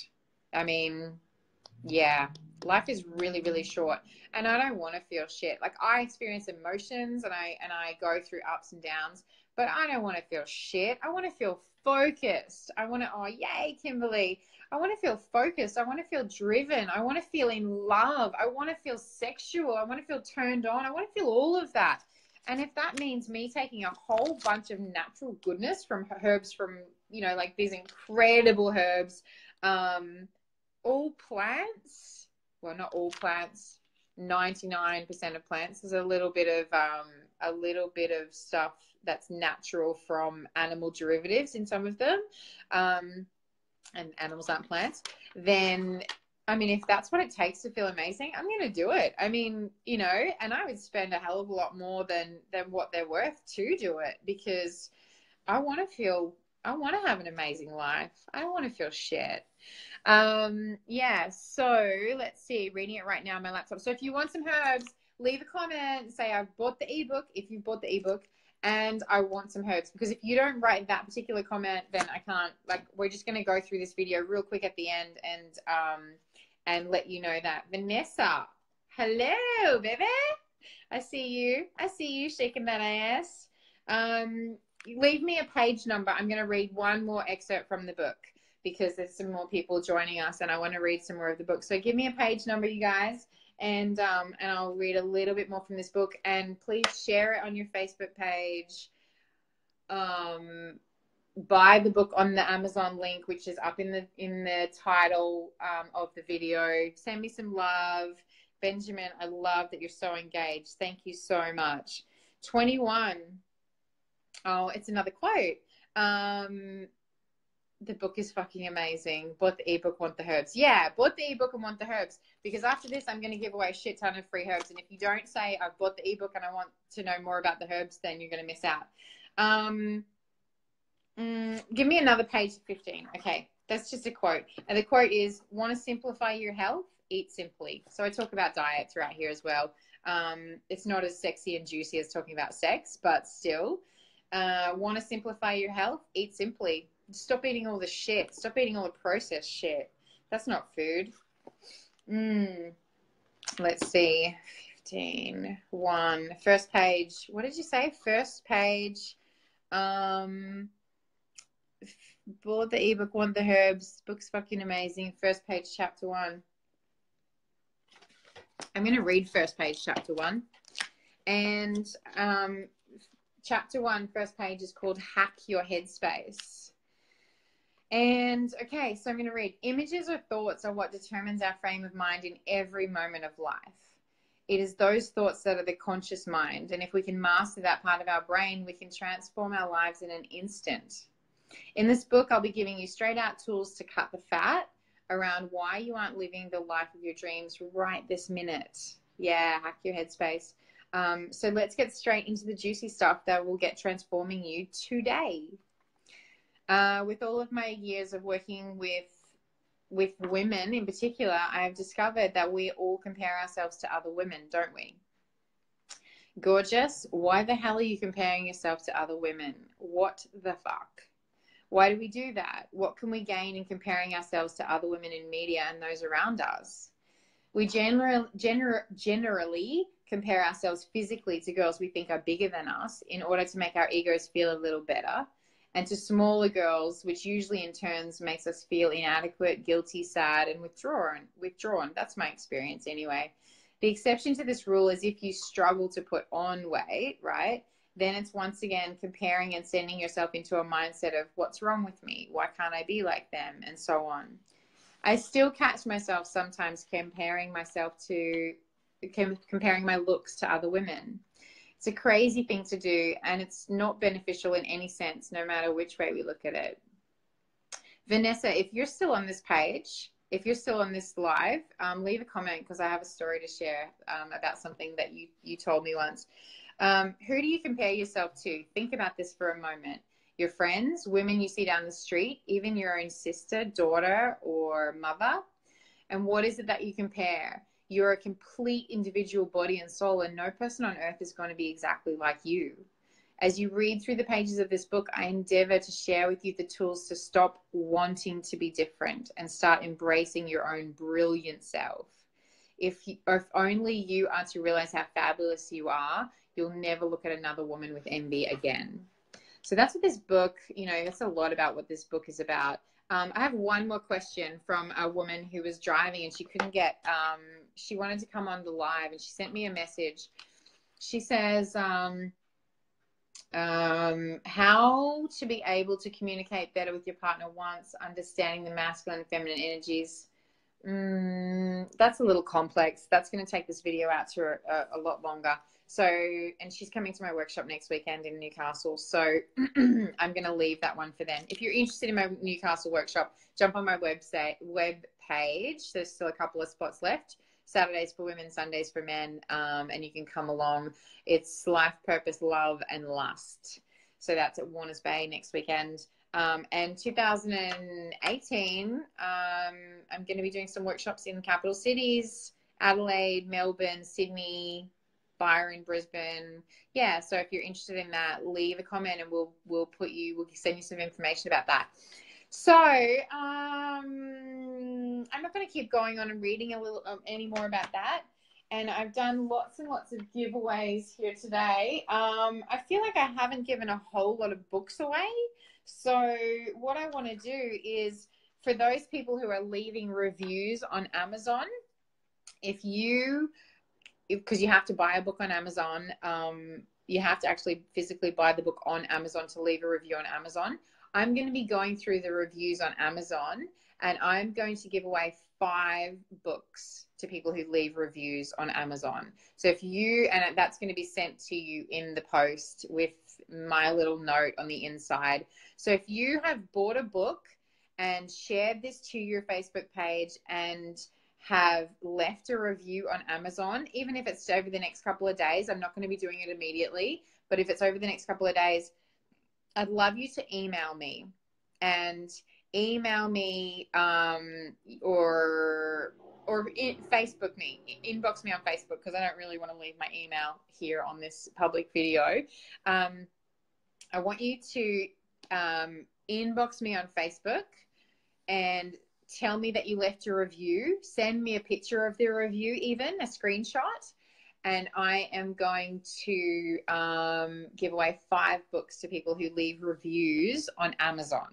I mean, yeah, life is really, really short, and I don't want to feel shit. Like, I experience emotions and I go through ups and downs, but I don't want to feel shit. I want to feel focused. Oh, yay, Kimberly. I want to feel focused. I want to feel driven. I want to feel in love. I want to feel sexual. I want to feel turned on. I want to feel all of that. And if that means me taking a whole bunch of natural goodness from herbs, from, like these incredible herbs, all plants, well, not all plants, 99% of plants. There's a little bit of stuff that's natural from animal derivatives in some of them, and animals aren't plants. Then, I mean, if that's what it takes to feel amazing, I'm going to do it. I mean, and I would spend a hell of a lot more than what they're worth to do it, because I want to have an amazing life. I don't want to feel shit. So let's see, reading it right now on my laptop. So if you want some herbs, leave a comment, say I've bought the ebook, if you've bought the ebook, and I want some herbs. Because if you don't write that particular comment, then I can't, like, we're just going to go through this video real quick at the end and let you know that. Vanessa, hello, baby. I see you shaking that ass. Leave me a page number. I'm going to read one more excerpt from the book, because there's some more people joining us and I want to read some more of the book. So give me a page number, you guys, and I'll read a little bit more from this book. And please share it on your Facebook page. Buy the book on the Amazon link, which is up in the title of the video. Send me some love. Benjamin, I love that you're so engaged. Thank you so much. 21. Oh, it's another quote. The book is fucking amazing. Bought the ebook, want the herbs. Yeah, bought the ebook and want the herbs, because after this I'm going to give away a shit ton of free herbs. And if you don't say I've bought the ebook and I want to know more about the herbs, then you're going to miss out. Give me another page 15. Okay, that's just a quote. And the quote is, want to simplify your health? Eat simply. So I talk about diet throughout here as well. It's not as sexy and juicy as talking about sex, but still. Want to simplify your health? Eat simply. Stop eating all the shit. Stop eating all the processed shit. That's not food. Let's see. 15. 1. First page. What did you say? First page. Bought the ebook, want the herbs. Book's fucking amazing. First page, chapter 1. I'm going to read first page, chapter 1. And chapter 1, first page is called Hack Your Headspace. And okay, so I'm going to read. Images or thoughts are what determines our frame of mind in every moment of life. It is those thoughts that are the conscious mind. And if we can master that part of our brain, we can transform our lives in an instant. In this book, I'll be giving you straight out tools to cut the fat around why you aren't living the life of your dreams right this minute. Yeah, hack your headspace. So let's get straight into the juicy stuff that will get transforming you today. With all of my years of working with women in particular, I have discovered that we all compare ourselves to other women, don't we? Gorgeous, why the hell are you comparing yourself to other women? What the fuck? Why do we do that? What can we gain in comparing ourselves to other women in media and those around us? We generally compare ourselves physically to girls we think are bigger than us in order to make our egos feel a little better, and to smaller girls, which usually in turns makes us feel inadequate, guilty, sad, and withdrawn. That's my experience anyway. The exception to this rule is if you struggle to put on weight, right? then it's once again comparing and sending yourself into a mindset of what's wrong with me? Why can't I be like them? And so on. I still catch myself sometimes comparing my looks to other women. It's a crazy thing to do, and it's not beneficial in any sense, no matter which way we look at it. Vanessa, if you're still on this page, if you're still on this live, leave a comment, because I have a story to share about something that you told me once. Who do you compare yourself to? Think about this for a moment. Your friends, women you see down the street, even your own sister, daughter, or mother. And what is it that you compare? You're a complete individual body and soul, and no person on earth is going to be exactly like you. As you read through the pages of this book, I endeavor to share with you the tools to stop wanting to be different and start embracing your own brilliant self. If only you are to realize how fabulous you are, you'll never look at another woman with envy again. So that's what this book, that's a lot about what this book is about. I have one more question from a woman who was driving, and she couldn't get, she wanted to come on the live, and she sent me a message. She says, how to be able to communicate better with your partner once understanding the masculine and feminine energies. That's a little complex. That's going to take this video out to a lot longer. So, and she's coming to my workshop next weekend in Newcastle. So I'm going to leave that one for then. If you're interested in my Newcastle workshop, jump on my web page. There's still a couple of spots left. Saturdays for women, Sundays for men, and you can come along. It's Life, Purpose, Love, and Lust. So that's at Warners Bay next weekend. And 2018, I'm going to be doing some workshops in capital cities, Adelaide, Melbourne, Sydney, Byron, Brisbane. Yeah, so if you're interested in that, leave a comment and we'll send you some information about that. So I'm not going to keep going on and reading any more about that. And I've done lots and lots of giveaways here today. I feel like I haven't given a whole lot of books away. So what I want to do is, for those people who are leaving reviews on Amazon, because you have to buy a book on Amazon, you have to actually physically buy the book on Amazon to leave a review on Amazon. I'm going to be going through the reviews on Amazon, and I'm going to give away 5 books to people who leave reviews on Amazon. So and that's going to be sent to you in the post with my little note on the inside. So if you have bought a book and shared this to your Facebook page and have left a review on Amazon, even if it's over the next couple of days, I'm not going to be doing it immediately, but if it's over the next couple of days, I'd love you to email me or Facebook me, inbox me on Facebook, because I don't really want to leave my email here on this public video. I want you to inbox me on Facebook and tell me that you left a review. Send me a picture of the review, even a screenshot. And I am going to give away 5 books to people who leave reviews on Amazon.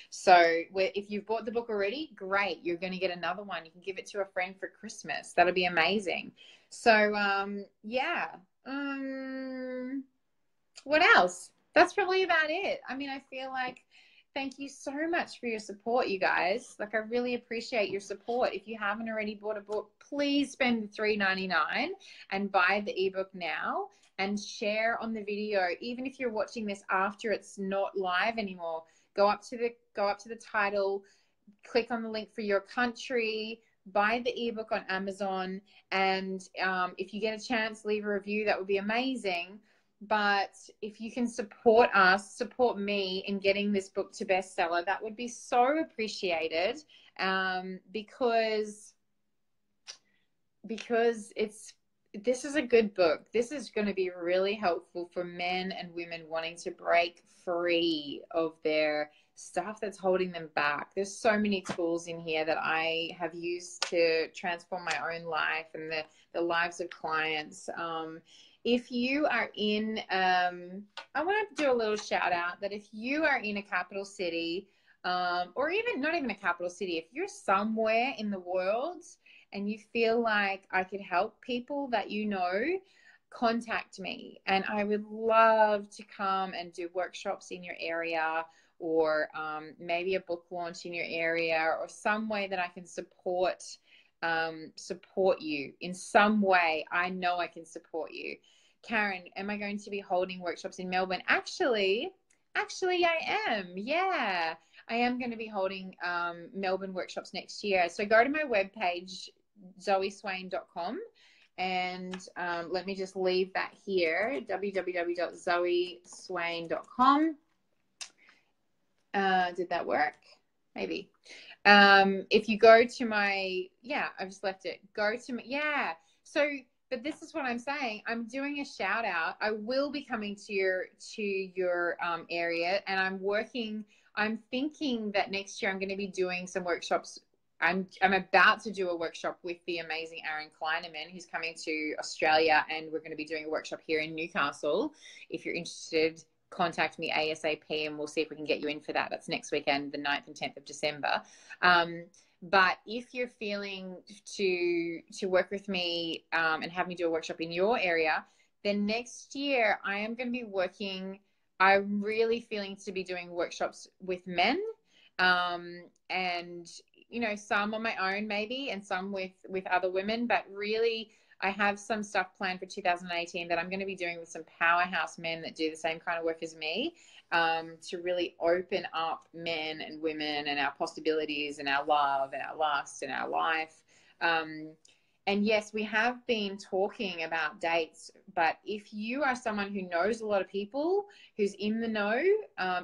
So if you've bought the book already, great. You're going to get another one. You can give it to a friend for Christmas. That'll be amazing. So, yeah. What else? That's probably about it. I mean, I feel like, thank you so much for your support, you guys. Like, I really appreciate your support. If you haven't already bought a book, please spend the $3.99 and buy the ebook now and share on the video. Even if you're watching this after it's not live anymore, go up to the title, click on the link for your country, buy the ebook on Amazon, and if you get a chance, leave a review. That would be amazing. But if you can support me in getting this book to bestseller, that would be so appreciated, because this is a good book. This is going to be really helpful for men and women wanting to break free of their stuff that's holding them back. There's so many tools in here that I have used to transform my own life and the lives of clients. If you are in, I want to do a little shout out that if you are in a capital city, or even not even a capital city, if you're somewhere in the world and you feel like I could help people that you know, contact me, and I would love to come and do workshops in your area, or maybe a book launch in your area, or some way that I can support you in some way. I know I can support you. Karen, am I going to be holding workshops in Melbourne? Actually, I am. Yeah, I am going to be holding Melbourne workshops next year. So go to my webpage, zoeswain.com, and let me just leave that here, www.zoeswain.com. Did that work? Maybe. If you go to my, I've just left it. Go to my, So, but this is what I'm saying. I'm doing a shout out. I will be coming to your area, and I'm thinking that next year I'm going to be doing some workshops. I'm about to do a workshop with the amazing Aaron Kleinerman, who's coming to Australia, and we're going to be doing a workshop here in Newcastle. If you're interested, contact me ASAP, and we'll see if we can get you in for that. That's next weekend, the 9th and 10th of December. But if you're feeling to work with me and have me do a workshop in your area, then next year I am going to be working. I'm really feeling to be doing workshops with men, and some on my own maybe, and some with other women. But really, I have some stuff planned for 2018 that I'm going to be doing with some powerhouse men that do the same kind of work as me, to really open up men and women and our possibilities and our love and our lust and our life. And yes, we have been talking about dates, but if you are someone who knows a lot of people, who's in the know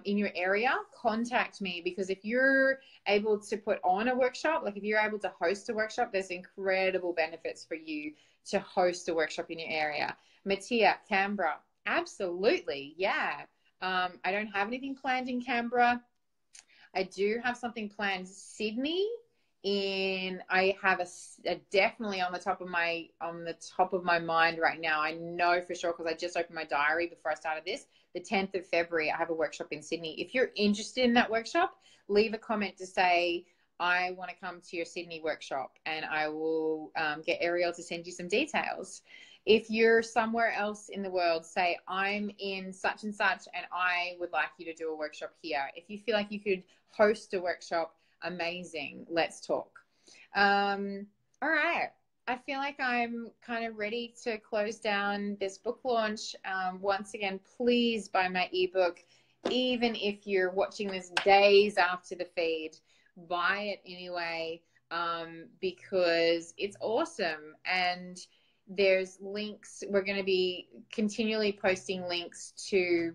in your area, contact me, because if you're able to put on a workshop, like if you're able to host a workshop, there's incredible benefits for you to host a workshop in your area. Mattia, Canberra, absolutely, yeah. I don't have anything planned in Canberra. I do have something planned Sydney. I have a definitely on the top of my mind right now. I know for sure because I just opened my diary before I started this. The 10th of February, I have a workshop in Sydney. If you're interested in that workshop, leave a comment to say, I want to come to your Sydney workshop, and I will get Ariel to send you some details. If you're somewhere else in the world, say, I'm in such and such, and I would like you to do a workshop here. If you feel like you could host a workshop, amazing. Let's talk. All right. I feel like I'm kind of ready to close down this book launch. Once again, please buy my ebook. Even if you're watching this days after the feed, buy it anyway, because it's awesome. And there's links. We're going to be continually posting links to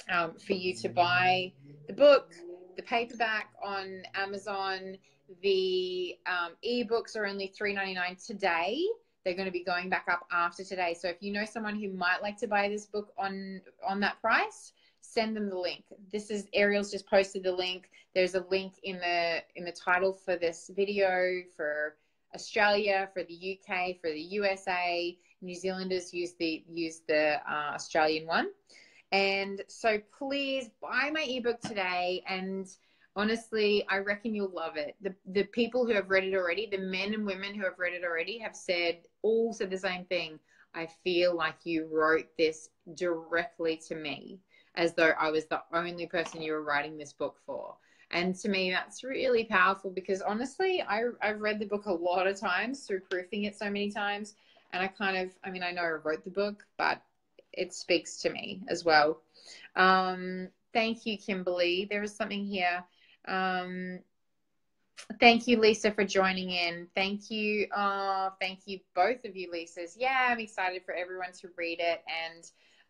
for you to buy the book, the paperback on Amazon. The ebooks are only $3.99 today. They're going to be going back up after today. So if you know someone who might like to buy this book on that price, send them the link. This is Ariel's just posted the link. There's a link in the title for this video for Australia, for the UK, for the USA. New Zealanders use the Australian one. And so please buy my ebook today. And honestly, I reckon you'll love it. The people who have read it already, the men and women who have read it already, have all said the same thing. I feel like you wrote this directly to me, as though I was the only person you were writing this book for. And to me, that's really powerful, because honestly, I've read the book a lot of times through proofing it so many times. And I know I wrote the book, but it speaks to me as well. Thank you, Kimberly. There is something here. Thank you, Lisa, for joining in. Thank you. Thank you, both of you, Lisas. Yeah, I'm excited for everyone to read it.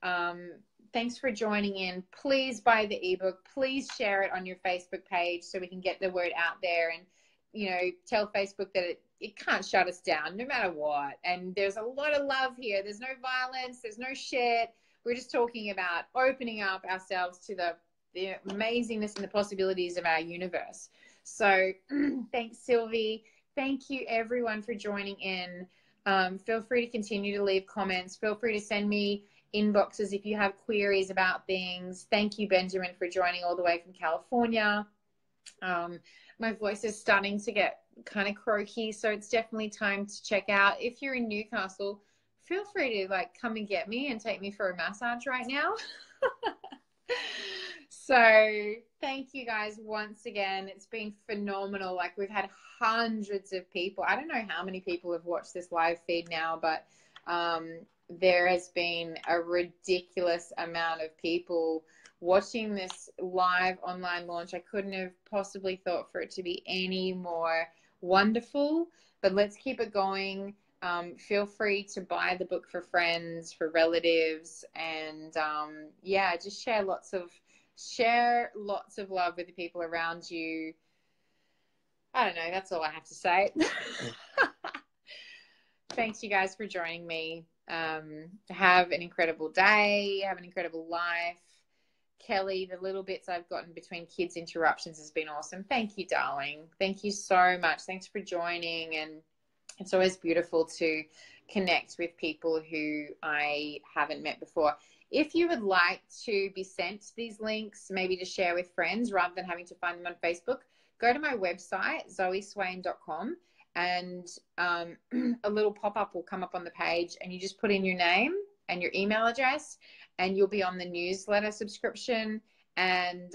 And thanks for joining in. Please buy the ebook. Please share it on your Facebook page so we can get the word out there, and tell Facebook that it can't shut us down no matter what. And there's a lot of love here. There's no violence. There's no shit. We're just talking about opening up ourselves to the amazingness and the possibilities of our universe. So thanks, Sylvie. Thank you, everyone, for joining in. Feel free to continue to leave comments. Feel free to send me inboxes if you have queries about things. Thank you, Benjamin, for joining all the way from California. My voice is starting to get kind of croaky, so it's definitely time to check out. If you're in Newcastle, feel free to like come and get me and take me for a massage right now. So thank you guys once again. It's been phenomenal. Like, we've had hundreds of people. I don't know how many people have watched this live feed now, but there has been a ridiculous amount of people watching this live online launch. I couldn't have possibly thought for it to be any more wonderful, but let's keep it going. Feel free to buy the book for friends, for relatives, and yeah, just share lots of love with the people around you. I don't know, that's all I have to say. Thanks you guys for joining me. Have an incredible day, have an incredible life. Kelly, the little bits I've gotten between kids interruptions has been awesome. Thank you, darling. Thank you so much. Thanks for joining. And it's always beautiful to connect with people who I haven't met before. If you would like to be sent these links, maybe to share with friends rather than having to find them on Facebook, go to my website, zoeswain.com, and a little pop-up will come up on the page, and you just put in your name and your email address, and you'll be on the newsletter subscription. And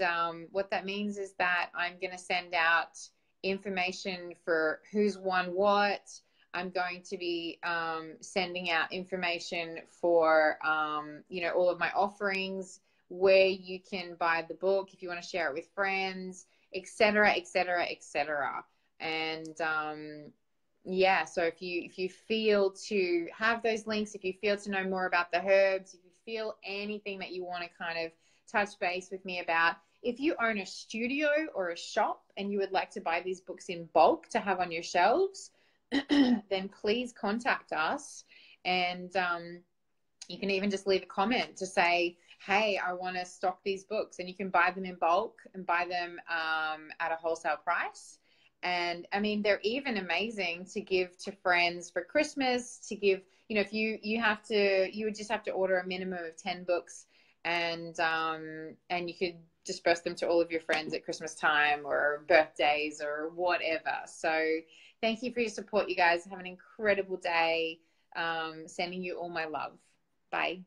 what that means is that I'm going to send out information for who's won what. I'm going to be sending out information for, all of my offerings, where you can buy the book if you want to share it with friends, etc., etc., etc. And yeah, so if you feel to have those links, if you feel to know more about the herbs, if you feel anything that you want to kind of touch base with me about, if you own a studio or a shop and you would like to buy these books in bulk to have on your shelves, then please contact us. And you can even just leave a comment to say, hey, I want to stock these books, and you can buy them in bulk and buy them at a wholesale price. And I mean, they're even amazing to give to friends for Christmas, to give, if you would just have to order a minimum of 10 books, and you could disperse them to all of your friends at Christmas time or birthdays or whatever. So thank you for your support, you guys. Have an incredible day. Sending you all my love. Bye.